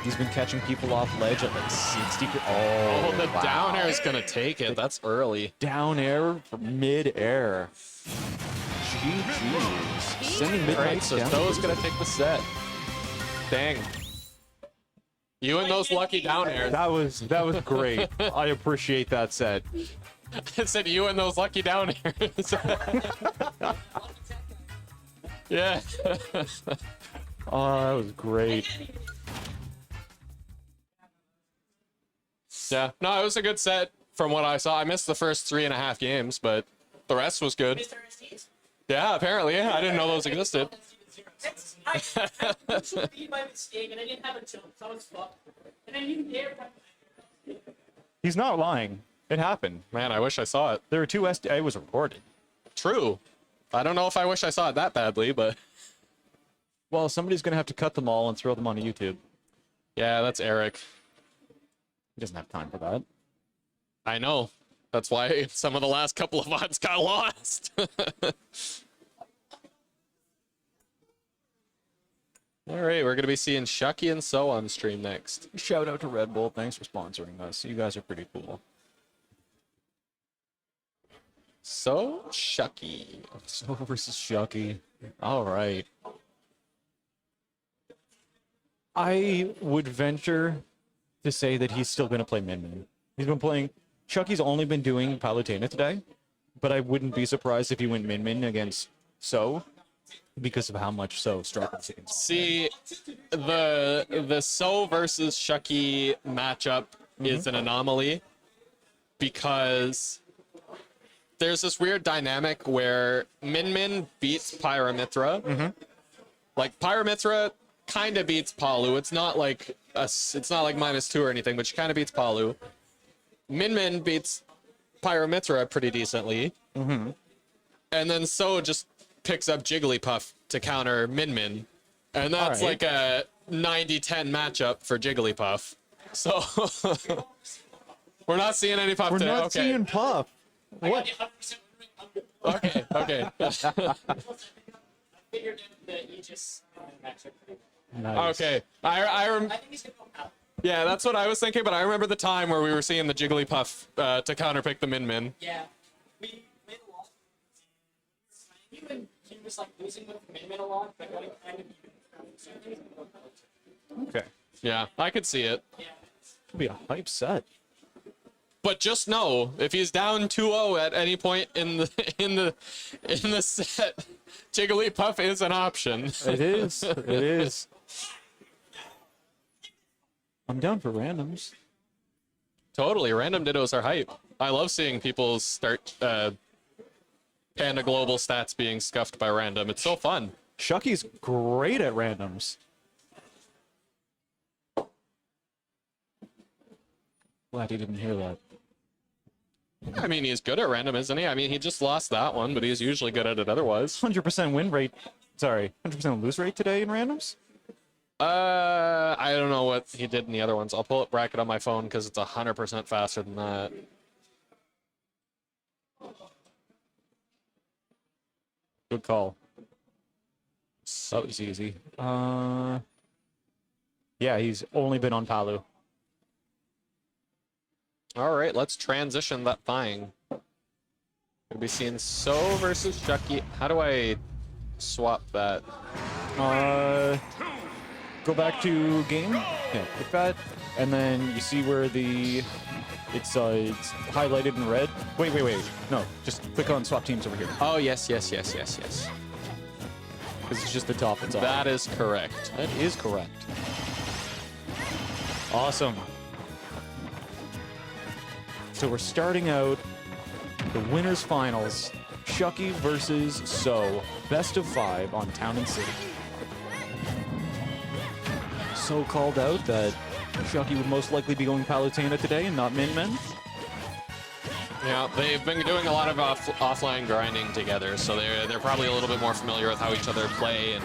He's been catching people off ledge at like 60. Oh, the wow. down air is going to take it. That's early. Down air from mid-air. GG's. Sending All Middnights right, so down. So's going to take the set. Dang. You and those lucky down airs. That was great. I appreciate that set. I said you and those lucky down airs. Yeah. Oh, that was great. Yeah. No, it was a good set from what I saw. I missed the first 3.5 games, but the rest was good. Yeah, apparently. Yeah, I didn't know those existed. I beat by mistake and I didn't have a jump, so I was fucked. And then you dare. He's not lying. It happened. Man, I wish I saw it. There were 2 it was recorded. True. I don't know if I wish I saw it that badly, but... Well, somebody's going to have to cut them all and throw them on YouTube. Yeah, that's Eric. He doesn't have time for that. I know. That's why some of the last couple of VODs got lost. All right, we're going to be seeing Shuck3y and So on stream next. Shout out to Red Bull. Thanks for sponsoring us. You guys are pretty cool. So, Shuck3y. So versus Shuck3y. All right. I would venture to say that he's still going to play Min. He's been playing... Shuck3y's only been doing Palutena today, but I wouldn't be surprised if he went Min against So, because of how much So struggles against. See, the So versus Shuck3y matchup is an anomaly, because there's this weird dynamic where Min beats Pyramithra. Like, Pyramithra kind of beats Palu. It's not like -2 or anything, but she kind of beats Palu. Min beats Pyramithra pretty decently. And then So just picks up Jigglypuff to counter Min. And that's All right. like 90-10 matchup for Jigglypuff. So we're not seeing any Puff We're today. not Okay. seeing Puff. What? Okay. Okay. Nice. Okay. Yeah, that's what I was thinking, but I remember the time where we were seeing the Jigglypuff to counterpick the Min. Yeah. We made a lot. Even he was like losing with Min a lot, but getting kind of even. Okay. Yeah, I could see it. It'll be a hype set. But just know, if he's down 2-0 at any point in the set, Jigglypuff is an option. It is. It is. I'm down for randoms. Totally, random dittos are hype. I love seeing people start Panda Global stats being scuffed by random. It's so fun. Shuck3y's great at randoms. Glad he didn't hear that. I mean, he's good at random, isn't he? I mean, he just lost that one, but he's usually good at it otherwise. 100% win rate. Sorry, 100% lose rate today in randoms? I don't know what he did in the other ones. I'll pull up bracket on my phone because it's 100% faster than that. Good call. That was easy. Yeah, he's only been on Palu. All right, let's transition that thing. We'll be seeing So versus Shuck3y. How do I swap that? Go back to game. Yeah, click that, and then you see where it's highlighted in red. Wait. No, just click on swap teams over here. Oh, yes. Because it's just the top. It's on. That is correct. That is correct. Awesome. So we're starting out the winners finals. Shuck3y versus So. Best of 5 on Town and City. So called out that Shuck3y would most likely be going Palutena today and not Min. Yeah, they've been doing a lot of offline grinding together, so they're probably a little bit more familiar with how each other play and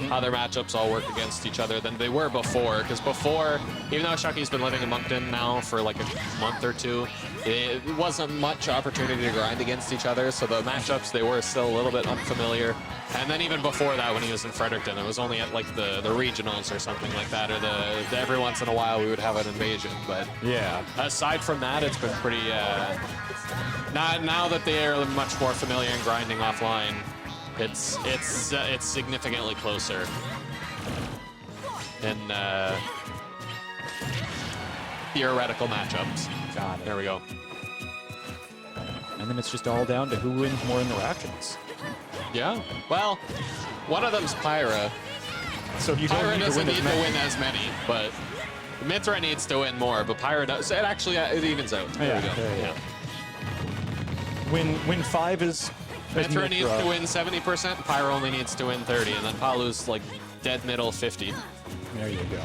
how their matchups all work against each other than they were before. Because before, even though Shuck3y's been living in Moncton now for like a month or two, it wasn't much opportunity to grind against each other, so the matchups, they were still a little bit unfamiliar. And then even before that, when he was in Fredericton, it was only at like the regionals or something like that, or the every once in a while we would have an invasion. But Yeah. aside from that, it's been pretty. Now that they are much more familiar in grinding offline, it's significantly closer. In theoretical matchups. Got it. There we go. And then it's just all down to who wins more interactions. Yeah. Well, one of them's Pyra. So you don't Pyra need to doesn't win need as to many. win as many, but Mithra needs to win more. But Pyra does. It actually it evens out. There we go. Yeah. Win 5 is Mithra needs to win 70%. Pyra only needs to win 30, and then Palu's like dead middle 50. There you go.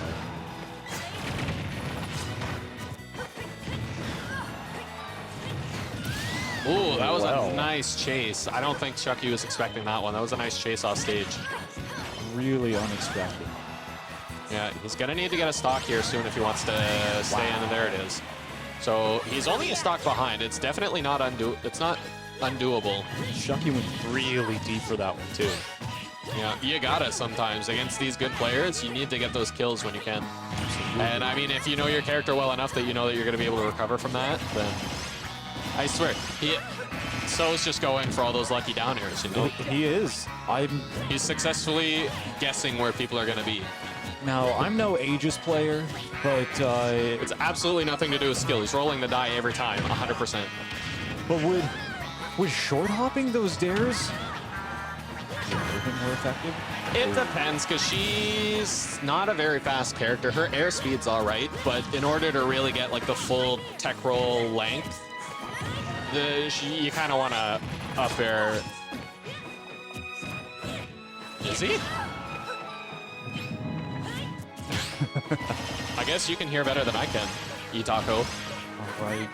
Ooh, that was Wow. a nice chase. I don't think Shuck3y was expecting that one. That was a nice chase off stage. Really unexpected. Yeah, he's gonna need to get a stock here soon if he wants to stay in, and there it is. So he's only a stock behind. It's definitely not undoable. Shuck3y went really deep for that one too. Yeah, you gotta sometimes. Against these good players, you need to get those kills when you can. And I mean, if you know your character well enough that you know that you're gonna be able to recover from that, then I swear, So's just going for all those lucky down airs, you know? He is. He's successfully guessing where people are gonna be. Now, I'm no Aegis player, but It's absolutely nothing to do with skill. He's rolling the die every time, 100%. would short hopping those dares be a little bit more effective? It depends, because she's not a very fast character. Her airspeed's all right, but in order to really get like the full tech roll length, you kind of want to up air. Is he? I guess you can hear better than I can, Itako. All right.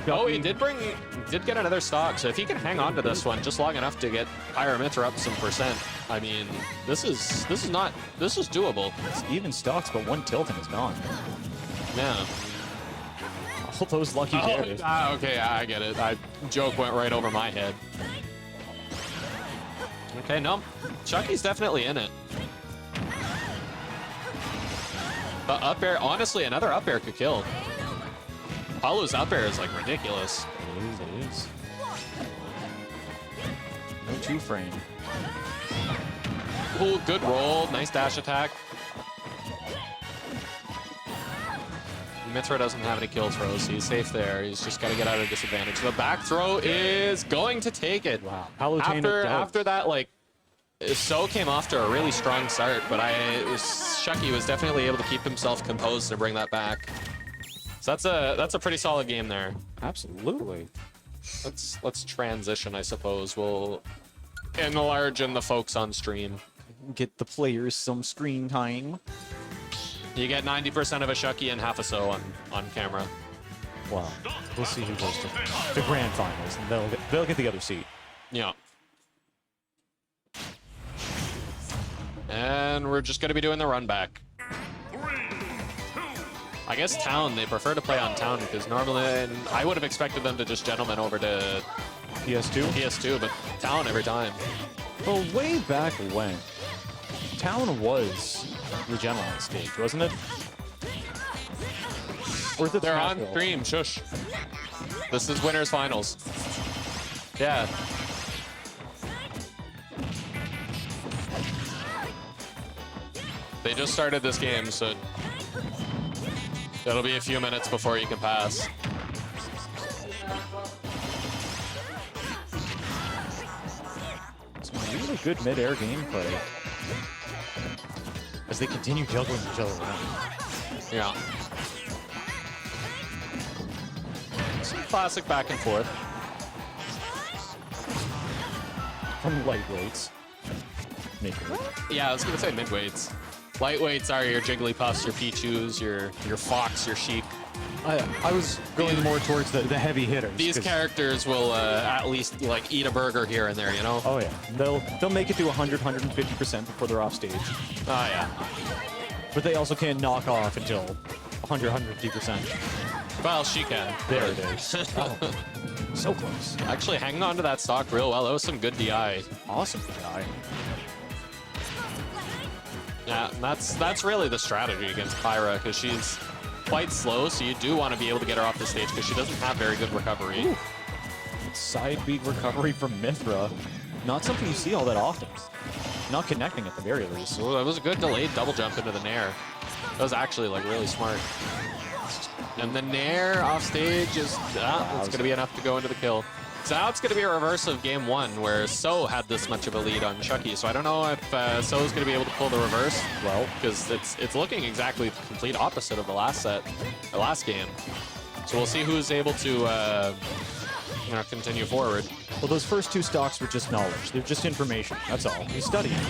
Oh, he did get another stock. So if he can hang on to this one just long enough to get Pyramithra up some percent, I mean, this is doable. It's even stocks, but one tilting is gone. Yeah. All those lucky bears. Okay, I get it. Joke went right over my head. Okay, no. Shuck3y's definitely in it. The up air, honestly, another up air could kill. Palu's up air is like ridiculous. It is. No two frame. Ooh, good roll. Nice dash attack. Mithra doesn't have any kill throws, so he's safe there. He's just got to get out of disadvantage. The back throw is going to take it. Wow. After that, like, So came off to a really strong start, but Shuck3y was definitely able to keep himself composed to bring that back. So that's a pretty solid game there. Absolutely. Let's transition, I suppose. We'll enlarge in the folks on stream. Get the players some screen time. You get 90% of a Shuck3y and half a So on camera. Wow. We'll see who goes to the grand finals, and they'll get the other seat. Yeah. And we're just going to be doing the run back. I guess Town, they prefer to play on Town because normally, I would have expected them to just gentleman over to PS2, but Town every time. Well, way back when, Town was the general on stage, wasn't it? Or is it They're Smash on Bros? stream, shush. This is winners finals. Yeah. They just started this game, so it'll be a few minutes before you can pass. Some really good mid-air gameplay as they continue juggling each other around. Yeah. Some classic back and forth. From lightweights. Yeah, I was gonna say midweights. Lightweights are your Jigglypuffs, your Pichus, your Fox, your Sheep. I was going more towards the heavy hitters. These characters will at least like eat a burger here and there, you know? Oh yeah, they'll make it to 100% before they're off stage. Oh yeah. But they also can't knock off until 150%. Well, she can. There it is. Oh, so close. Actually, hanging on to that stock real well. That was some good DI. Awesome guy. Yeah, and that's really the strategy against Pyra, because she's quite slow, so you do want to be able to get her off the stage, because she doesn't have very good recovery. Ooh. Side beat recovery from Mithra. Not something you see all that often. Not connecting at the very least. So that was a good delayed double jump into the Nair. That was actually like really smart. And the Nair off stage is it's going to be enough to go into the kill. So now it's going to be a reverse of game one, where So had this much of a lead on Shuck3y. So I don't know if So's going to be able to pull the reverse. Well, because it's looking exactly the complete opposite of the last game. So we'll see who's able to continue forward. Well, those first two stocks were just knowledge. They're just information. That's all. He's studying.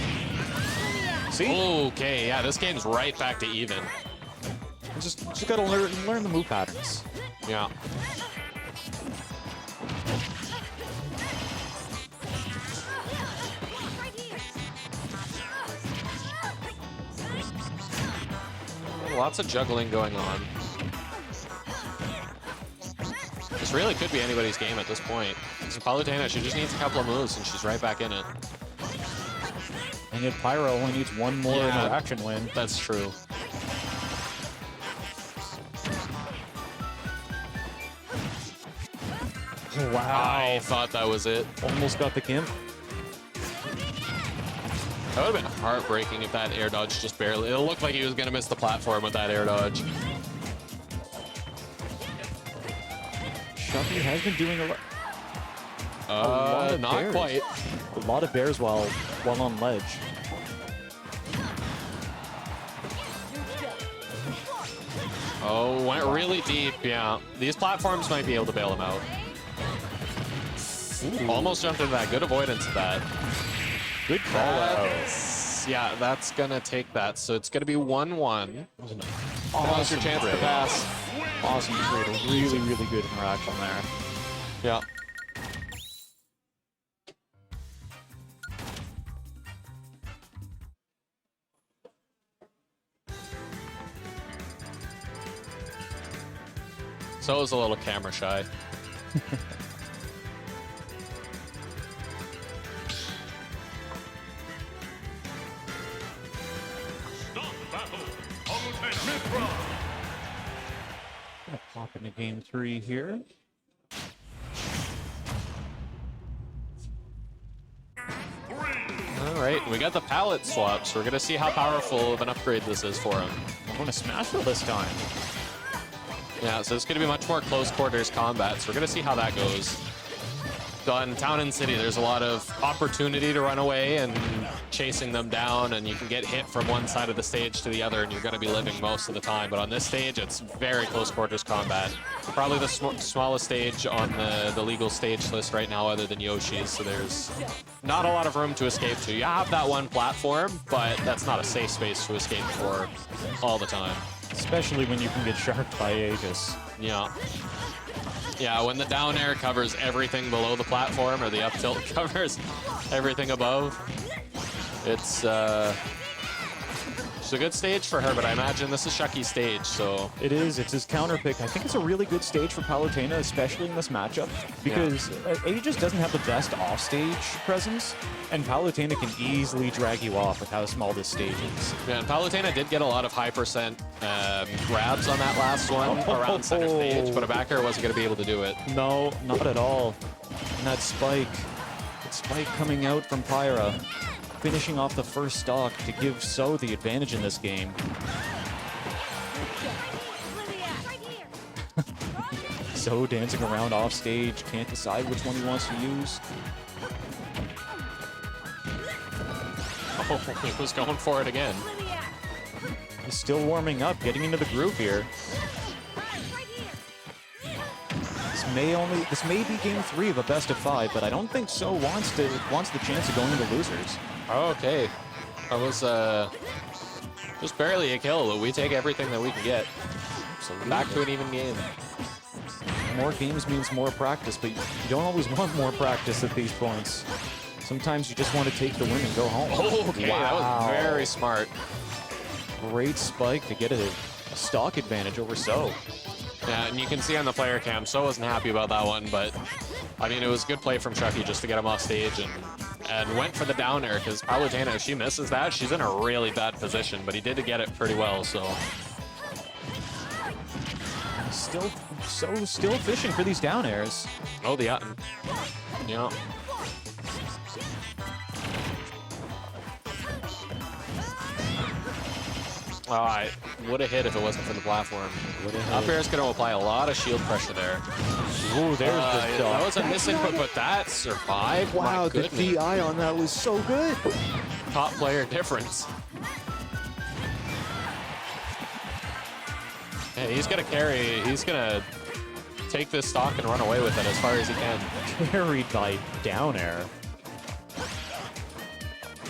See? Okay, yeah, this game's right back to even. Just got to learn the move patterns. Yeah. Lots of juggling going on. This really could be anybody's game at this point. So Palutena, she just needs a couple of moves and she's right back in it. And yet Pyra only needs one more interaction win. That's true. Wow. I thought that was it. Almost got the Gimp. That would have been heartbreaking if that air dodge just barely... It looked like he was going to miss the platform with that air dodge. Shuck3y has been doing a lot of Not bears. quite. A lot of bears while on ledge. Oh, went really deep, yeah. These platforms might be able to bail him out. Ooh. Almost jumped into that. Good avoidance of that. Good call out. that's gonna take that. So it's gonna be 1-1. Now's your chance to pass. Awesome trade. A really, really good interaction there. Yeah. So it was a little camera shy. Stop battle. Alternate mid-round. Gonna pop into game 3 here. All right, we got the palette swap, so we're gonna see how powerful of an upgrade this is for him. I'm going to Smashville this time. Yeah, so it's gonna be much more close quarters combat, so we're gonna see how that goes. So in Town and City, there's a lot of opportunity to run away and chasing them down, and you can get hit from one side of the stage to the other, and you're gonna be living most of the time. But on this stage, it's very close quarters combat. Probably the smallest stage on the legal stage list right now, other than Yoshi's, so there's not a lot of room to escape to. You have that one platform, but that's not a safe space to escape for all the time. Especially when you can get sharked by Aegis. Yeah. Yeah, when the down air covers everything below the platform, or the up tilt covers everything above, it's a good stage for her, but I imagine this is Shuck3y's stage, so... It is. It's his counter pick. I think it's a really good stage for Palutena, especially in this matchup, because Aegis doesn't have the best offstage presence, and Palutena can easily drag you off with how small this stage is. Yeah, and Palutena did get a lot of high percent grabs on that last one around center stage, but a back air wasn't going to be able to do it. No, not at all. And that spike coming out from Pyra, finishing off the first stock to give So the advantage in this game. So dancing around off stage, can't decide which one he wants to use. Oh, he was going for it again. He's still warming up, getting into the groove here. This may be game 3 of a best of 5, but I don't think So wants the chance of going into losers. Okay. That was just barely a kill, but we take everything that we can get. So back to an even game. More games means more practice, but you don't always want more practice at these points. Sometimes you just want to take the win and go home. Okay, that was very smart. Great spike to get a stock advantage over So. Yeah, and you can see on the player cam, So wasn't happy about that one, but I mean, it was good play from Shuck3y just to get him off stage and went for the down air, because Palutena, if she misses that, she's in a really bad position, but he did get it pretty well, so. Still fishing for these down airs. Oh, yeah. Oh, I would have hit if it wasn't for the platform. Up air is going to apply a lot of shield pressure there. Ooh, there's the That stock. was a misinput, but that survived. Wow, My the goodness. DI on that was so good. Top player difference. Yeah, he's going to carry. He's going to take this stock and run away with it as far as he can. Carried by down air.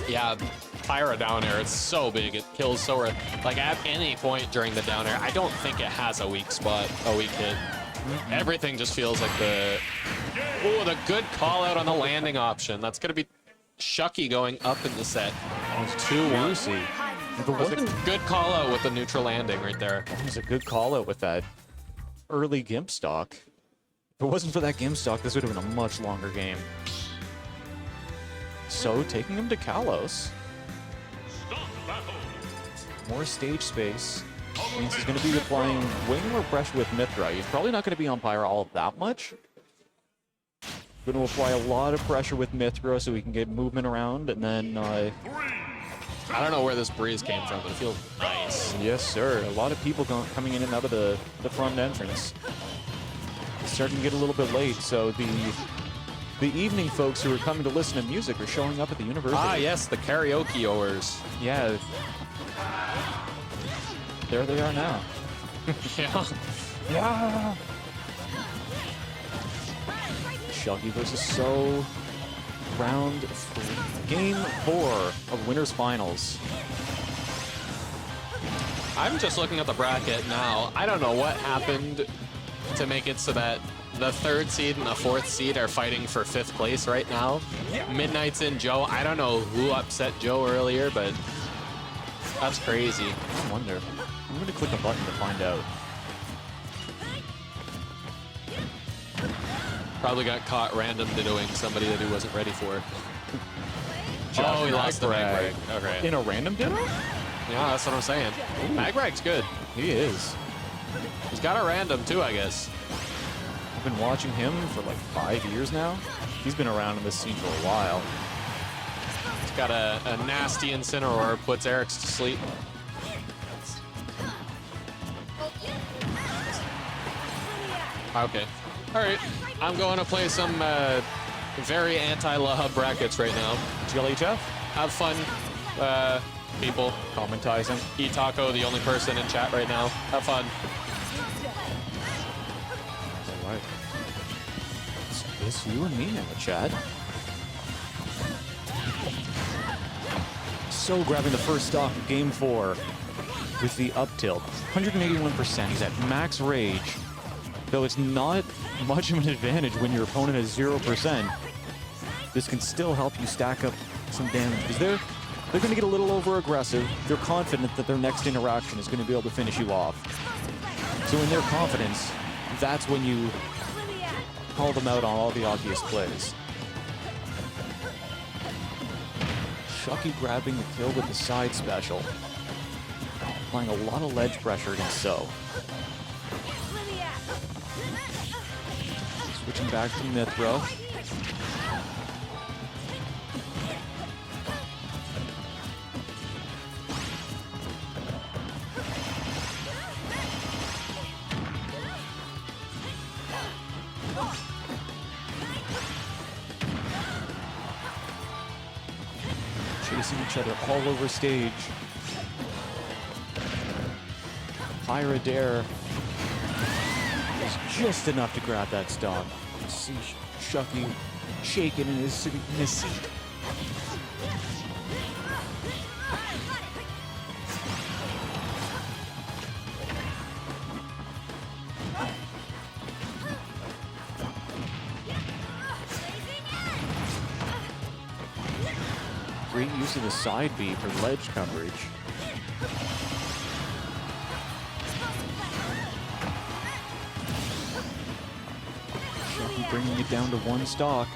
Yeah, Pyra down air, it's so big. It kills so early. Like at any point during the down air, I don't think it has a weak spot, a weak hit. Everything just feels like the good call out on the landing option. That's going to be Shuck3y going up in the set. It's 2-1. It was a good call out with the neutral landing right there. It was a good call out with that early Gimp stock. If it wasn't for that Gimp stock, this would have been a much longer game. So taking him to Kalos. More stage space. Means he's going to be applying way more pressure with Mithra. He's probably not going to be on Pyra all that much. Going to apply a lot of pressure with Mithra so he can get movement around, and then... I don't know where this breeze came from, but it feels nice. Yes, sir. A lot of people coming in and out of the front entrance. It's starting to get a little bit late, so the evening folks who are coming to listen to music are showing up at the university. Ah, yes, the karaoke-oers. Yeah. There they are now. Yeah. Yeah. Shuck3y versus So. Round 3. Game 4 of Winners Finals. I'm just looking at the bracket now. I don't know what happened to make it so that the 3rd seed and the 4th seed are fighting for 5th place right now. Middnights and Joe. I don't know who upset Joe earlier, but that's crazy. I wonder. I'm going to click a button to find out. Probably got caught random doing somebody that he wasn't ready for. Josh Oh, he lost the Magbrag. mag break. Okay. In a random ditto? Yeah, that's what I'm saying. Magrag's good. He is. He's got a random too, I guess. I've been watching him for like 5 years now. He's been around in this scene for a while. He's got a nasty Incineroar, puts Eric's to sleep. Okay. All right. I'm going to play some very anti-Laha brackets right now. GLHF? Have fun, people. Commentizing. Taco, the only person in chat right now. Have fun. All right. It's you and me now, Chad. So grabbing the first stock of Game 4 with the up tilt. 181%. He's at max rage. Though it's not much of an advantage when your opponent has 0%. This can still help you stack up some damage. Because they're going to get a little over aggressive. They're confident that their next interaction is going to be able to finish you off. So in their confidence, that's when you call them out on all the obvious plays. Shuck3y grabbing the kill with the side special. Applying a lot of ledge pressure against So. Switching back to Mithra. Chasing each other all over stage. Pyra Dare is just enough to grab that stock. You see Shuck3y shaking in his seat. Great use of the side B for ledge coverage. Shuck3y bringing it down to one stock.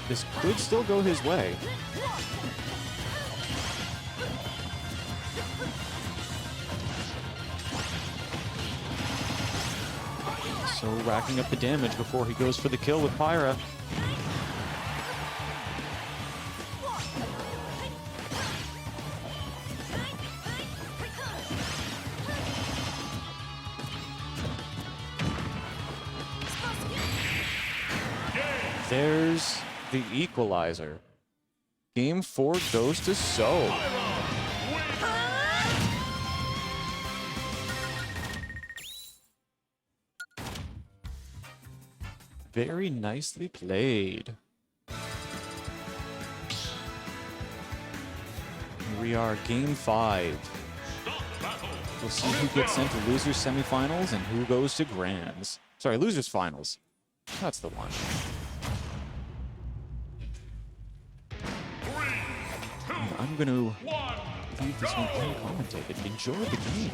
This could still go his way. So racking up the damage before he goes for the kill with Pyra. There's the equalizer. Game 4 goes to So. Very nicely played. Here we are, Game 5. We'll see who gets sent to losers semifinals and who goes to grands. Sorry, losers finals. That's the one. I'm going to leave this one uncommented. Enjoy the game.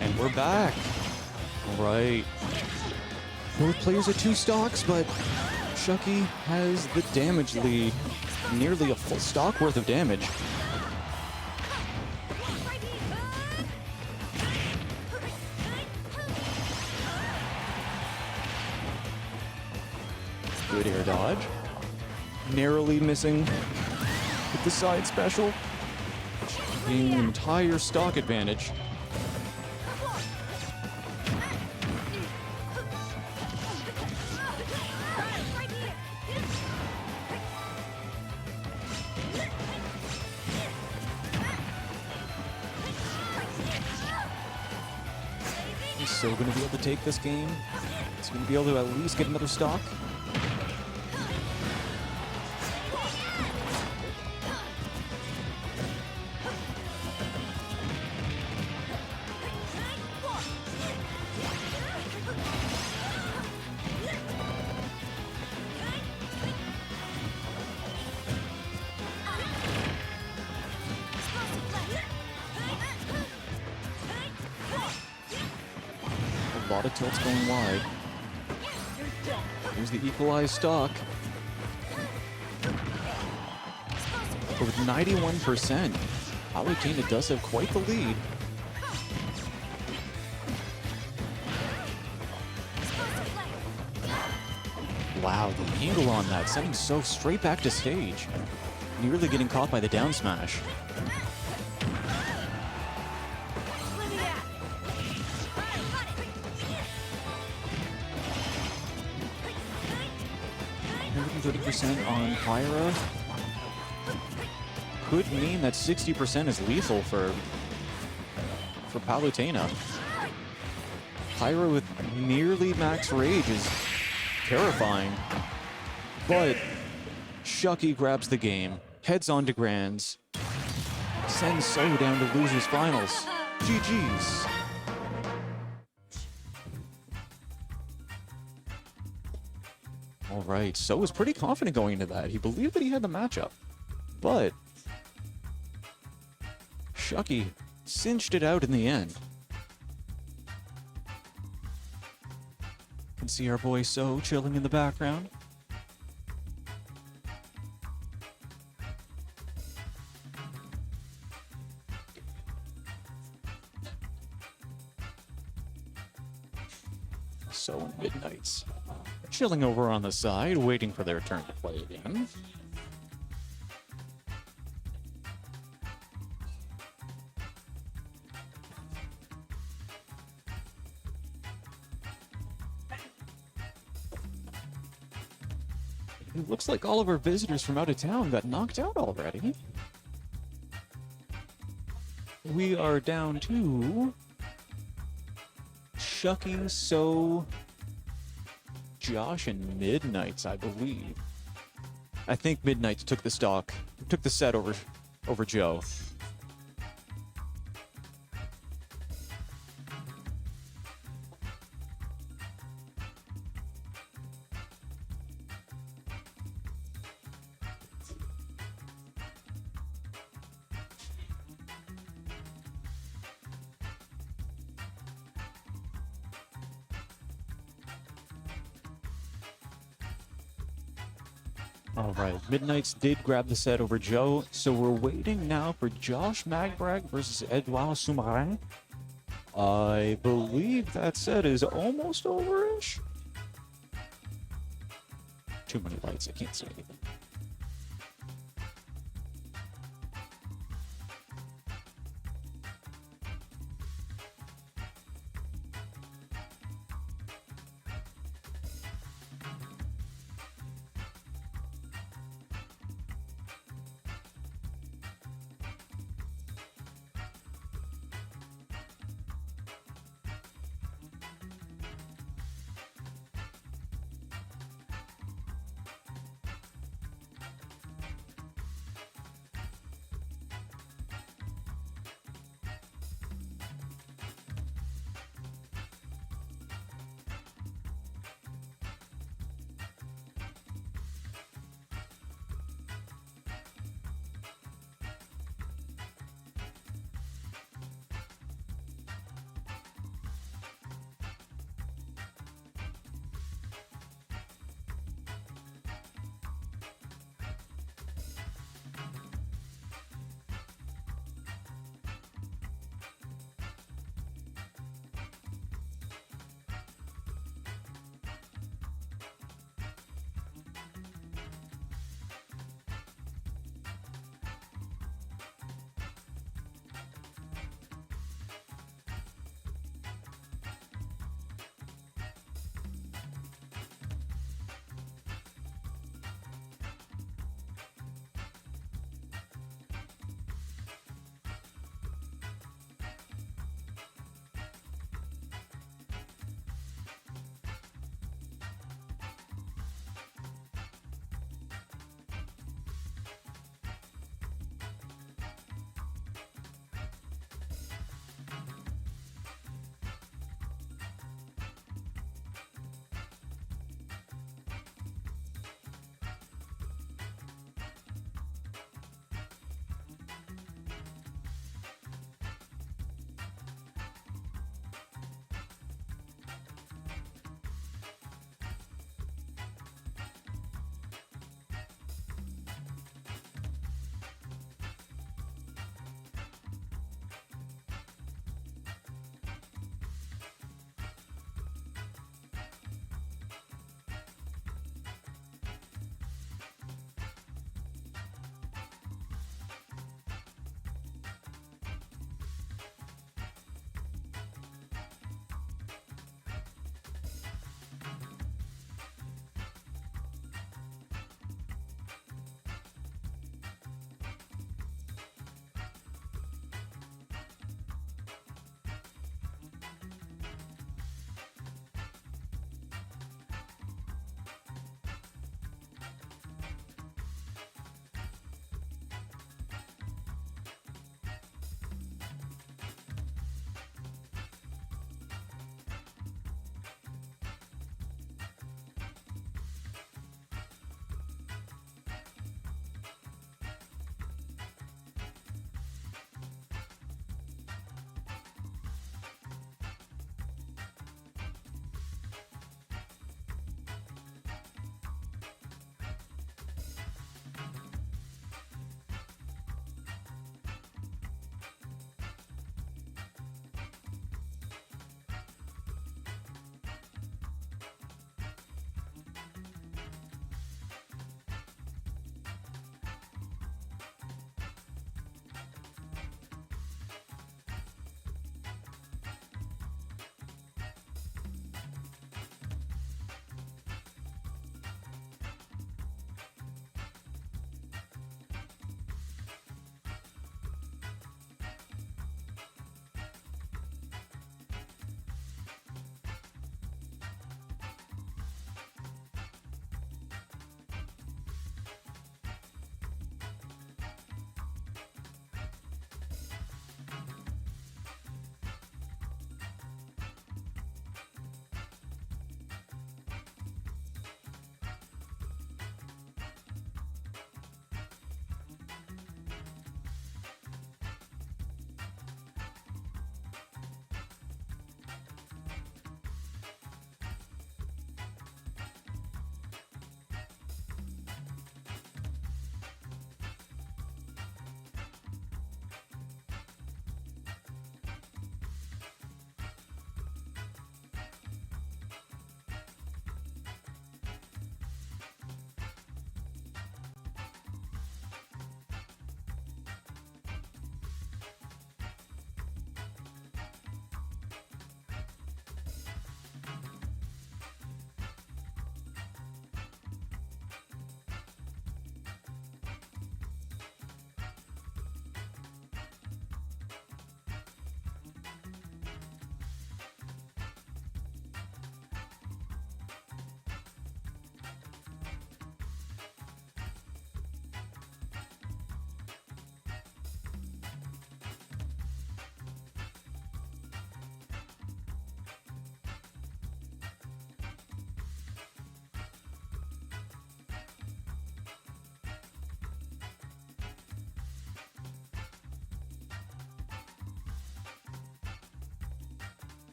And we're back. All right. Both players at 2 stocks, but Shuck3y has the damage lead. Nearly a full stock worth of damage. Good air dodge. Narrowly missing with the side special. Being the entire stock advantage. He's still going to be able to take this game. He's going to be able to at least get another stock. A lot of tilts going wide. Here's the equalized stock. But with 91%, Palutena does have quite the lead. Wow, the angle on that, sending so straight back to stage. Nearly getting caught by the down smash. %, on Pyra could mean that 60% is lethal for Palutena. Pyra with nearly max rage is terrifying, but Shuck3y grabs the game, heads on to Grands, sends So down to losers finals. GG's. All right, So was pretty confident going into that. He believed that he had the matchup, but Shuck3y cinched it out in the end. Can see our boy So chilling in the background. So and Middnights chilling over on the side, waiting for their turn to play again. It looks like all of our visitors from out of town got knocked out already. We are down to Shuck3y, So, Josh, and Middnights, I believe. I think Middnights took the stock, took the set over Joe. All right, Middnights did grab the set over Joe, so we're waiting now for Josh Magbrag versus Edouard Soumarin. I believe that set is almost over-ish. Too many lights, I can't see anything.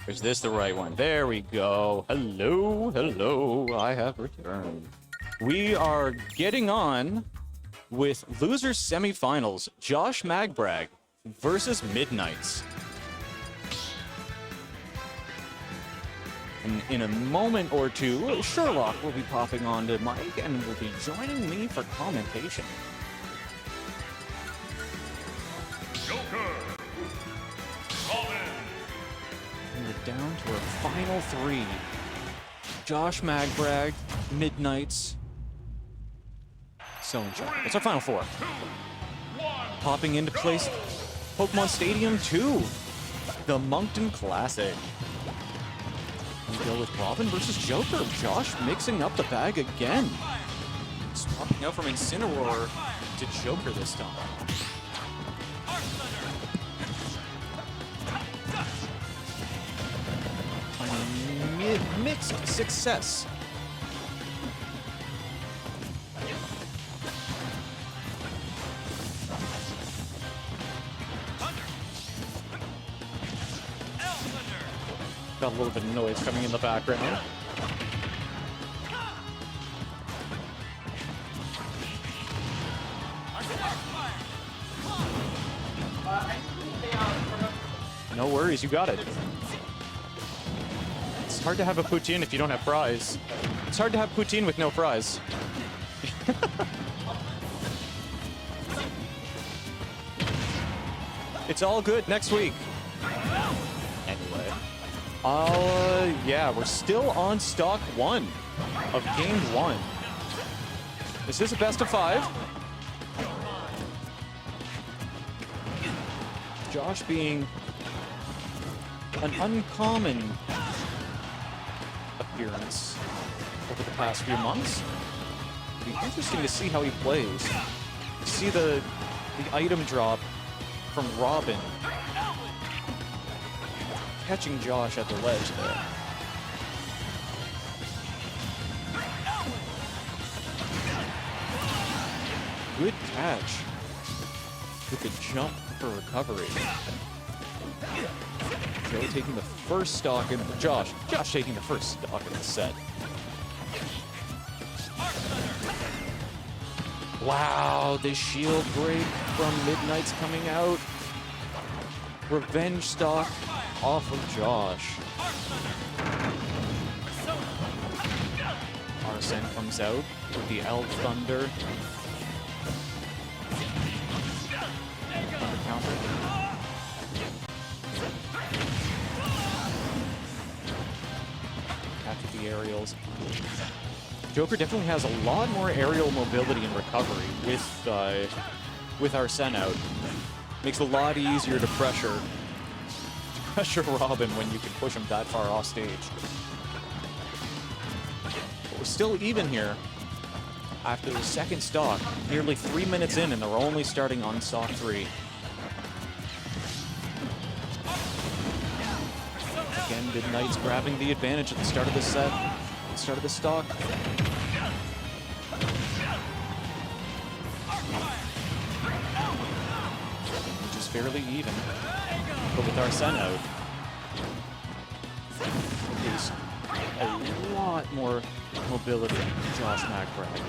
Is this the right one? There we go. Hello, hello. I have returned. We are getting on with losers semifinals. Josh Magbrag versus Middnights. And in a moment or two, Sherlock will be popping onto mic and will be joining me for commentation. Joker. Robin. And we're down to our final three. Josh Magbrag, Middnights, so and Shuck. It's our final four. Popping into place, Pokemon Stadium 2, the Moncton Classic. We go with Robin versus Joker. Josh mixing up the bag again. Swapping out from Incineroar to Joker this time. Finding mixed success. Got a little bit of noise coming in the background. No worries, you got it. It's hard to have a poutine if you don't have fries. It's hard to have poutine with no fries. It's all good next week. Anyway. Yeah, we're still on stock 1 of game 1. This is a best of 5. Josh being an uncommon appearance over the past few months. It'll be interesting to see how he plays. See the item drop from Robin catching Josh at the ledge there. Good catch. With a jump for recovery. Joe taking the first stock in Josh taking the first stock in the set. Wow, the shield break from Middnights coming out. Revenge stock off of Josh. Arsene comes out with the Elf Thunder. Thunder counter. After the aerials. Joker definitely has a lot more aerial mobility and recovery with Arsene out. Makes it a lot easier to pressure Robin when you can push him that far off stage. But we're still even here after the second stock, nearly 3 minutes in, and they're only starting on stock 3. Again, Middnights grabbing the advantage at the start of the set, start of the stock. Which is fairly even. But with Arsene out, there's a lot more mobility in Josh Magbrag.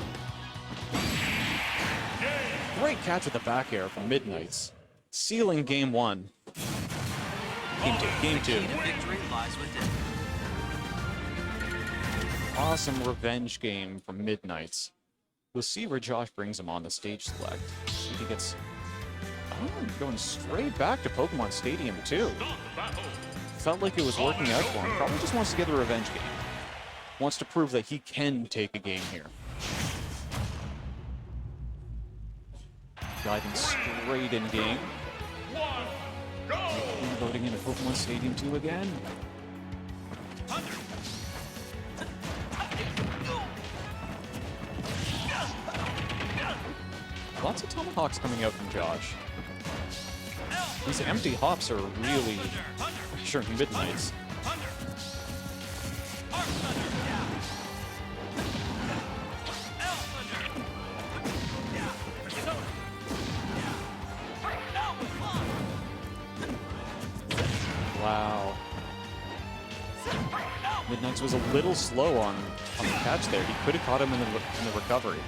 Great catch with the back air from Middnights, sealing game 1. Game 2. Awesome revenge game from Middnights. We'll see where Josh brings him on the stage select. See if he gets... going straight back to Pokemon Stadium 2. Felt like it was working out for him. Probably just wants to get a revenge game. Wants to prove that he can take a game here. Diving straight in game. Loading into Pokemon Stadium 2 again. Lots of tomahawks coming out from Josh. These empty hops are really sure Middnights. Wow. Middnights was a little slow on the catch there. He could have caught him in the recovery.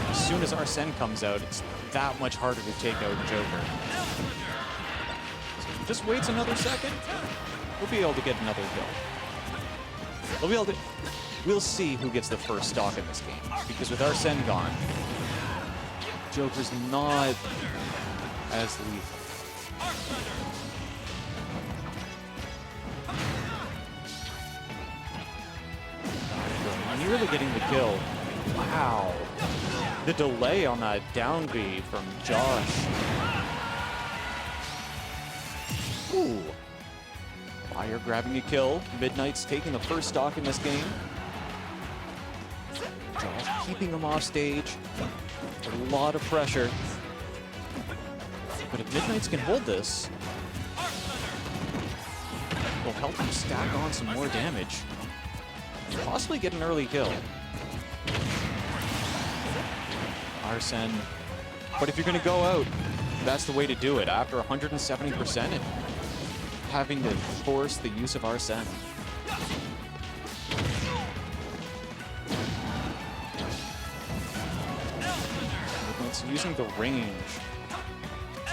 As soon as Arsene comes out, it's that much harder to take out Joker. So he just waits another second. We'll be able to get another kill. We'll be able to. We'll see who gets the first stock in this game, because with Arsene gone, Joker's not as lethal. Nearly getting the kill. Wow. The delay on that down B from Josh. Ooh. Fire grabbing a kill. Middnights taking the first stock in this game. Josh keeping him off stage. A lot of pressure. But if Middnights can hold this, it'll help him stack on some more damage. Possibly get an early kill. Arsene. But if you're going to go out, that's the way to do it. After 170%, having to force the use of Arsene. It's using the range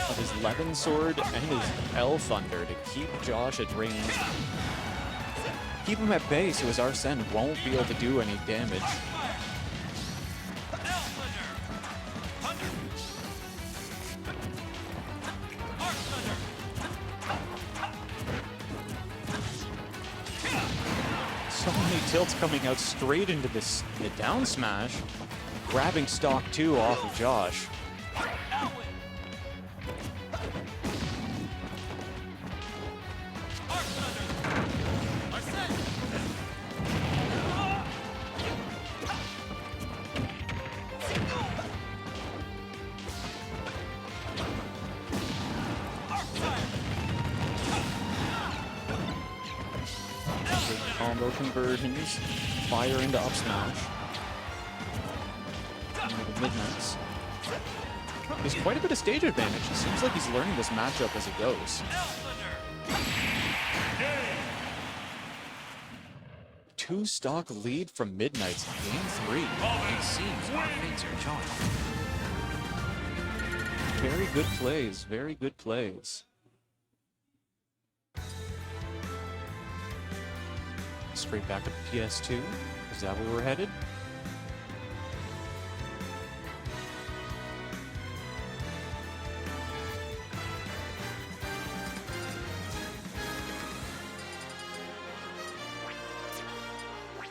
of his Levin Sword and his L Thunder to keep Josh at range. Keep him at bay so his Arsene won't be able to do any damage. So many tilts coming out straight into the down smash, grabbing stock 2 off of Josh. Combo conversions, fire into up smash. Middnights. There's quite a bit of stage advantage. It seems like he's learning this matchup as it goes. 2-stock lead from Middnights in game 3. It seems our fates are joined. Very good plays, very good plays. Straight back to PS2. Is that where we're headed?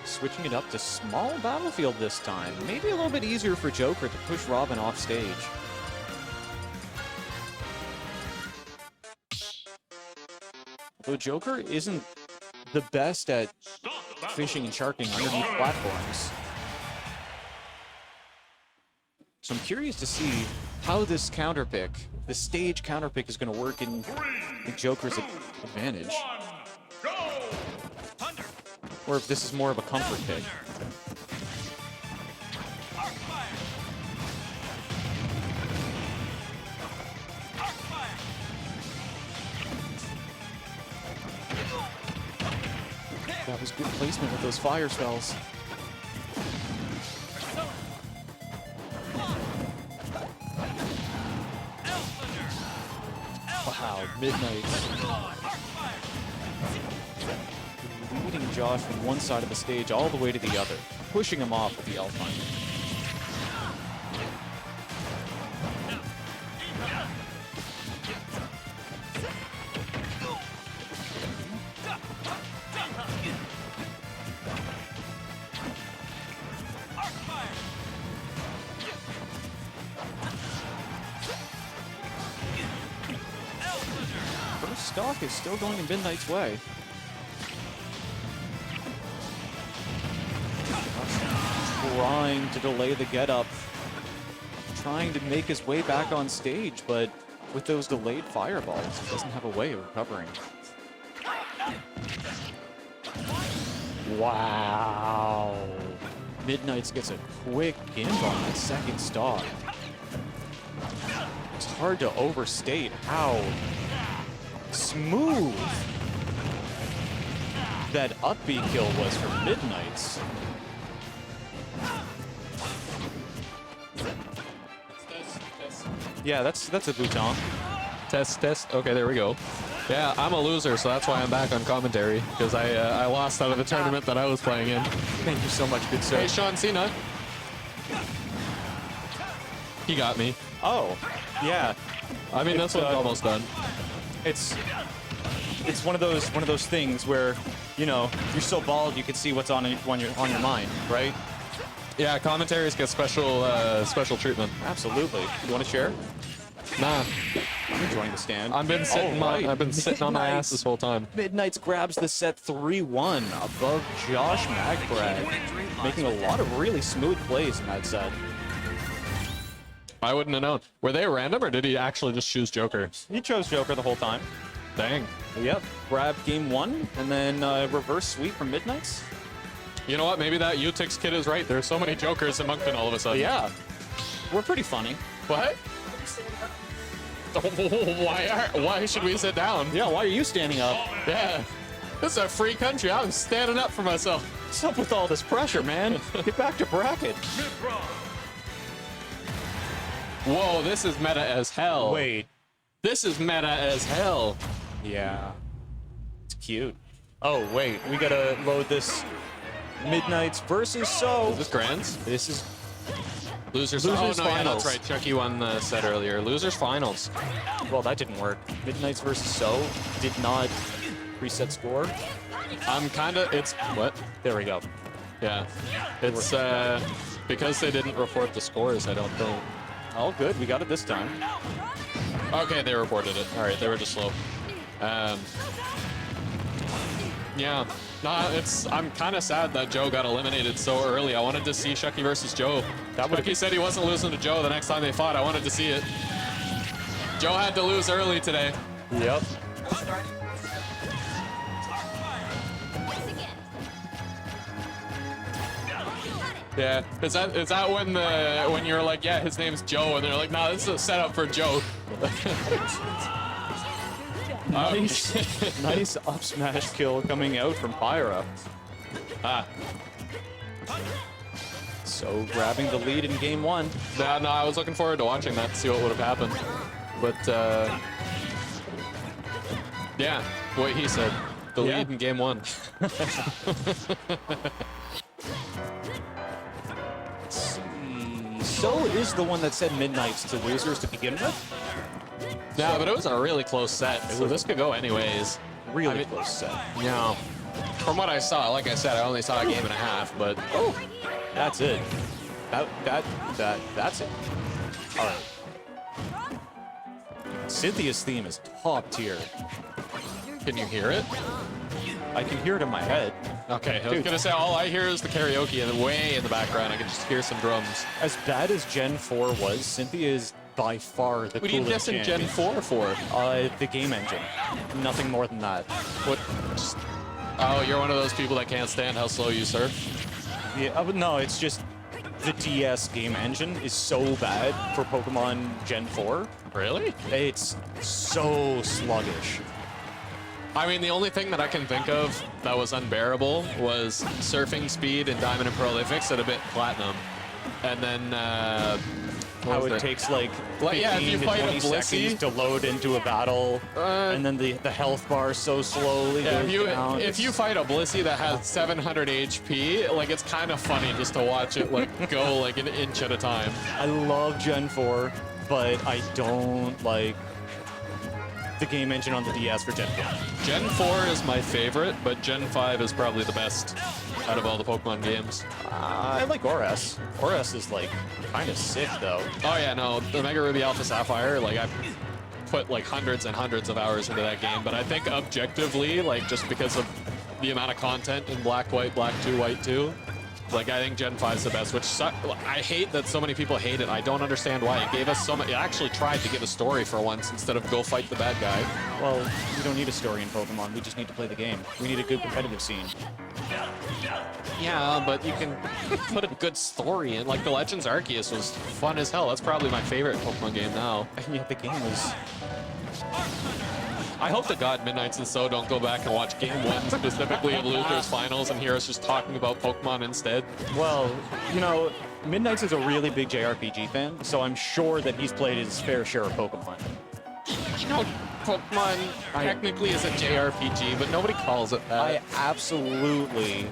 Switching it up to small battlefield this time. Maybe a little bit easier for Joker to push Robin off stage. Though Joker isn't the best at fishing and sharking underneath platforms. So I'm curious to see how this counterpick, the stage counterpick, is going to work in Joker's advantage. Or if this is more of a comfort pick. That was good placement with those fire spells. Wow, Middnights. Leading Josh from one side of the stage all the way to the other, pushing him off with the L Thunder. First stock is still going in Middnight's way. Trying to delay the get-up, trying to make his way back on stage, but with those delayed fireballs, he doesn't have a way of recovering. Wow. Middnights gets a quick gimp on that second stock. It's hard to overstate how smooth that up B kill was for Middnights. Yeah, that's a bouton. Test, test. Okay, there we go. Yeah, I'm a loser, so that's why I'm back on commentary, because I lost out of the tournament that I was playing in. Thank you so much, good sir. Hey, Sean Cena. He got me. Oh, yeah. I mean, this one's almost done. It's one of those things where, you know, you're so bald you can see what's on your mind, right? Yeah, commentaries get special treatment. Absolutely. You want to share? Nah, I'm enjoying the stand. I've been sitting on my ass this whole time. Middnights grabs the set 3-1 above Josh Magbrad, making a lot of really smooth plays in that set. I wouldn't have known. Were they random, or did he actually just choose Joker? He chose Joker the whole time. Dang. Yep. Grab game 1 and then reverse sweep from Middnights. You know what? Maybe that Utix kid is right. There's so many Jokers in Moncton all of a sudden. Yeah. We're pretty funny. What? Why should we sit down? Yeah, why are you standing up? Yeah. This is a free country. I'm standing up for myself. What's up with all this pressure, man? Get back to bracket. Whoa, this is meta as hell. Wait. This is meta as hell. Yeah. It's cute. Oh, wait. We gotta load this Middnights versus So. Is this Grands? This is Losers Losers oh, no, yeah, finals. that's right. Chucky won the set earlier. Losers finals. well, that didn't work. Middnights versus So did not preset score. I'm kind of, it's, what? There we go. Yeah. It's, because they didn't report the scores, I don't think. All good. We got it this time. Okay, they reported it. All right, they were just slow. Yeah. Nah, I'm kind of sad that Joe got eliminated so early. I wanted to see Shuck3y versus Joe. Shuck3y said he wasn't losing to Joe the next time they fought. I wanted to see it. Joe had to lose early today. Yep. Yeah. Is that when you're like, yeah, his name's Joe, and they're like, nah, this is a setup for Joe. Nice, nice up smash kill coming out from Pyra. Ah. So grabbing the lead in game 1. No, I was looking forward to watching that to see what would have happened. But, yeah, what he said. The lead in game 1. So is the one that said Middnights to losers to begin with. Yeah, but it was a really close set, so this could go anyways. Really close set. Yeah. From what I saw, like I said, I only saw a game and a half, but That's it. That's it. All right. Cynthia's theme is top tier. can you hear it? I can hear it in my head. Okay, I was gonna say all I hear is the karaoke and way in the background. I can just hear some drums. As bad as Gen 4 was, Cynthia is by far the What do you coolest guess in Gen champion. 4 for? The game engine. Nothing more than that. What? Just, oh, you're one of those people that can't stand how slow you surf? Yeah, but no, it's just the DS game engine is so bad for Pokemon Gen 4. Really? It's so sluggish. I mean, the only thing that I can think of that was unbearable was surfing speed in Diamond and Pearl. They fixed it a bit in Platinum. And then, How it takes like 15 yeah, if you to fight a 20 Blissey- seconds to load into a battle, and then the health bar so slowly Yeah, goes down. if you fight a Blissey that has 700 HP, like it's kind of funny just to watch it like go like an inch at a time. I love Gen 4, but I don't like the game engine on the DS for Gen 4. Gen 4 is my favorite, but Gen 5 is probably the best out of all the Pokemon games. I like Oras. Oras is like kind of sick though. Oh yeah, no, the Mega Ruby Alpha Sapphire, like I've put like hundreds and hundreds of hours into that game, but I think objectively, like just because of the amount of content in Black, White, Black 2, White 2, like I think Gen 5 is the best, which I hate that so many people hate it. I don't understand why. It gave us so much, it actually tried to give a story for once instead of go fight the bad guy. Well, we don't need a story in Pokemon. We just need to play the game. We need a good competitive scene. Yeah, but you can put a good story in. Like the Legends Arceus was fun as hell. That's probably my favorite Pokemon game now. And yet the game was I hope to God Midnights and So don't go back and watch Game 1 specifically of Losers Finals and hear us just talking about Pokemon instead. Well, you know, Midnights is a really big JRPG fan, so I'm sure that he's played his fair share of Pokemon. You know, Pokemon technically is a JRPG, but nobody calls it that. I absolutely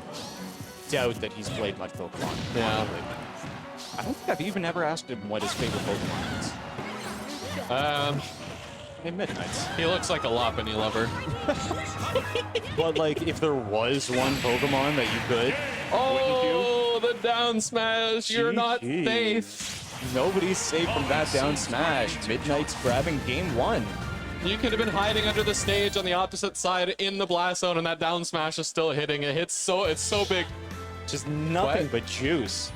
doubt that he's played much Pokemon. Yeah. Honestly. I don't think I've even ever asked him what his favorite Pokemon is. In Midnights. He looks like a Lopunny lover. But like, if there was one Pokemon that you could, Oh, the down smash! You're not GG. safe. Nobody's safe from that down smash. Midnight's grabbing game 1. You could have been hiding under the stage on the opposite side in the blast zone, and that down smash is still hitting. It's so big. Just nothing What? but juice.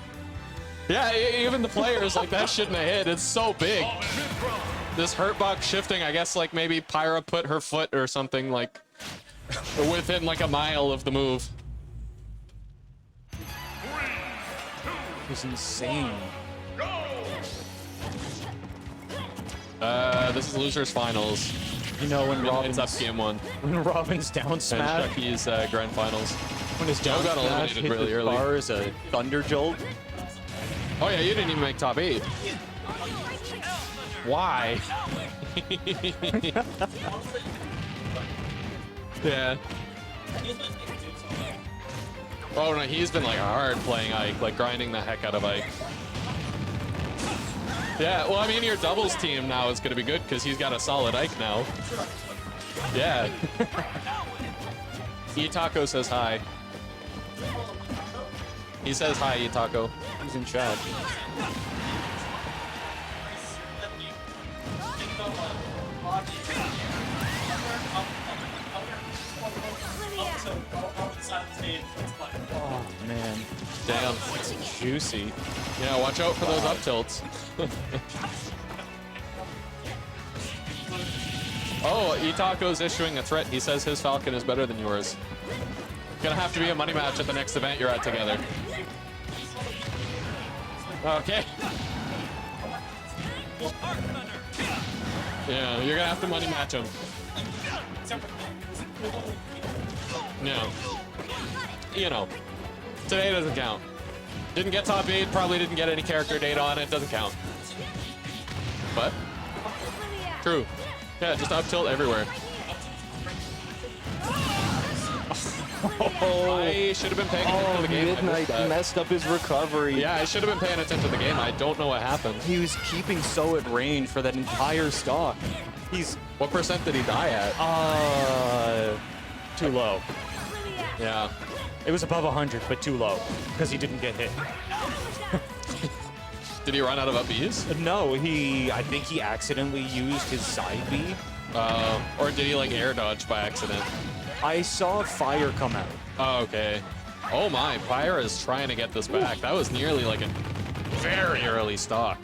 Yeah, even the players like that shouldn't have hit. It's so big. This hurt box shifting, I guess like maybe Pyra put her foot or something like within like a mile of the move. It's insane. This is Losers Finals. You know, when It's up Robin's, game 1. when Robin's down And smash, Shuck3y's Grand Finals. when his down got smash eliminated hit really the early. bar as a thunder jolt. Oh yeah, you didn't even make top 8. Why? Yeah. Oh no, he's been like hard playing Ike, like grinding the heck out of Ike. Yeah, well I mean your doubles team now is gonna be good because he's got a solid Ike now. Yeah. Itaco says hi. He says hi, Itaco. He's in chat. Oh man, Damn. it's juicy. Yeah, watch out for those up tilts. Oh, Itaco's issuing a threat. He says his Falcon is better than yours. Gonna have to be a money match at the next event you're at together. Okay. Yeah, you're gonna have to money match him. No. You know, today doesn't count. Didn't get top 8, probably didn't get any character data on it, doesn't count. But, true. Yeah, just up tilt everywhere. I should have been paying attention to the game. I missed Midnight that. messed up his recovery. Yeah, I should have been paying attention to the game. I don't know what happened. He was keeping So at range for that entire stock. He's, What percent did he die at? too low. Yeah. It was above 100, but too low, because he didn't get hit. Did he run out of up Bs? No, I think he accidentally used his side B. Or did he like air dodge by accident? I saw fire come out. Oh, okay. Oh my, Pyra is trying to get this back. That was nearly like a very early stock.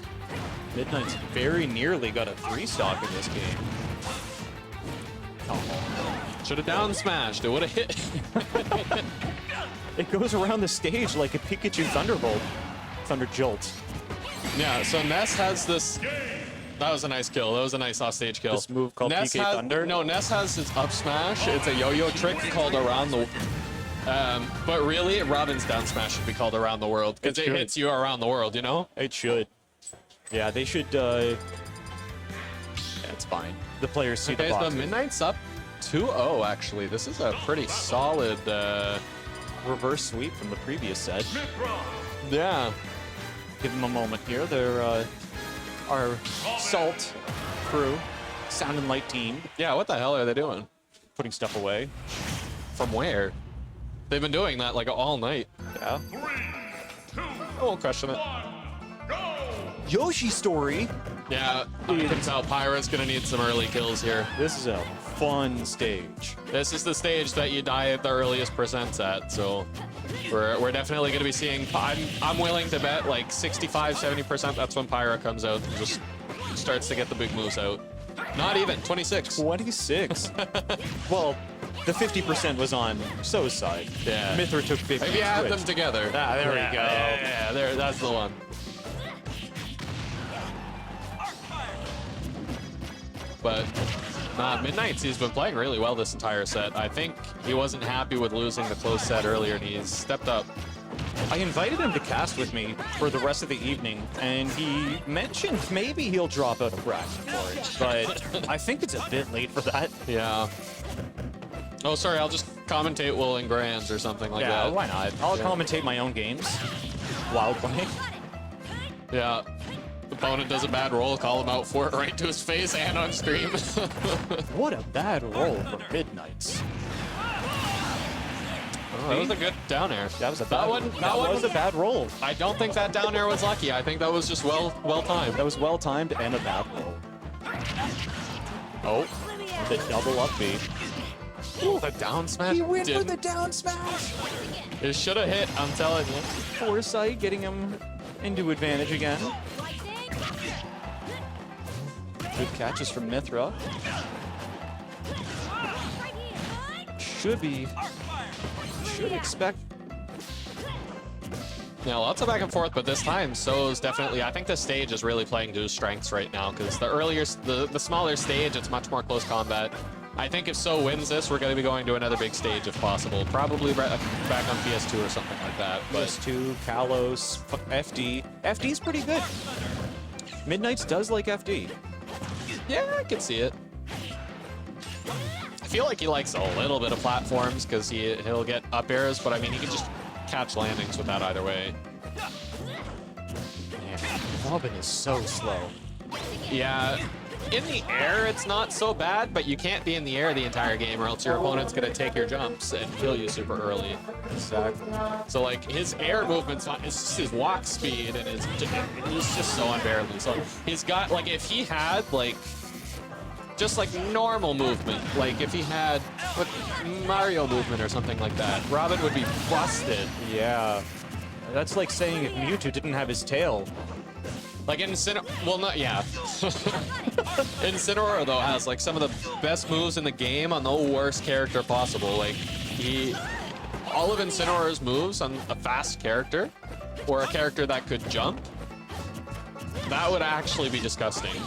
Midnight's very nearly got a 3 stock in this game. Should have down smashed. It would have hit. It goes around the stage like a Pikachu Thunderbolt. Thunder Jolt. Yeah, so Ness has this. That was a nice kill. That was a nice offstage kill. This move called Ness PK has, Thunder? No, Ness has his up smash. It's a yo-yo trick called around the. But really, Robin's down smash should be called around the world because it should. hits you around the world. You know. It should. Yeah, they should, yeah, it's fine. The players see Okay, the so boxes. Midnight's up 2-0. Actually, this is a pretty solid. Reverse sweep from the previous set. Yeah. Give them a moment here. They're, our Salt crew, Sound and Light team, Yeah. What the hell are they doing? putting stuff away. From where? They've been doing that like all night. Yeah. Oh, crushing it. Yoshi story. Yeah, you can tell Pyra's gonna need some early kills here. This is a fun stage. This is the stage that you die at the earliest percents at, so we're definitely gonna be seeing. I'm willing to bet like 65-70%. That's when Pyra comes out and just starts to get the big moves out. Not even 26. 26. Well, the 50% was on So's side. Yeah. Mithra took 50. Maybe add them switched. together. Ah, there we go. Yeah, there. That's the one. But Middnights, he's been playing really well this entire set. I think he wasn't happy with losing the close set earlier, and he's stepped up. I invited him to cast with me for the rest of the evening, and he mentioned maybe he'll drop out of bracket for it, but I think it's a bit late for that. Yeah. Oh, sorry, I'll just commentate while in grands or something like Yeah, that. why not? I'll commentate my own games while playing. Yeah. Opponent does a bad roll, call him out for it right to his face and on stream. What a bad roll for Middnights. Oh, that was a good down air. That was a That one was a bad roll. I don't think that down air was lucky. I think that was just well timed. That was well timed and a bad roll. Oh, the double up B. Ooh, the down smash. He went for didn't- the down smash. It should have hit, I'm telling you. Foresight getting him into advantage again. Good catches from Mithra. Should expect. Yeah, lots of back and forth, but this time So's definitely. I think the stage is really playing to his strengths right now because the smaller stage, it's much more close combat. I think if So wins this, we're going to be going to another big stage if possible. Probably back on PS2 or something like that. But PS2, Kalos, FD. FD's pretty good. Middnights does like FD. yeah, I can see it. I feel like he likes a little bit of platforms because he'll get up airs, but I mean, he can just catch landings with that either way. Man, Robin is so slow. Yeah, in the air, it's not so bad, but you can't be in the air the entire game or else your opponent's going to take your jumps and kill you super early. Exactly. So, like, his air movement's not, it's just his walk speed and he's just so unbearably slow. He's got, like, if he had, like, just like normal movement, like if he had Mario movement or something like that, Robin would be busted. Yeah. That's like saying if Mewtwo didn't have his tail. Like well, not, yeah. Incineroar, though, has like some of the best moves in the game on the worst character possible. Like, all of Incineroar's moves on a fast character or a character that could jump, that would actually be disgusting.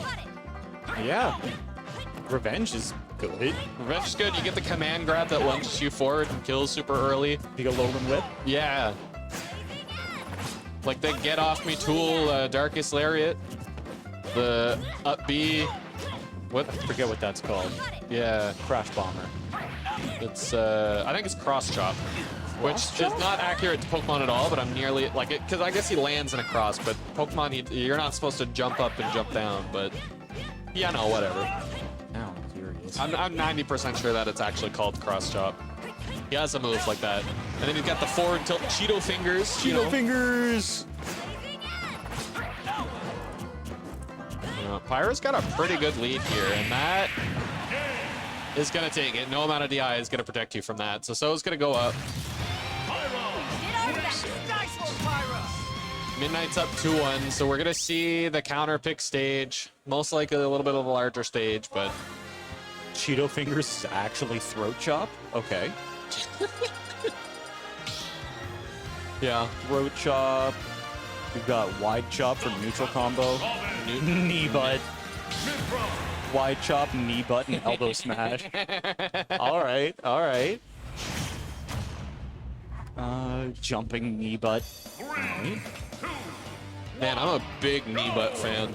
Yeah. Revenge is good. Revenge is good. You get the command grab that lunges you forward and kills super early. You got Lolan Whip. Yeah. Like the Get Off Me tool, Darkest Lariat. The Up B. What? I forget what that's called. Yeah. Crash Bomber. It's, I think it's Cross Chop. Which is not accurate to Pokemon at all, but I'm nearly, like, because I guess he lands in a cross, but Pokemon, you're not supposed to jump up and jump down, but yeah, no, whatever. Now I'm curious. I'm 90% sure that it's actually called Cross Chop. He has a move like that. And then he's got the forward tilt Cheeto Fingers. Cheeto Fingers! Pyro's got a pretty good lead here, and that is going to take it. No amount of DI is going to protect you from that. So So's going to go up. Middnights up 2-1, so we're going to see the counter pick stage. Most likely a little bit of a larger stage, but... Cheeto Fingers is actually Throat Chop? Okay. Yeah. Throat Chop. We've got Wide Chop for neutral combo. Knee Butt. Wide Chop, Knee Butt, and Elbow Smash. Alright, alright. Jumping Knee Butt. Alright. Man, I'm a big knee butt fan.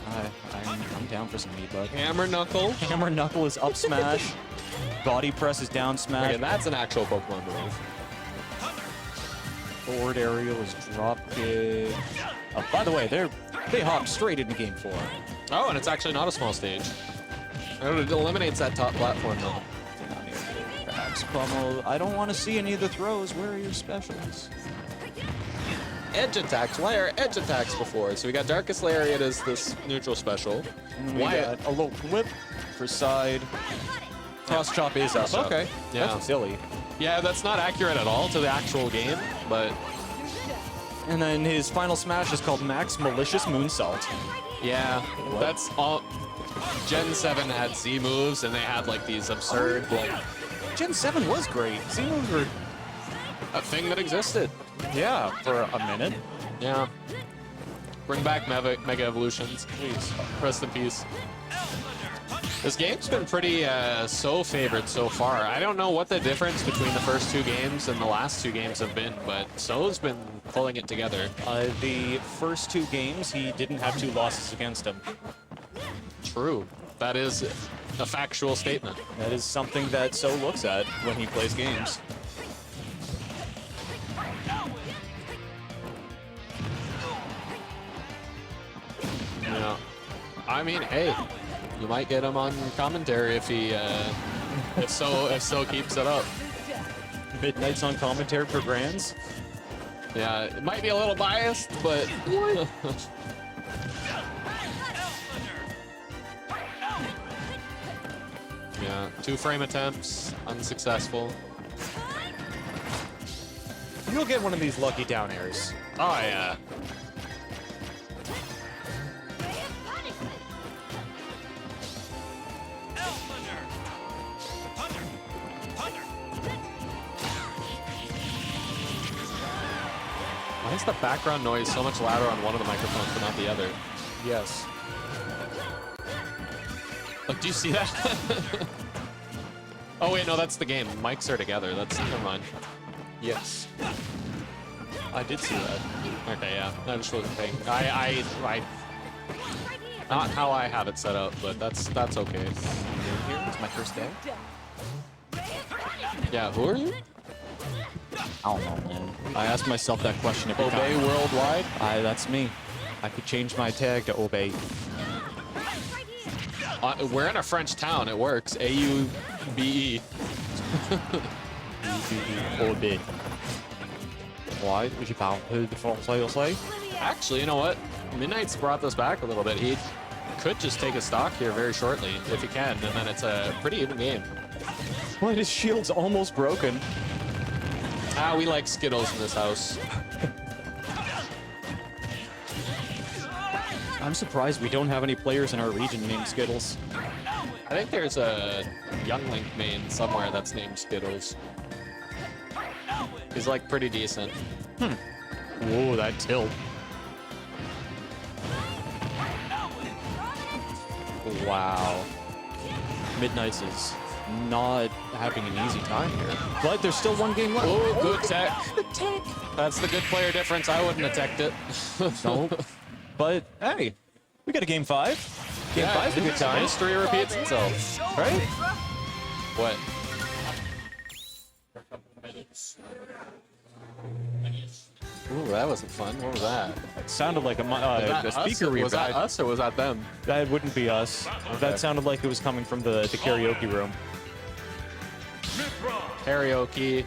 I'm down for some knee butt. Hammer Knuckle. Hammer Knuckle is up smash. Body press is down smash. Okay, that's an actual Pokemon move. Forward aerial is drop kick. Oh, by the way, they hopped straight into game 4. Oh, and it's actually not a small stage. It eliminates that top platform though. Perhaps Pummel. I don't want to see any of the throws. Where are your specials? Edge attacks. Why are edge attacks before? So we got Darkest Lariat as this neutral special. And then we Why? got a little whip for side. Cross chop is up. Cross chop. Okay. Yeah. That's silly. Yeah, that's not accurate at all to the actual game, but And then his final smash is called Max Malicious Moonsault. yeah, that's all. Gen 7 had Z moves, and they had like these absurd, like, Gen 7 was great. Z moves were, a thing that existed. yeah, for a minute. Yeah. Bring back Mega Evolutions, please. Rest in peace. This game's been pretty so favored so far. I don't know what the difference between the first 2 games and the last 2 games have been, but So's been pulling it together. The first 2 games, he didn't have 2 losses against him. True. That is a factual statement. That is something that So looks at when he plays games. Yeah. I mean, hey, you might get him on commentary if he, if so keeps it up. Middnights on commentary for Grands. Yeah, it might be a little biased, but. Yeah, 2 frame attempts, unsuccessful. You'll get one of these lucky down airs. Oh yeah. Why is the background noise so much louder on one of the microphones but not the other? Yes. Like, do you see that? Oh wait, no, that's the game. Mics are together. That's never mind. Yes. I did see that. Okay, yeah. I just wasn't paying. I not how I have it set up, but that's okay. Here, it's my first day. Yeah, who are you? I don't know, man. I asked myself that question every Obey time. Worldwide? That's me. I could change my tag to Obey. We're in a French town. It works. A-U-B-E. Obey. Why? Je parle peu de français aussi. Actually, you know what? Middnights brought this back a little bit. He could just take a stock here very shortly, if he can, and then it's a pretty even game. What? His shield's almost broken. Ah, we like Skittles in this house. I'm surprised we don't have any players in our region named Skittles. I think there's a Young Link main somewhere that's named Skittles. He's like pretty decent. Whoa, that tilt. Wow. Middnights is not having an easy time here. But there's still 1 game left. Oh, good tech. That's the good player difference. I wouldn't have teched it. Nope. But hey, we got a game 5. Game 5's a good time. History repeats itself. Right? What? Ooh, that wasn't fun. What was that? It sounded like a Was that speaker us? Was that revive. us or was that them? That wouldn't be us. That sounded like it was coming from the karaoke room. Karaoke.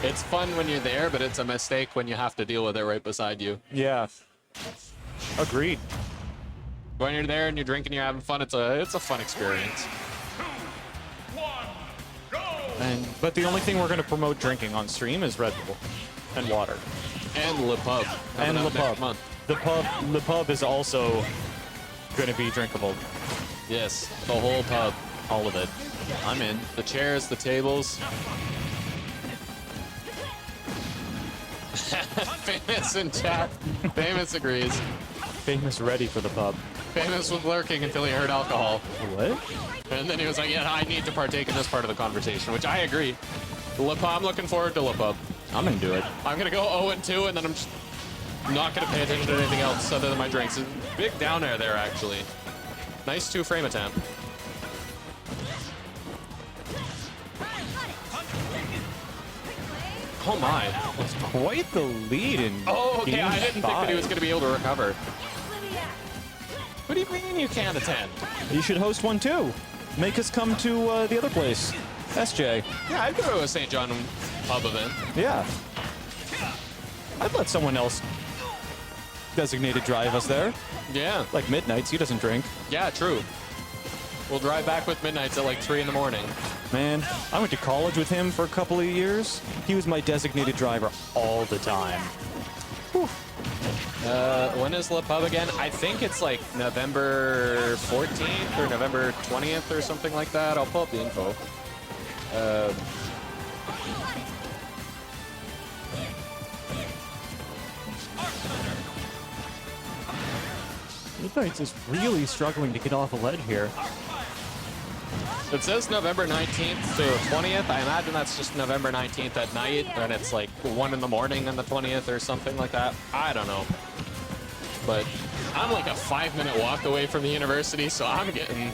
It's fun when you're there, but it's a mistake when you have to deal with it right beside you. Yeah. Agreed. When you're there and you're drinking, you're having fun. It's a fun experience. But the only thing we're going to promote drinking on stream is Red Bull and water. And Le Pub. And Le Pub. Month. The pub is also going to be drinkable. Yes, the whole pub. All of it. I'm in. The chairs, the tables. Famous in chat. Famous agrees. Famous ready for the pub. Famous was lurking until he heard alcohol. What? And then he was like, yeah, I need to partake in this part of the conversation, which I agree. I'm looking forward to Le Pub. I'm into it. I'm going to go 0-2, and then I'm just not going to pay attention to anything else other than my drinks. Big down air there, actually. Nice 2-frame attempt. Oh my. It's quite the lead in Oh, okay, game I didn't think that he was 5. going to be able to recover. What do you mean you can't attend? You should host one too. Make us come to the other place. SJ. Yeah, I'd go to a St. John pub event. Yeah. I'd let someone else designated drive us there. Yeah. Like Middnights, he doesn't drink. Yeah, true. We'll drive back with Middnights at like 3 in the morning. Man, I went to college with him for a couple of years. He was my designated driver all the time. Whew. When is Le Pub again? I think it's like November 14th or November 20th or something like that. I'll pull up the info. Middnights is really struggling to get off a ledge here. It says November 19th to 20th. I imagine that's just November 19th at night, and it's like 1 in the morning on the 20th or something like that. I don't know. But I'm like a 5-minute walk away from the university, so I'm getting...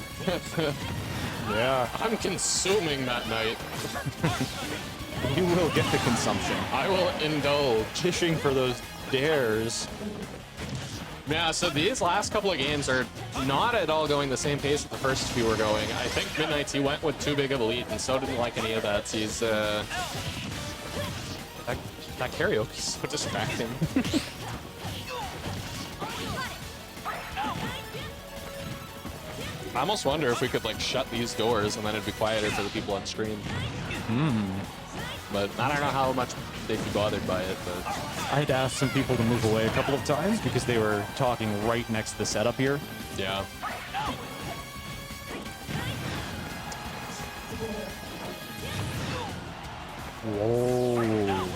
Yeah. I'm consuming that night. You will get the consumption. I will indulge. Fishing for those dares. Yeah, so these last couple of games are not at all going the same pace that the first few were going. I think Middnights, he went with too big of a lead, and so didn't like any of that. He's, that karaoke's so distracting. I almost wonder if we could, like, shut these doors and then it'd be quieter for the people on stream. But I don't know how much they'd be bothered by it, but... I had asked some people to move away a couple of times because they were talking right next to the setup here. Yeah. Whoa.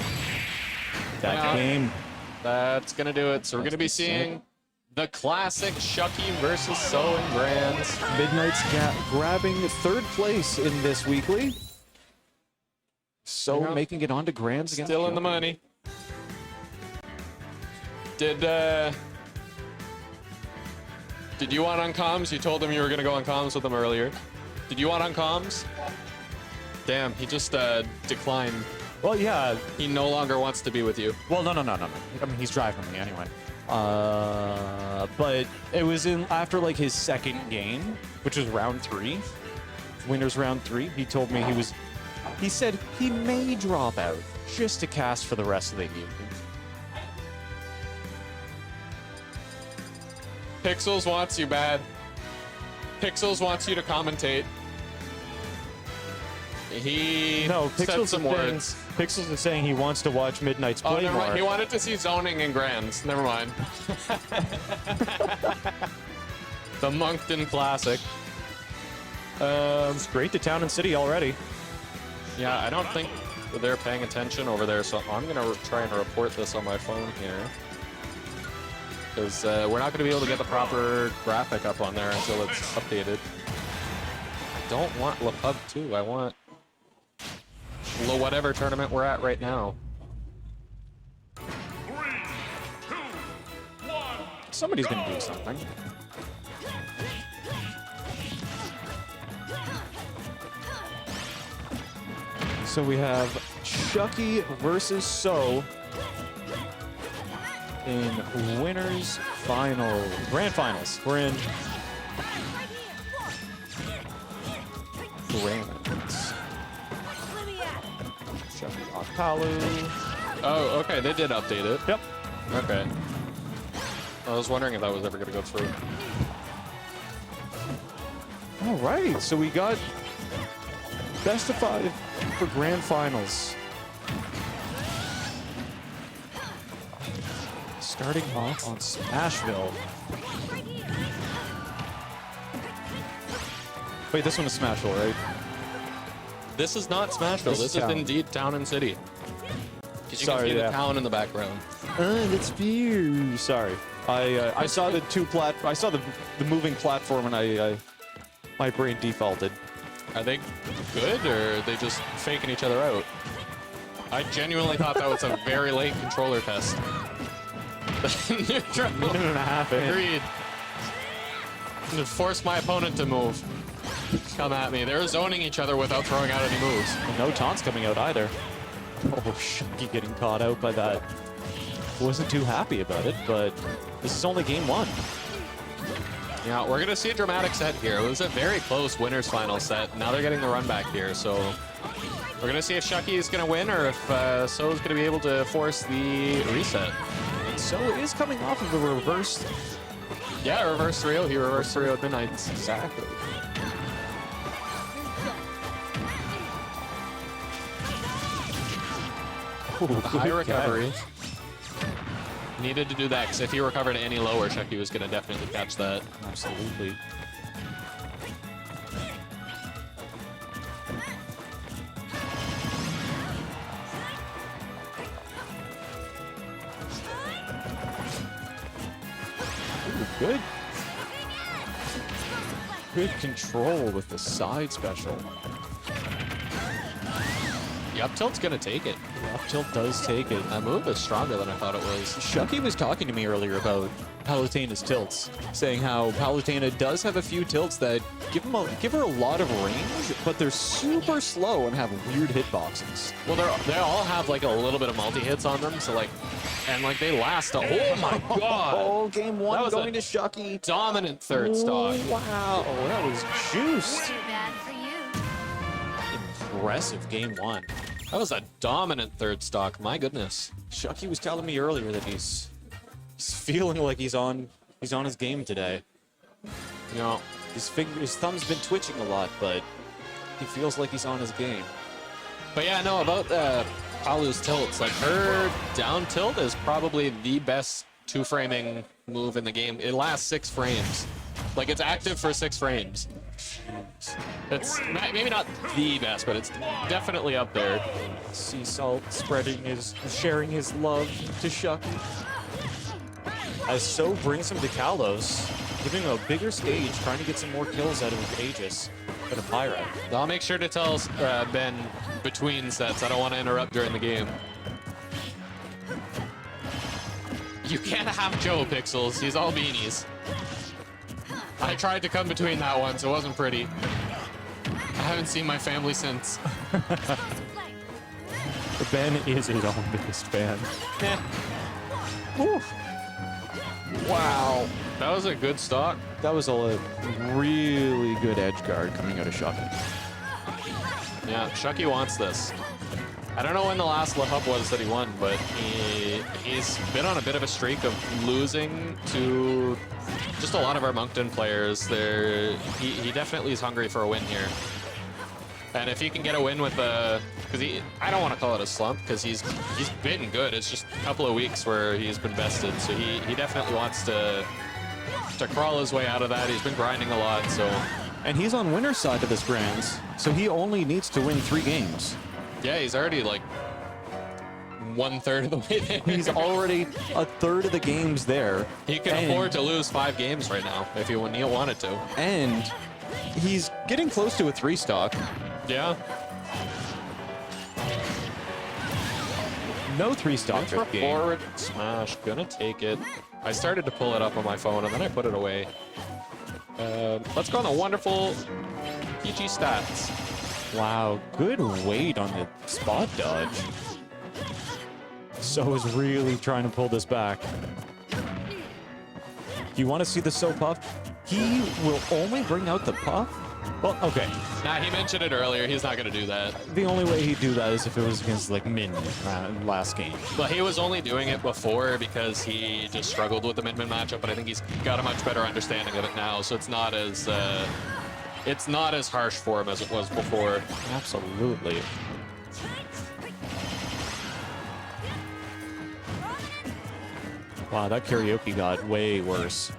That Yeah. game. That's gonna do it. So we're gonna be seeing the classic Shuck3y versus So in Grands. Middnights grabbing 3rd place in this weekly. So Yeah. making it on to Grands against Still in the Shuck3y. money. Did you want on comms? You told him you were gonna go on comms with him earlier. Did you want on comms? Damn, he just declined. Well, yeah. He no longer wants to be with you. Well, no. I mean, he's driving me anyway. But it was after like his 2nd game, which was round 3, winners round 3. He told me he said he may drop out just to cast for the rest of the evening. Pixels wants you bad. Pixels wants you to commentate. He said some words. Pixels is saying he wants to watch Middnights Oh, play never mind. more. He wanted to see zoning and Grands. Never mind. The Moncton Classic. Straight to Town and City already. Yeah, I don't think they're paying attention over there, so I'm going to try and report this on my phone here. Because we're not going to be able to get the proper graphic up on there until it's updated. I don't want La Pub 2. I want whatever tournament we're at right now. 3, 2, 1. Somebody's going to do something. So we have Shuck3y versus So in winners final, grand finals. We're in grands. Shuck3y Octalu. Oh, okay. They did update it. Yep. Okay. I was wondering if that was ever going to go through. All right, so we got best of 5 for grand finals. Starting off on Smashville. Wait, this one is Smashville, right? This is not Smashville. This is town. indeed Town and City. Because you Sorry, can see yeah. the town in the background. That's fear. Sorry, I saw the I saw the moving platform and my brain defaulted. Are they good, or are they just faking each other out? I genuinely thought that was a very late controller test. Neutral. Minute and a half in. Agreed. To force my opponent to move. Come at me. They're zoning each other without throwing out any moves. And no taunts coming out either. Oh, Shuck3y getting caught out by that. Wasn't too happy about it, but this is only game 1. Yeah, we're going to see a dramatic set here. It was a very close winners final set. Now they're getting the run back here, so we're going to see if Shuck3y is going to win or if So is going to be able to force the reset. And So is coming off of the reverse. Yeah, reverse 3-0. He reversed 3-0 at Middnights. Exactly. High recovery. Needed to do that, because if he recovered any lower, Shuck3y was going to definitely catch that. Absolutely. Ooh, good. Good control with the side special. The up tilt's gonna take it. The up tilt does take it. That move is stronger than I thought it was. Shuck3y was talking to me earlier about Palutena's tilts, saying how Palutena does have a few tilts that give her a lot of range, but they're super slow and have weird hitboxes. Well, they all have like a little bit of multi-hits on them, so like, and like they last oh my god! Oh, game That one was going a to Shuck3y. dominant third stock. Wow, that was juiced. Too bad for you. Impressive game one. That was a dominant third stock, my goodness. Shuck3y was telling me earlier that he's feeling like he's on his game today. You know, His thumb's been twitching a lot, but he feels like he's on his game. but yeah, no, about Palu's tilts, like her down tilt is probably the best two-framing move in the game. It lasts 6 frames. Like it's active for 6 frames. It's maybe not the best, but it's definitely up there. Sea Salt sharing his love to Shuck3y. As So brings him to Kalos, giving him a bigger stage, trying to get some more kills out of Aegis and a Pyro. I'll make sure to tell Ben between sets. I don't want to interrupt during the game. You can't have Joe, Pixels. He's all beanies. I tried to come between that one, so it wasn't pretty. I haven't seen my family since. Ben is his own biggest fan. Wow. That was a good stock. That was a really good edge guard coming out of Shuck3y. Yeah, Shuck3y wants this. I don't know when the last LeHub was that he won, but he's been on a bit of a streak of losing to just a lot of our Moncton players. He definitely is hungry for a win here. And if he can get a win with because I don't want to call it a slump because he's been good. It's just a couple of weeks where he's been bested. So he definitely wants to crawl his way out of that. He's been grinding a lot, so. And he's on winner's side of this Grands, so he only needs to win 3 games. Yeah, he's already like 1/3 of the way there. He's already a third of the games there. He can afford to lose 5 games right now if he wanted to. And he's getting close to a 3 stock. Yeah. No 3 stock For fifth game. forward smash, gonna take it. I started to pull it up on my phone and then I put it away. Let's go on the wonderful PG stats. Wow, good weight on the spot dodge. So is really trying to pull this back. Do you want to see the So Puff? He will only bring out the Puff? Well, okay. Nah, he mentioned it earlier. He's not gonna do that. The only way he'd do that is if it was against, like, Min last game. But he was only doing it before because he just struggled with the Min-Min matchup, but I think he's got a much better understanding of it now, so it's not as harsh for him as it was before. Absolutely. Wow, that karaoke got way worse.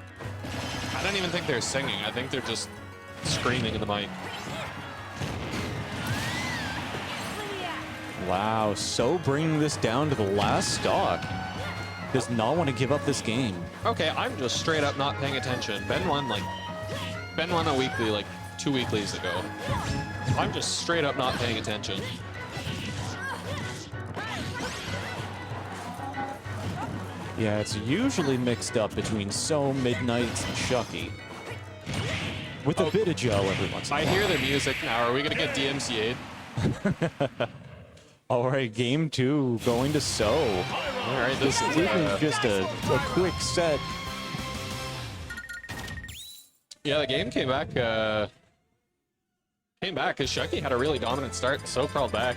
I don't even think they're singing. I think they're just screaming in the mic. Wow, So bringing this down to the last stock. Does not want to give up this game. Okay, I'm just straight up not paying attention. Ben won a weekly like 2 weeklies ago. I'm just straight up not paying attention. Yeah, it's usually mixed up between So, Middnights, and Shuck3y. With a bit of Joe every once in a I while. hear the music now. Are we gonna get DMCA'd? All right, game 2 going to So. All right, this is Just a quick set. yeah. The game came back. Came back because Shuck3y had a really dominant start. So crawled back.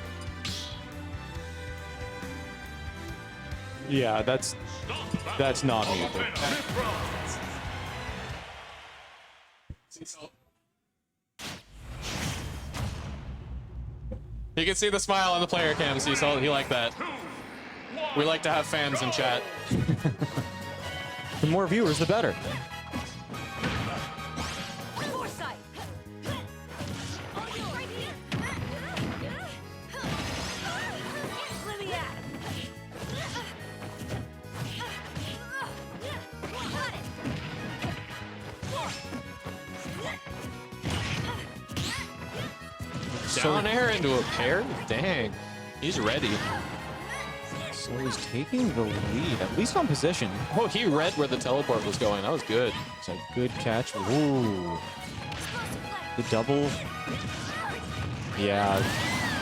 Yeah, that's not music. You can see the smile on the player cam, so he liked that. We like to have fans in chat. The more viewers, the better. Foresight. Oh, you're right here. Let me at him. Got it. Down air into a pair? Dang. He's ready. So he's taking the lead, at least on position. Oh, he read where the teleport was going. That was good. It's a good catch. Ooh. The double. Yeah.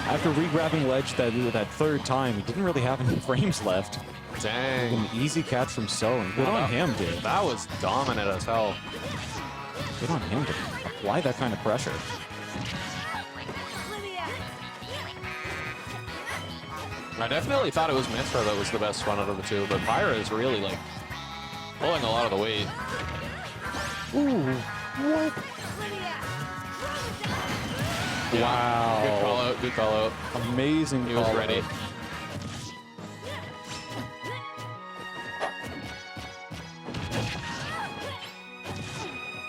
After re-grabbing ledge that third time, he didn't really have any frames left. Dang. An easy catch from So, and good on him, dude. That was dominant as hell. Good on him to apply that kind of pressure. I definitely thought it was Mithra that was the best one out of the two, but Pyra is really, like, pulling a lot of the weight. Ooh, what? Yeah. Wow. Good call out, good call out. Amazing He was call ready. out.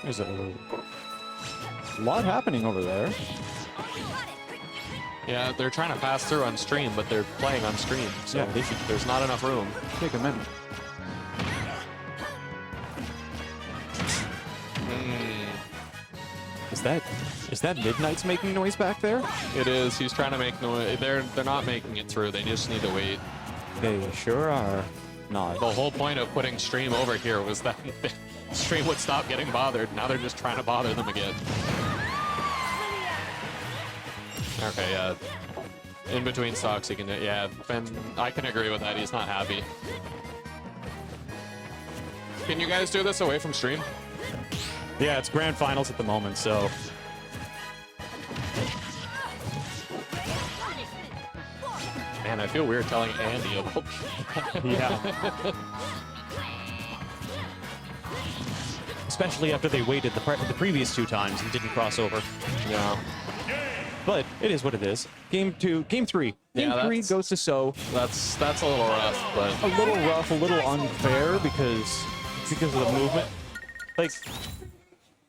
There's a lot happening over there. Yeah, they're trying to pass through on stream, but they're playing on stream, so Yeah, they should there's not enough room. take a minute. Is that Middnights making noise back there? It is. He's trying to make noise. They're not making it through. They just need to wait. They sure are not. The whole point of putting stream over here was that stream would stop getting bothered. Now they're just trying to bother them again. Okay, yeah. In between stocks, he can. Yeah, Ben. I can agree with that. He's not happy. Can you guys do this away from stream? Yeah, it's grand finals at the moment, so Man, I feel weird telling Andy about. yeah. Especially after they waited the previous two times and didn't cross over. Yeah. But it is what it is. Game 3. Game Yeah, 3 that's- goes to So. That's a little rough, but A little rough, a little unfair because of the movement. Like,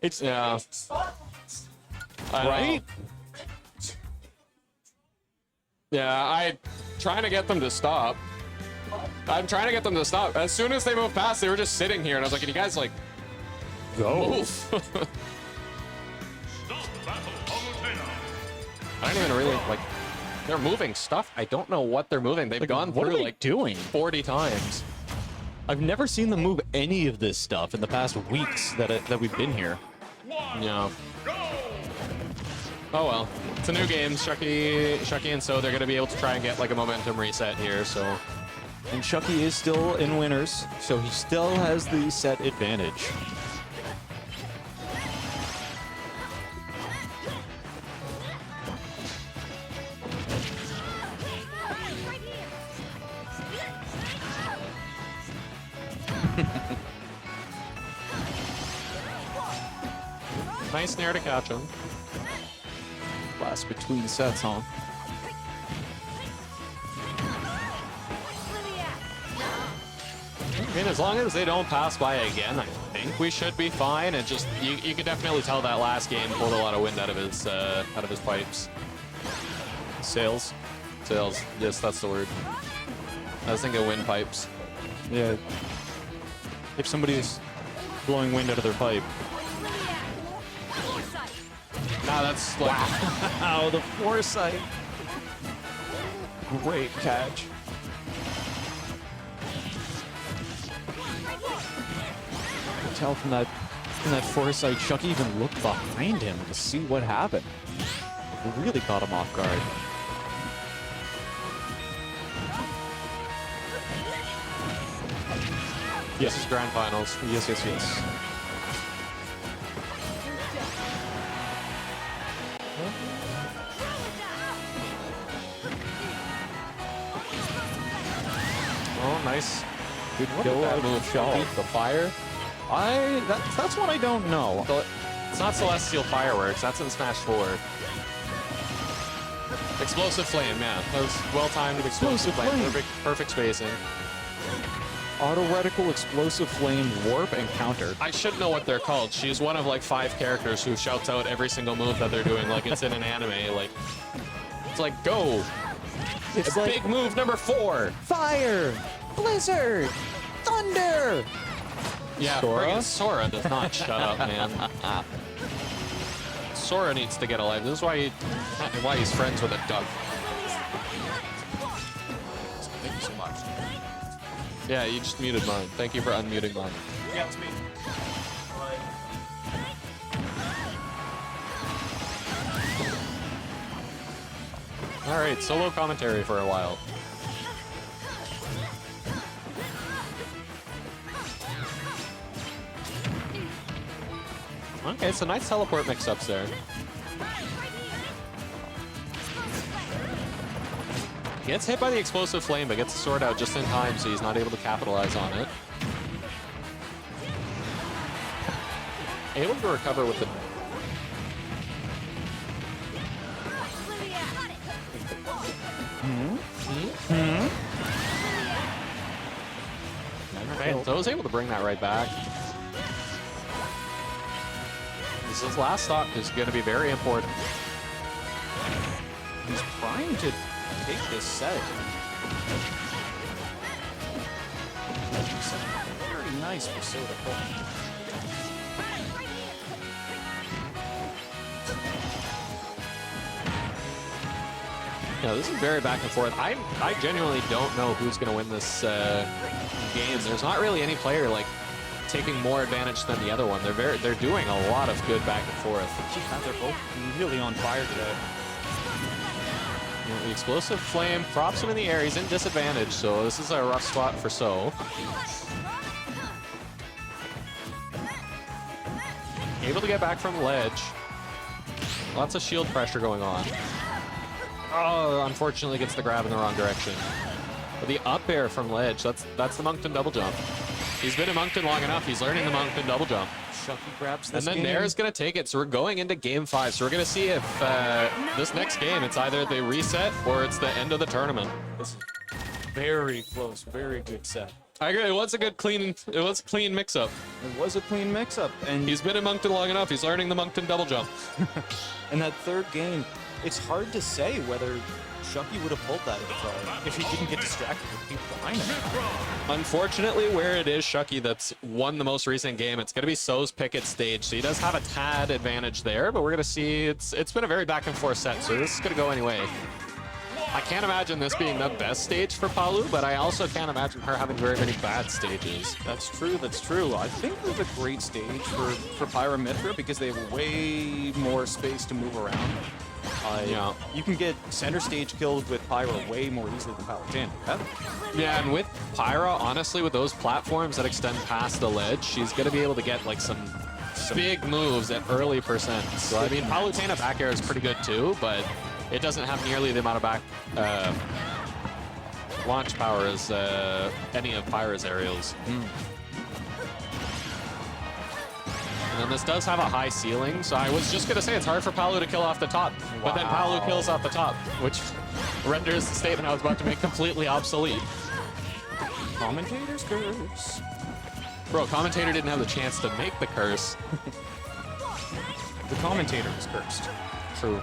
it's yeah. I know. right. Yeah, I'm trying to get them to stop. I'm trying to get them to stop. As soon as they moved past, they were just sitting here, and I was like, can you guys, like, Go. move? I don't even really, like, they're moving stuff. I don't know what they're moving. They've gone What are through, they like, doing? 40 times. I've never seen them move any of this stuff in the past weeks that we've been here. Yeah. Oh, well. It's a new game. Shuck3y and So, they're going to be able to try and get, like, a momentum reset here, so... And Shuck3y is still in winners, so he still has the set advantage. Nice nair to catch him. Last between sets, huh? I mean, as long as they don't pass by again, I think we should be fine. And just you could definitely tell that last game pulled a lot of wind out of his pipes. Sails. Sails. Yes, that's the word. I was thinking windpipes. Yeah. If somebody's blowing wind out of their pipe. Nah, that's like Wow, the foresight. Great catch. I can tell from that foresight, Shuck3y even looked behind him to see what happened. It really caught him off guard. this is grand finals. Yes, yes, yes. Oh, nice. Good What go did that out move, of Shuck3y. The fire? That's one I don't know. It's not Celestial Fireworks. That's in Smash 4. Explosive Flame, yeah. That was well-timed Explosive Flame. Flame. Perfect spacing. Auto reticle, explosive flame, warp, and counter. I should know what they're called. She's one of like 5 characters who shouts out every single move that they're doing like it's in an anime. Like, it's like, go! It's like Big move number 4! fire, blizzard, thunder. Yeah, Sora? friggin' Sora does not shut up, man. Sora needs to get a life. This is why he's friends with a duck. Thank you so much. Yeah, you just muted mine. Thank you for unmuting mine. Yeah, it's me. All right, solo commentary for a while. Okay, so nice teleport mix-ups there. Gets hit by the explosive flame, but gets the sword out just in time, so he's not able to capitalize on it. Able to recover with the... Okay, so I was able to bring that right back. This last stock is going to be very important. He's trying to take this set. Very nice for Soda. Yeah, this is very back and forth. I genuinely don't know who's going to win this game. There's not really any player like taking more advantage than the other one. They're doing a lot of good back and forth. They're both really on fire today. You know, the explosive flame props him in the air. He's in disadvantage, so this is a rough spot for So. Able to get back from the ledge. Lots of shield pressure going on. Oh, unfortunately gets the grab in the wrong direction. But the up air from ledge, that's the Moncton double jump. He's been in Moncton long enough. He's learning the Moncton double jump. Shuck3y grabs And this then game. Nair's going to take it. So we're going into game 5. So we're going to see if this next game, it's either they reset or it's the end of the tournament. This is very close, very good set. I agree. It was a good clean mix-up. It was a clean mix-up, and He's been in Moncton long enough. He's learning the Moncton double jump. in that third game, it's hard to say whether Shuck3y would have pulled that if he didn't get distracted with people behind him. Unfortunately, where it is Shuck3y that's won the most recent game, it's going to be So's picket stage. So he does have a tad advantage there, but we're going to see it's been a very back and forth set. So this is going to go anyway. I can't imagine this being the best stage for Palu, but I also can't imagine her having very many bad stages. That's true, that's true. I think there's a great stage for Pyra Mithra because they have way more space to move around. Yeah. You can get center stage kills with Pyra way more easily than Palutena. Yeah, and with Pyra, honestly, with those platforms that extend past the ledge, she's going to be able to get like some big moves at early percent. So, I mean, Palutena back air is pretty good too, but it doesn't have nearly the amount of back launch power as any of Pyra's aerials. And then this does have a high ceiling, so I was just going to say it's hard for Palu to kill off the top, but then Palu kills off the top, which renders the statement I was about to make completely obsolete. Commentator's curse. Bro, commentator didn't have the chance to make the curse. The commentator was cursed. True.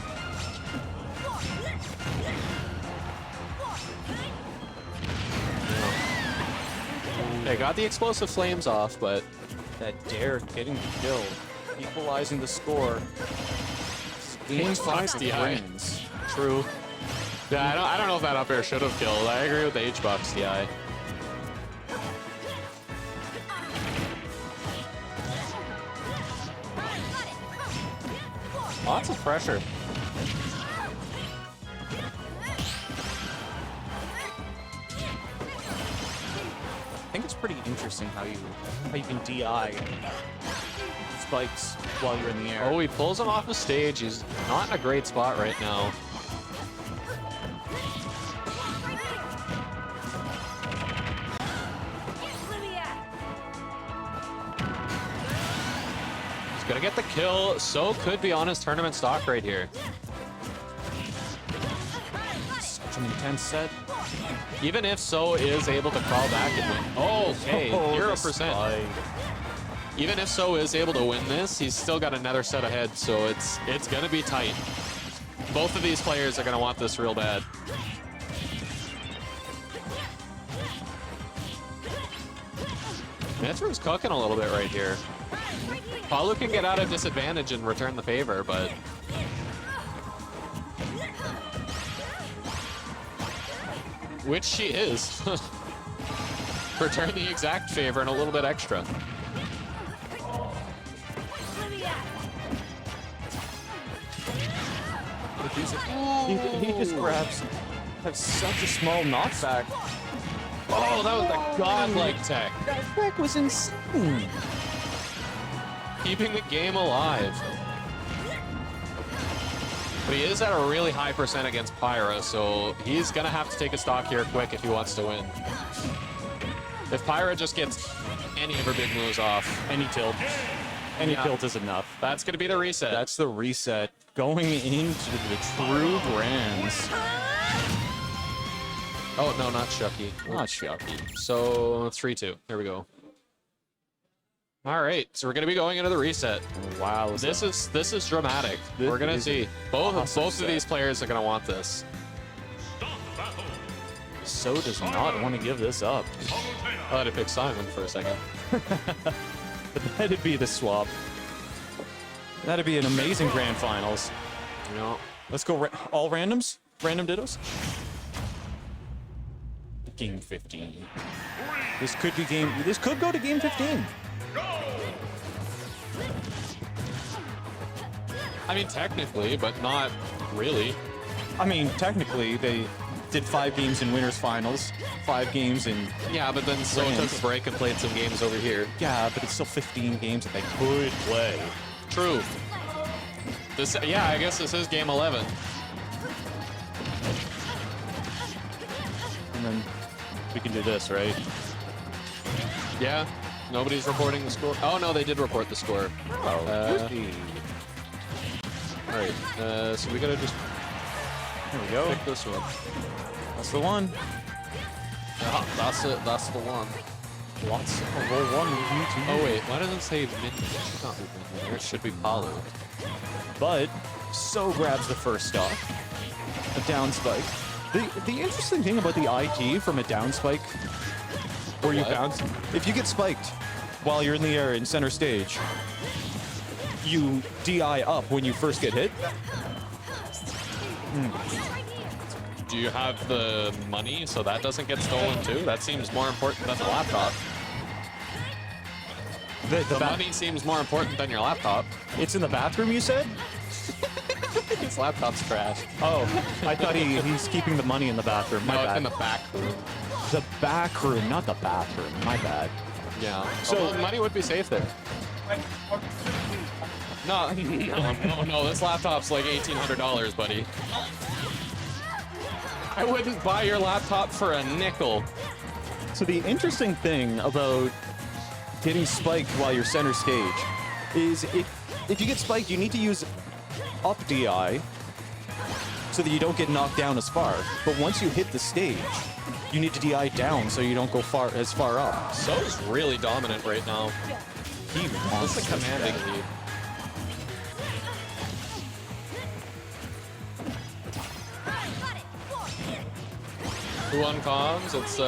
They got the explosive flames off, but That dare getting the kill, equalizing the score. Game 5 DI. wins. True. Yeah, I don't know if that up air should have killed. I agree with the H-Box DI. Lots of pressure. I think it's pretty interesting how you can DI spikes while you're in the air. Oh, he pulls him off the stage. He's not in a great spot right now. He's gonna get the kill. So could be on his tournament stock right here. Such an intense set. Even if So is able to crawl back and win. Oh, okay, 0%. Even if So is able to win this, he's still got another set ahead, so it's gonna be tight. Both of these players are gonna want this real bad. Mithra's cooking a little bit right here. Palu can get out of disadvantage and return the favor, but Which she is. Return the exact favor and a little bit extra. He just grabs. Have such a small knockback. Oh, that was a godlike tech. That back was insane. Keeping the game alive. But he is at a really high percent against Pyra, so he's gonna have to take a stock here quick if he wants to win. If Pyra just gets any of her big moves off, Any tilt. Any tilt is enough. that's gonna be the reset. That's the reset. Going into the true brands. Oh, no, not Shuck3y. Not Shuck3y. So 3-2. Here we go. All right, so we're gonna be going into the reset. Wow. This is dramatic. This We're gonna is see both awesome of set. these players are gonna want this. So does not want to give this up. I had to pick Simon for a second. But that'd be the swap. That'd be an amazing grand finals. You know, Let's go all randoms? Random dittos? Game 15. This could be game. This could go to game 15. I mean technically, but not really. I mean, technically, they did 5 games in winners finals, 5 games in. Yeah, but then So Rams. took a break and played some games over here. Yeah, but it's still 15 games that they could play. True. This, yeah, I guess this is game 11. And then we can do this, right? Yeah, nobody's reporting the score. Oh no, they did report the score. Oh, All right, so we gotta just there we go. pick this one. That's the one. Ah, that's it. That's the one. Lots of roll one. Oh wait, why does it say Middnights? It's not Middnights. It should be Palu. But So grabs the first stock. A down spike. The interesting thing about the IT from a down spike, where you What? bounce, if you get spiked while you're in the air in center stage, you DI up when you first get hit. Do you have the money so that doesn't get stolen too? That seems more important than the laptop. The money seems more important than your laptop. It's in the bathroom, you said? His laptop's crashed. Oh, I thought he's keeping the money in the bathroom. My No, bad. it's in the back room. The back room, not the bathroom. My bad. Yeah. So- So money would be safe there. No, no, this laptop's like $1,800, buddy. I wouldn't buy your laptop for a nickel. So the interesting thing about getting spiked while you're center stage is if you get spiked, you need to use up DI so that you don't get knocked down as far. But once you hit the stage, you need to DI down so you don't go as far up. So's really dominant right now. He wants What's the this commanding guy. lead? Who on comms? It's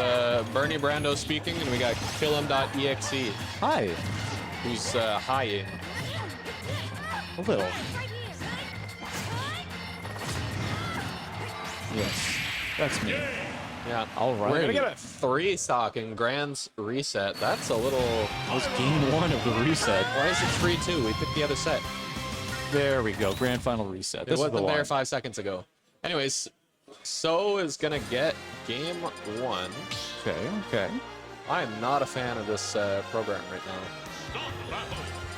Bernie Brando speaking, and we got killim.exe, Hi. who's high. A little. Yes. That's me. Yeah. All right. We're gonna get a 3 stock in Grand's reset. That's a little. That was game 1 of the reset. Why is it 3-2? We picked the other set. There we go. Grand final reset. It This is the wasn't there one. 5 seconds ago. Anyways, So is gonna get game 1. Okay. I'm not a fan of this program right now.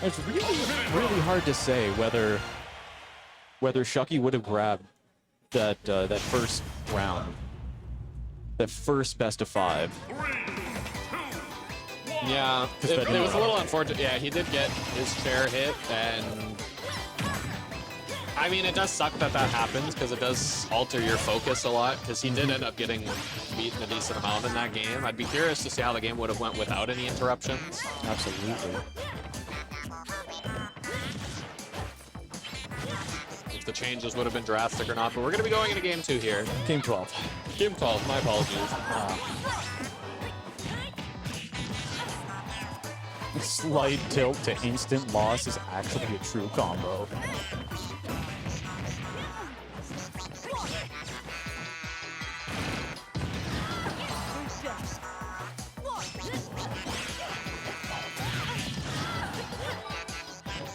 It's really hard to say whether Shuck3y would have grabbed that that first round, that first best of 5. Yeah, Just it that was a little unfortunate. Yeah, he did get his chair hit, and I mean, it does suck that that happens because it does alter your focus a lot. Because he did end up getting beaten a decent amount in that game. I'd be curious to see how the game would have went without any interruptions. Absolutely. If the changes would have been drastic or not. But we're going to be going into game 2 here. Game 12. Game 12. My apologies. Slight tilt to instant loss is actually a true combo.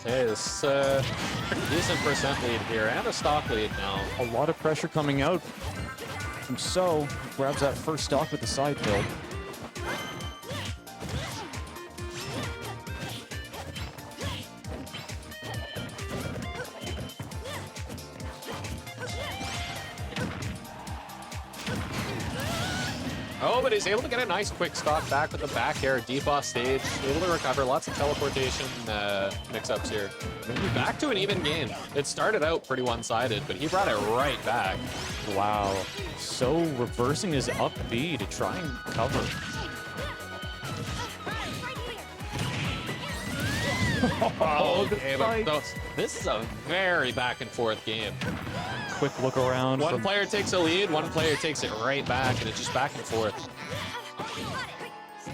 Okay, this pretty decent percent lead here, and a stock lead now. A lot of pressure coming out from So. Grabs that first stock with the side build. Oh, but he's able to get a nice quick stock back with the back air, deep off stage, able to recover. Lots of teleportation mix-ups here. Back to an even game. It started out pretty one-sided, but he brought it right back. Wow. So reversing his up B to try and cover. Okay, but this is a very back and forth game. Quick look around. One player takes a lead, one player takes it right back, and it's just back and forth.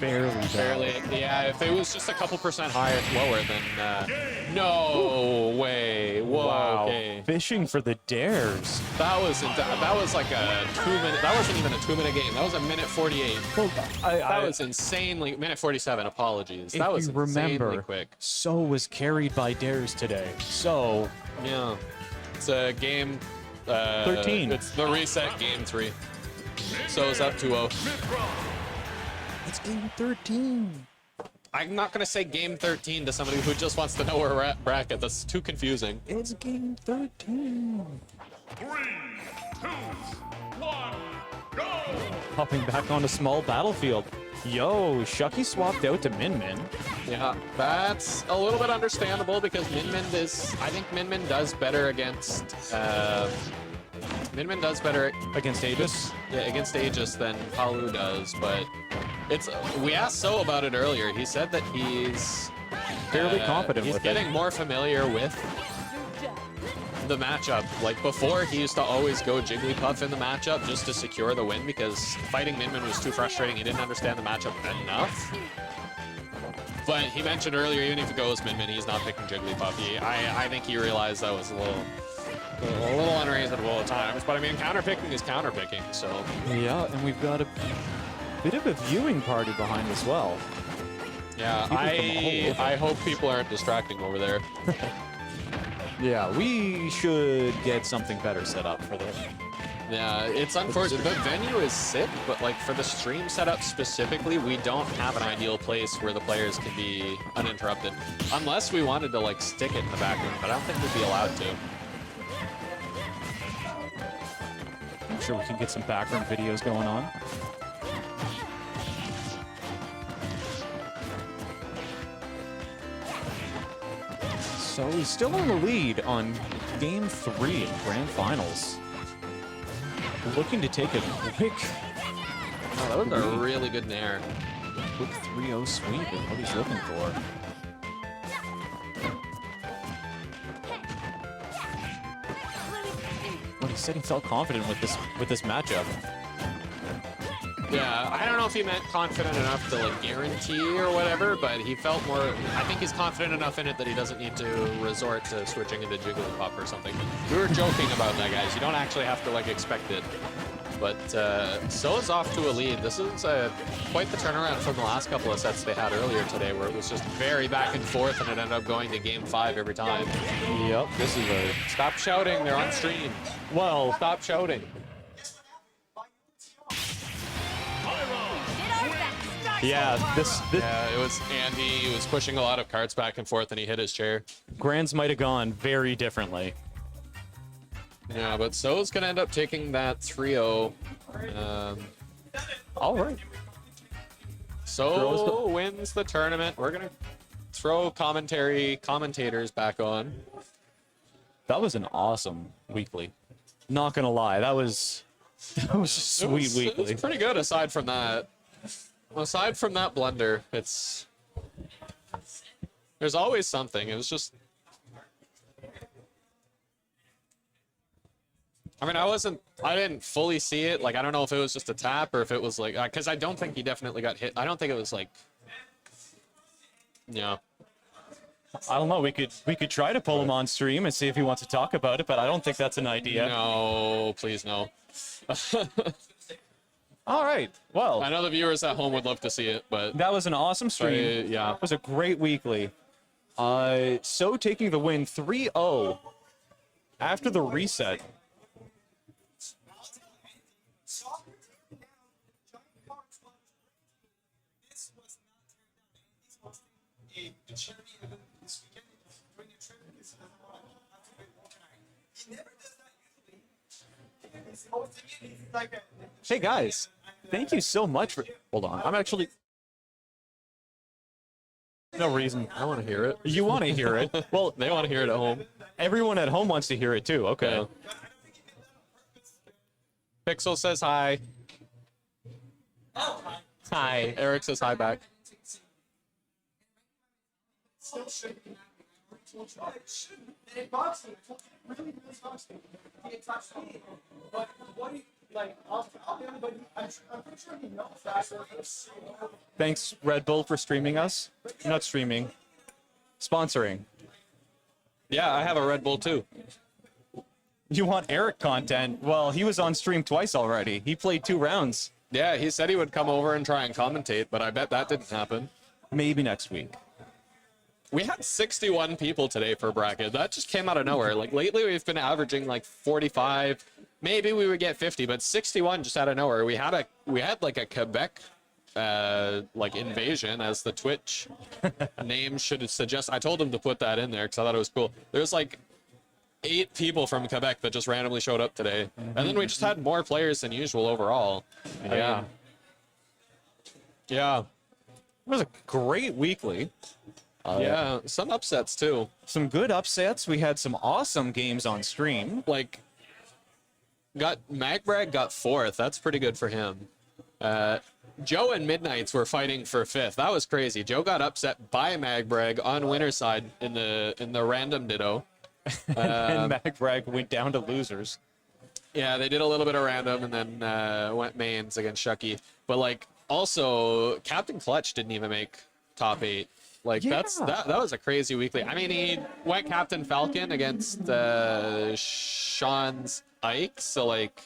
Barely. Yeah, if it was just a couple percent higher, lower, then no way. Whoa. Wow. Okay. Fishing for the dares. That was like a 2-minute. That wasn't even a 2-minute game. That was a minute 48. That was insanely minute 47. Apologies. That was If you insanely remember, quick. So was carried by dares today. So Yeah, it's a game. 13. It's the reset game 3. So it's up 2-0. it's game 13. I'm not gonna say game 13 to somebody who just wants to know where we're at bracket. That's too confusing. It's game 13. 3, 2, 1, go! Hopping back on a small battlefield. Yo, Shuck3y swapped out to Min Min. Yeah, that's a little bit understandable because I think Min Min does better against, Against Aegis. yeah, against Aegis than Palu does, but we asked So about it earlier. He said that he's Fairly confident he's with getting it. more familiar with the matchup. Like before, he used to always go Jigglypuff in the matchup just to secure the win because fighting Min Min was too frustrating. He didn't understand the matchup enough. But he mentioned earlier, even if it goes Min Min, he's not picking Jigglypuff. I think he realized that was a little unreasonable at times. But I mean, counterpicking is counterpicking, so. Yeah, and we've got a bit of a viewing party behind as well. Yeah, People from all over. I hope people aren't distracting over there. Yeah, we should get something better set up for this. Yeah, it's unfortunate. The venue is sick, but like for the stream setup specifically, we don't have an ideal place where the players can be uninterrupted. Unless we wanted to like stick it in the back room, but I don't think we'd be allowed to. I'm sure we can get some background videos going on. So he's still in the lead on game 3 in grand finals. Looking to take a quick Oh, that was a really good nair. 3-0 sweep is what he's looking for. But he said he felt confident with this matchup. Yeah, I don't know if he meant confident enough to like guarantee or whatever, but he felt more. I think he's confident enough in it that he doesn't need to resort to switching into Jigglypuff or something. We were joking about that, guys. You don't actually have to like expect it. But So's off to a lead. This is quite the turnaround from the last couple of sets they had earlier today, where it was just very back and forth, and it ended up going to game 5 every time. Yep, this is a... Stop shouting. They're on stream. Well, Stop shouting. yeah, this Yeah, it was Andy. He was pushing a lot of carts back and forth, and he hit his chair. Grands might have gone very differently. Yeah, but So's gonna end up taking that 3-0. All right. So wins the tournament. We're gonna throw commentators back on. That was an awesome weekly. Not gonna lie, that was a sweet It weekly. was pretty good aside from that. Aside from that blunder, there's always something. It was just. I mean, I didn't fully see it. Like, I don't know if it was just a tap or if it was like, because I don't think he definitely got hit. I don't think it was like, yeah. I don't know. We could try to pull him on stream and see if he wants to talk about it, but I don't think that's an idea. No, please no. All right. Well, I know the viewers at home would love to see it, but that was an awesome stream. yeah. It was a great weekly. So taking the win 3-0 after the reset. Hey guys, thank you so much for. Hold on, I'm actually. No reason. I want to hear it. You want to hear it? Well, They want to hear it at home. everyone at home wants to hear it too. Okay. Yeah. Pixel says hi. Hi. Eric says hi back. Thanks, Red Bull, for streaming us. Not streaming, sponsoring. Yeah, I have a Red Bull too. You want Eric content? Well, he was on stream twice already. He played 2 rounds. Yeah, he said he would come over and try and commentate, but I bet that didn't happen. Maybe next week. We had 61 people today for bracket. That just came out of nowhere. Like lately, we've been averaging like 45. Maybe we would get 50, but 61 just out of nowhere. We had like a Quebec like invasion, as the Twitch name should suggest. I told him to put that in there because I thought it was cool. There's like 8 people from Quebec that just randomly showed up today, and then we just had more players than usual overall. Yeah. Yeah. It was a great weekly. Yeah, some upsets too. Some good upsets. We had some awesome games on stream. Like, Magbrag got 4th. That's pretty good for him. Joe and Middnights were fighting for 5th. That was crazy. Joe got upset by Magbrag on winner's side in the random ditto. And Magbrag went down to losers. Yeah, they did a little bit of random and then went mains against Shuck3y. But like, also Captain Clutch didn't even make top 8. Like that was a crazy weekly. I mean, he went Captain Falcon against Sean's Ike, so like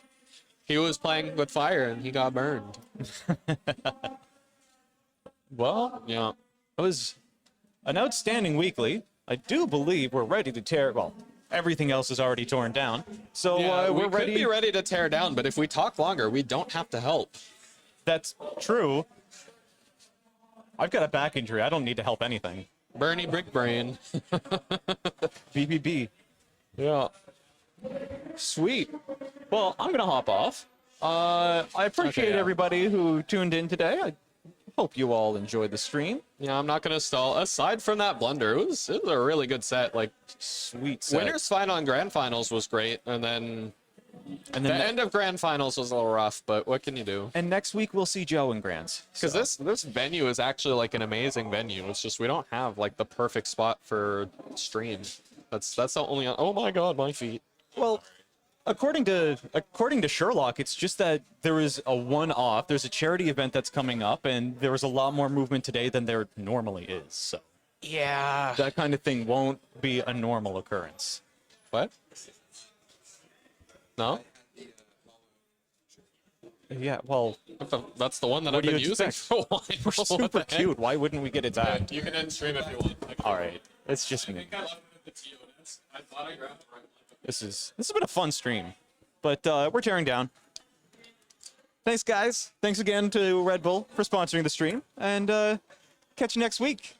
he was playing with fire and he got burned. Well, Yeah. it was an outstanding weekly. I do believe we're ready to tear. Well, everything else is already torn down, so Yeah, we're we could ready. be ready to tear down, but if we talk longer, we don't have to help. That's true. I've got a back injury. I don't need to help anything. Bernie Brick Brain. BBB. Yeah. Sweet. Well, I'm gonna hop off. I appreciate Okay, yeah. everybody who tuned in today. I hope you all enjoyed the stream. Yeah, I'm not gonna stall. Aside from that blunder, it was a really good set. Like, Sweet set. winners final and grand finals was great, and then And the then end of grand finals was a little rough. But what can you do? and next week we'll see Joe in Grants. Because this venue is actually like an amazing venue. It's just we don't have like the perfect spot for stream. That's the only. Oh my God, my feet. Well, according to Sherlock, it's just that there is a one-off. There's a charity event that's coming up, and there was a lot more movement today than there normally is. So Yeah. that kind of thing won't be a normal occurrence. What? No. Yeah, well, That's the one that What I've do been you using expect? for a while. we're What super the heck? cute. Why wouldn't we get it back? You can end stream if you want. All right, it's just me. I left it at the TOS. I thought I grabbed the right one. This has been a fun stream, but we're tearing down. Thanks, guys. Thanks again to Red Bull for sponsoring the stream, and catch you next week.